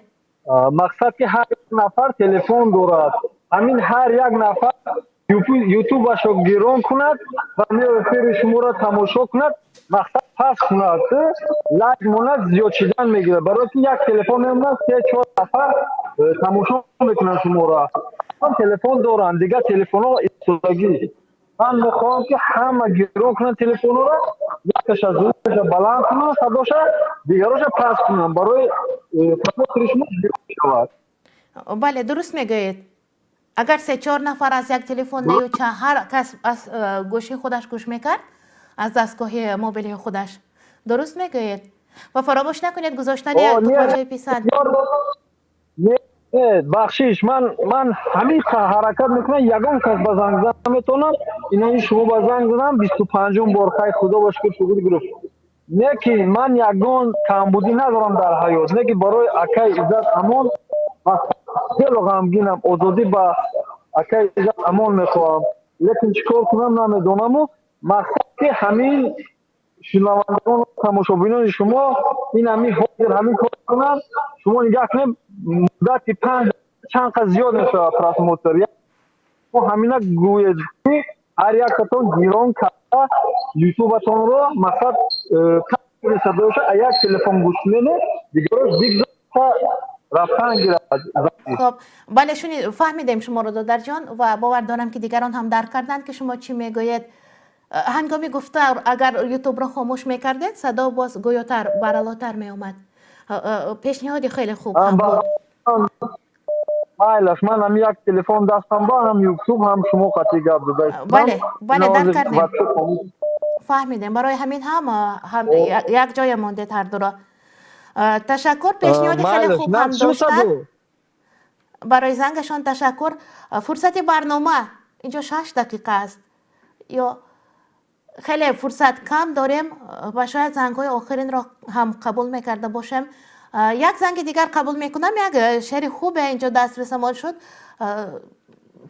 مقصد که هر یک نفر تلفن دارد، همین هر یک نفر یوتیوبش رو گیران کند و میره شما را تماشا کند، مقصد پس کند لایک مونت زیاد شدن میگیره، برای که یک تلفن هم 3-4 نفر تماشا میکنن شما را. من تلفن دارن دیگه، تلفن ها استفاده. من میخوام که همه گیران کنن تلفن را، یکش از روش بلند کنن صداش دیگرش پس کنن برای تماس شما شود. بله درست میگویید. اگر 3-4 نفر از یک تلفن نیوچه هر کس از گوشی خودش گوش میکرد از دستگاه موبیل خودش، درست میگویید. و فراموش نکنید گذاشتن یک توپاچه پیسد. بخشیش من همین حرکت میکنم، یگان کس با زنگ زدن میتونم، اینا شما با زنگ زدم 25 بار خیر خدا باشه که شغل گرفت. نه که من یگان کمبودی ندارم در حیات، نه که برای اکای عزت امان خیلی غمگینم، آزادی با اکای عزت امان میخوام، لیکن چیکار کنم نمیدونم. و مقصد که همین شنوندگان تماشابینان شما این همین حاضر همین کار کنن، شما نگاه کنید مدت 5 چند قد زیاد میشه ترانسموتر و همینا گوید که هر یک کتون گیران کرده یوتیوبتون رو مقصد کمی صدایش یک تلفن گوش میده دیگه رو دیگه رفتن گیرد. خب بله فهمیدیم شما رو دادر جان و باور دارم که دیگران هم درک کردن که شما چی میگوید. هنگامی گفته اگر یوتیوب را خاموش میکردید صدا باز گویاتر برالاتر میومد. پیشنهادی خیلی خوب هم بود. مایلش من هم یک تلفن دستم با هم یوتیوب هم شما قطعی گپ داده. بله درک کردیم. فهمیدیم. برای همین هم یک جای مونده هر دو را. تشکر. پیشنهادی خیلی خوب هم داشتن. برای زنگشان تشکر. فرصت برنامه اینجا 6 دقیقه است یا خیلی فرصت کم داریم و شاید زنگ‌های آخرین را هم قبول میکرده باشم. یک زنگ دیگر قبول میکنم. یک شعر خوب اینجا دسترسم شد،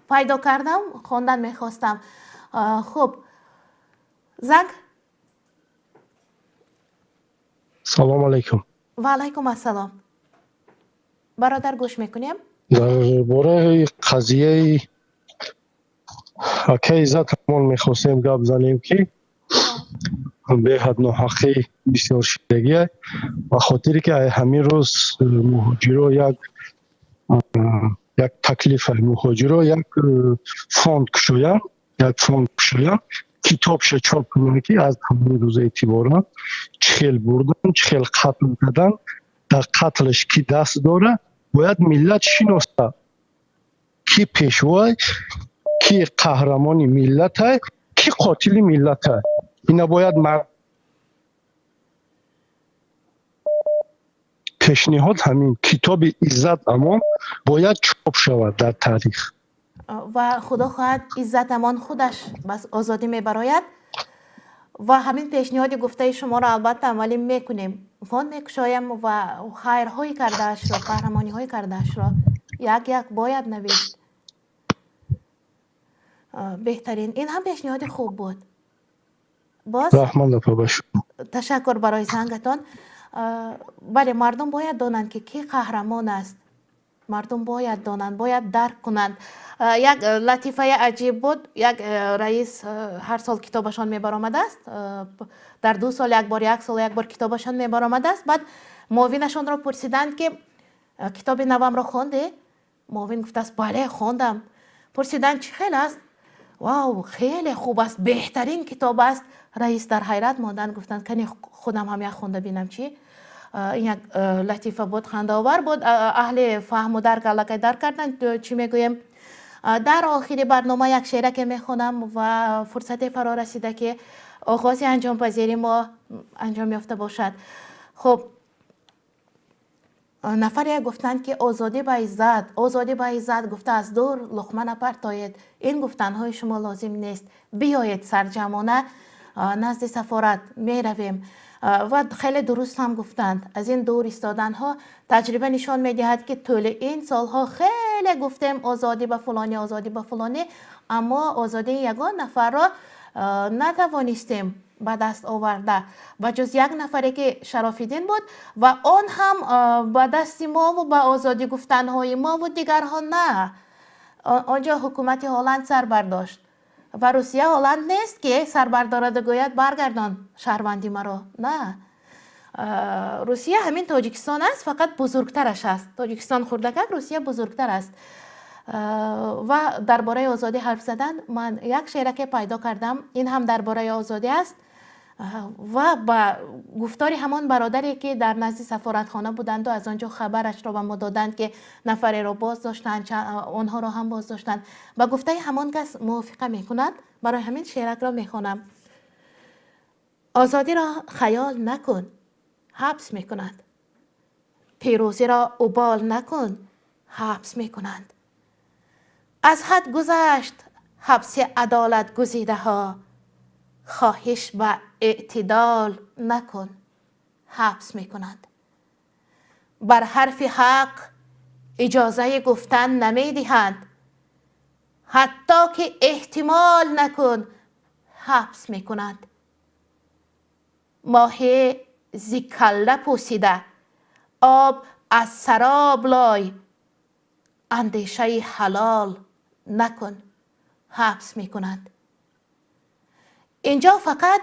پیدا کردم، خواندن میخواستم. خب زنگ. سلام علیکم. و علیکم السلام. برادر گوش میکنیم. درباره قضیه اکای عزت امان میخواستیم گپ زنیم که به حد ناحقی بسیار شدگی و خاطری که همین روز مهاجرا یک تکلیف مهاجرا یک فاند کشایم کتابش چاپ کنیم که از همین روز اعتبارا چخیل بردن چخیل قتل کردن در قتلش کی دست داره باید ملت شناسه کی پیشوای کی قهرمانی ملت های کی قاتل ملت های اینا باید پیشنهاد همین کتاب عزت امان باید چاپ شود در تاریخ و خدا خواهد عزت امان خودش بس آزادی میبراید و همین پیشنهاد گفته شما را البته عملی میکنیم فاند میکشایم و خیرهایی کردهش را قهرمانی های کردهش را یک یک باید نوشت. بهترین این هم پیشنهاد خوب بود. باز تشکر برای زنگتان. بله مردم باید دانند که کی قهرمان است. مردم باید دانند باید درک کنند. یک لطیفه عجیب بود. یک رئیس هر سال کتابشان میبرآمده است. در 2 سال یک بار 1 سال یک بار کتابشان میبرآمده است. بعد معاونشان را پرسیدند که کتاب نوام را خوانده؟ معاون گفته است بله خواندم. پرسیدند چه خیلی است؟ واو خیلی خوب است بهترین کتاب است. رئیس در حیرت ماندن گفتند کنی خودم هم یک خونده بینم چی. این یک لطیفه بود خنده آور بود. اهل فهم و درک علاقه درک کردند چی میگویم. در آخر برنامه یک شعر که میخونم و فرصت فرا رسیده که آغاز انجام پذیری ما انجام یافته باشد. خب نفری گفتند که آزادی به عزت آزادی به عزت گفته از دور لقمه نپرتایید. این گفتنهای شما لازم نیست. بیایید سرجمانه نزد سفارت می رویم. و خیلی درست هم گفتند. از این دور ایستادن ها تجربه نشان می دهد که طول این سالها خیلی گفتیم آزادی به فلانی آزادی به فلانی اما آزادی یگان نفر را نتوانستیم به دست آورده و جز یک نفری که شرافیدین بود و آن هم به دست ما و به آزادی گفتنهای ما و دیگرها نه. آنجا حکومت هلند سر برداشت و روسیه هلند نیست که سر بردارد و گوید برگردان شهروندی مرا. نه روسیه همین تاجیکستان است فقط بزرگترش است. تاجیکستان خردکک روسیه بزرگتر است. و درباره آزادی حرف زدن من یک شعر که پیدا کردم این هم درباره آزادی است و با گفتاری همان برادری که در نزد سفارتخانه بودند و از آنجا خبرش را به ما دادند که نفری را باز داشتند آنها را هم باز داشتند با گفته همان کس موافقه میکند. برای همین شعرک را میخوانم. آزادی را خیال نکن حبس میکند. پیروزی را ابال نکن حبس میکنند. از حد گذشت حبس عدالت گزیده ها خواهش به اعتدال نکن حبس میکنند. بر حرف حق اجازه گفتن نمیدهند حتی که احتمال نکن حبس میکنند. ماهی زی کله پوسیده آب از سراب لای اندیشه حلال نکن حبس میکنند. اینجا فقط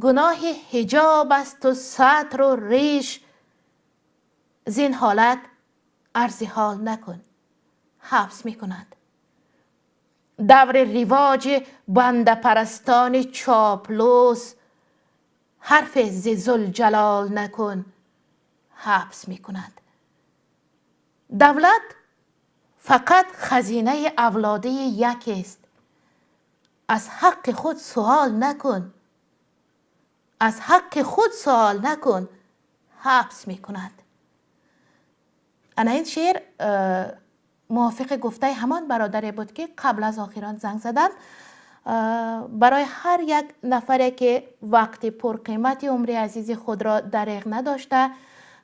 گناه حجاب است و ستر و ریش زین حالت عرض حال نکن حبس میکنند. دور رواج بنده پرستان چاپلوس حرف ز ذوالجلال نکن حبس میکنند. دولت فقط خزینه اولادی یکی است. از حق خود سوال نکن از حق خود سوال نکن حبس میکنند. انا این شعر موافق گفته همان برادری بود که قبل از آخران زنگ زدن. برای هر یک نفری که وقت پرقیمت عمر عزیز خود را دریغ نداشته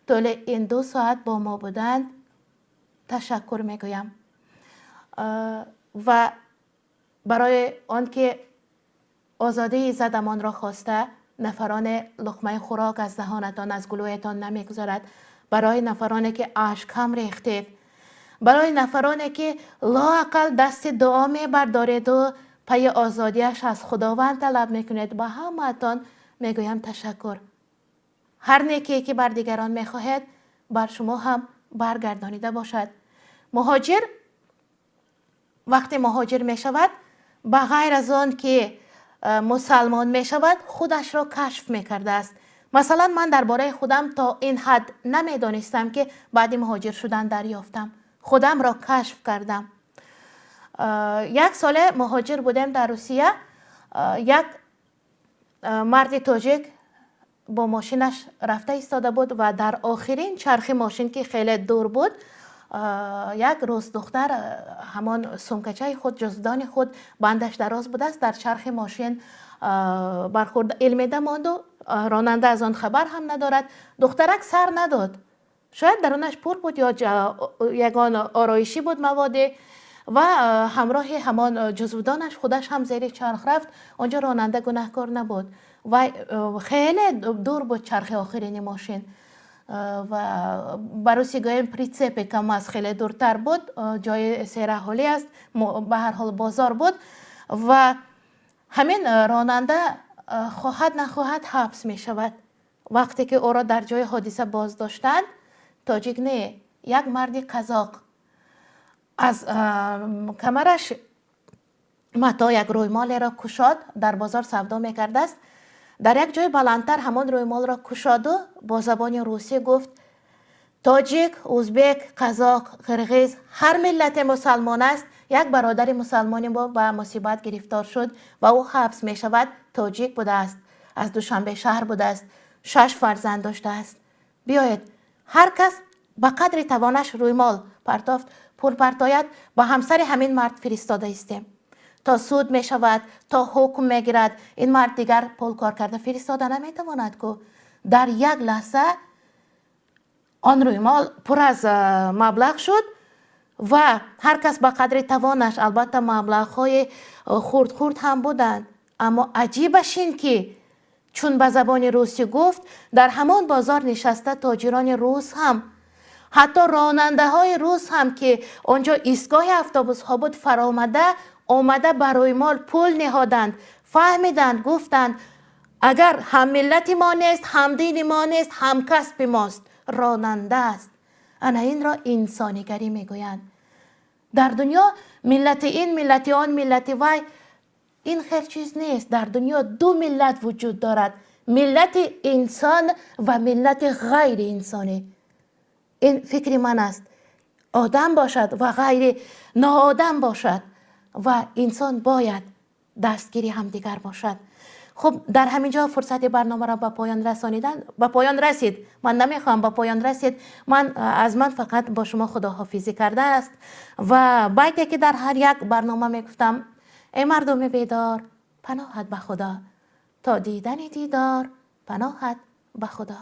طول این 2 ساعت با ما بودند تشکر میگویم و برای آنکه آزادی عزت امان را خواسته نفران لقمه خوراک از دهانتان از گلویتان نمیگذارد، برای نفرانی که اشک هم ریختید، برای نفرانی که لااقل دست دعا میبردارید و پی آزادیش از خداوند طلب میکنید، با همتان میگویم تشکر. هر نیکی که بر دیگران میخواهید بر شما هم برگردانیده باشد. مهاجر وقتی مهاجر میشود به غیر از آن که مسلمان میشود خودش را کشف میکرده است. مثلا من درباره خودم تا این حد نمیدانستم که بعد مهاجر شدن دریافتم، خودم را کشف کردم. 1 سال مهاجر بودم در روسیه. یک مرد تاجیک با ماشینش رفته ایستاده بود و در آخرین چرخ ماشین که خیلی دور بود یک روز دختر همان سمکچه خود جزدان خود بندش دراز بود است در چرخ ماشین برخورد علمیده ماند و راننده از آن خبر هم ندارد. دخترک سر نداد، شاید درونش پر بود یا یگان آرایشی بود موادی و همراه همان جزودانش خودش هم زیر چرخ رفت. آنجا راننده گناهکار نبود و خیلی دور بود چرخ آخرین ماشین و بروسی گویم پریتسپ کم از خیلی دورتر بود، جای سیر حالی است، به هر حال بازار بود و همین راننده خواهد نخواهد حبس می شود. وقتی که او را در جای حادثه باز داشتند، تاجیک نه، یک مرد قزاق از کمرش متا یک رویمال را کشاد، در بازار سودا میکرده است. در یک جای بلندتر همان رویمال را کشاد و با زبان روسی گفت تاجیک، ازبک، قزاق، قرغیز هر ملت مسلمان است. یک برادر مسلمانی با به مصیبت گرفتار شد و او حبس می شود. تاجیک بوده است، از دوشنبه شهر بوده است، 6 فرزند داشته است. بیایید هر کس به قدر توانش رویمال پول پرتاید با همسر همین مرد فرستاده استیم تا سود می شود، تا حکم می گیرد. این مرد دیگر پول کار کرده فرستاده نمی تواند که در یک لحظه آن رویمال پر از مبلغ شد و هر کس به قدر توانش، البته مبلغ های خورد هم بودند، اما عجیبش این که چون به زبان روسی گفت در همان بازار نشسته تاجران روس هم، حتی راننده های روس هم که آنجا ایستگاه اتوبوس ها بود آمده برای مال پول نهادند، فهمیدند، گفتند اگر هم ملت ما نیست، هم دین ما نیست، هم کسب ماست، راننده است. انا این را انسانیگری میگویند. در دنیا ملت این، ملت آن، ملت وای، این خیر چیز نیست. در دنیا 2 ملت وجود دارد، ملت انسان و ملت غیر انسانی. این فکر من است. آدم باشد و غیر ناآدم باشد و انسان باید دستگیری هم دیگر باشد. خب در همینجا فرصت برنامه را به پایان رسید. من نمیخوام به پایان رسید. از من فقط با شما خداحافظی کرده است و بیتی که در هر یک برنامه میگفتم: ای مردم بیدار پناهت به خدا، تا دیدن دیدار پناهت به خدا.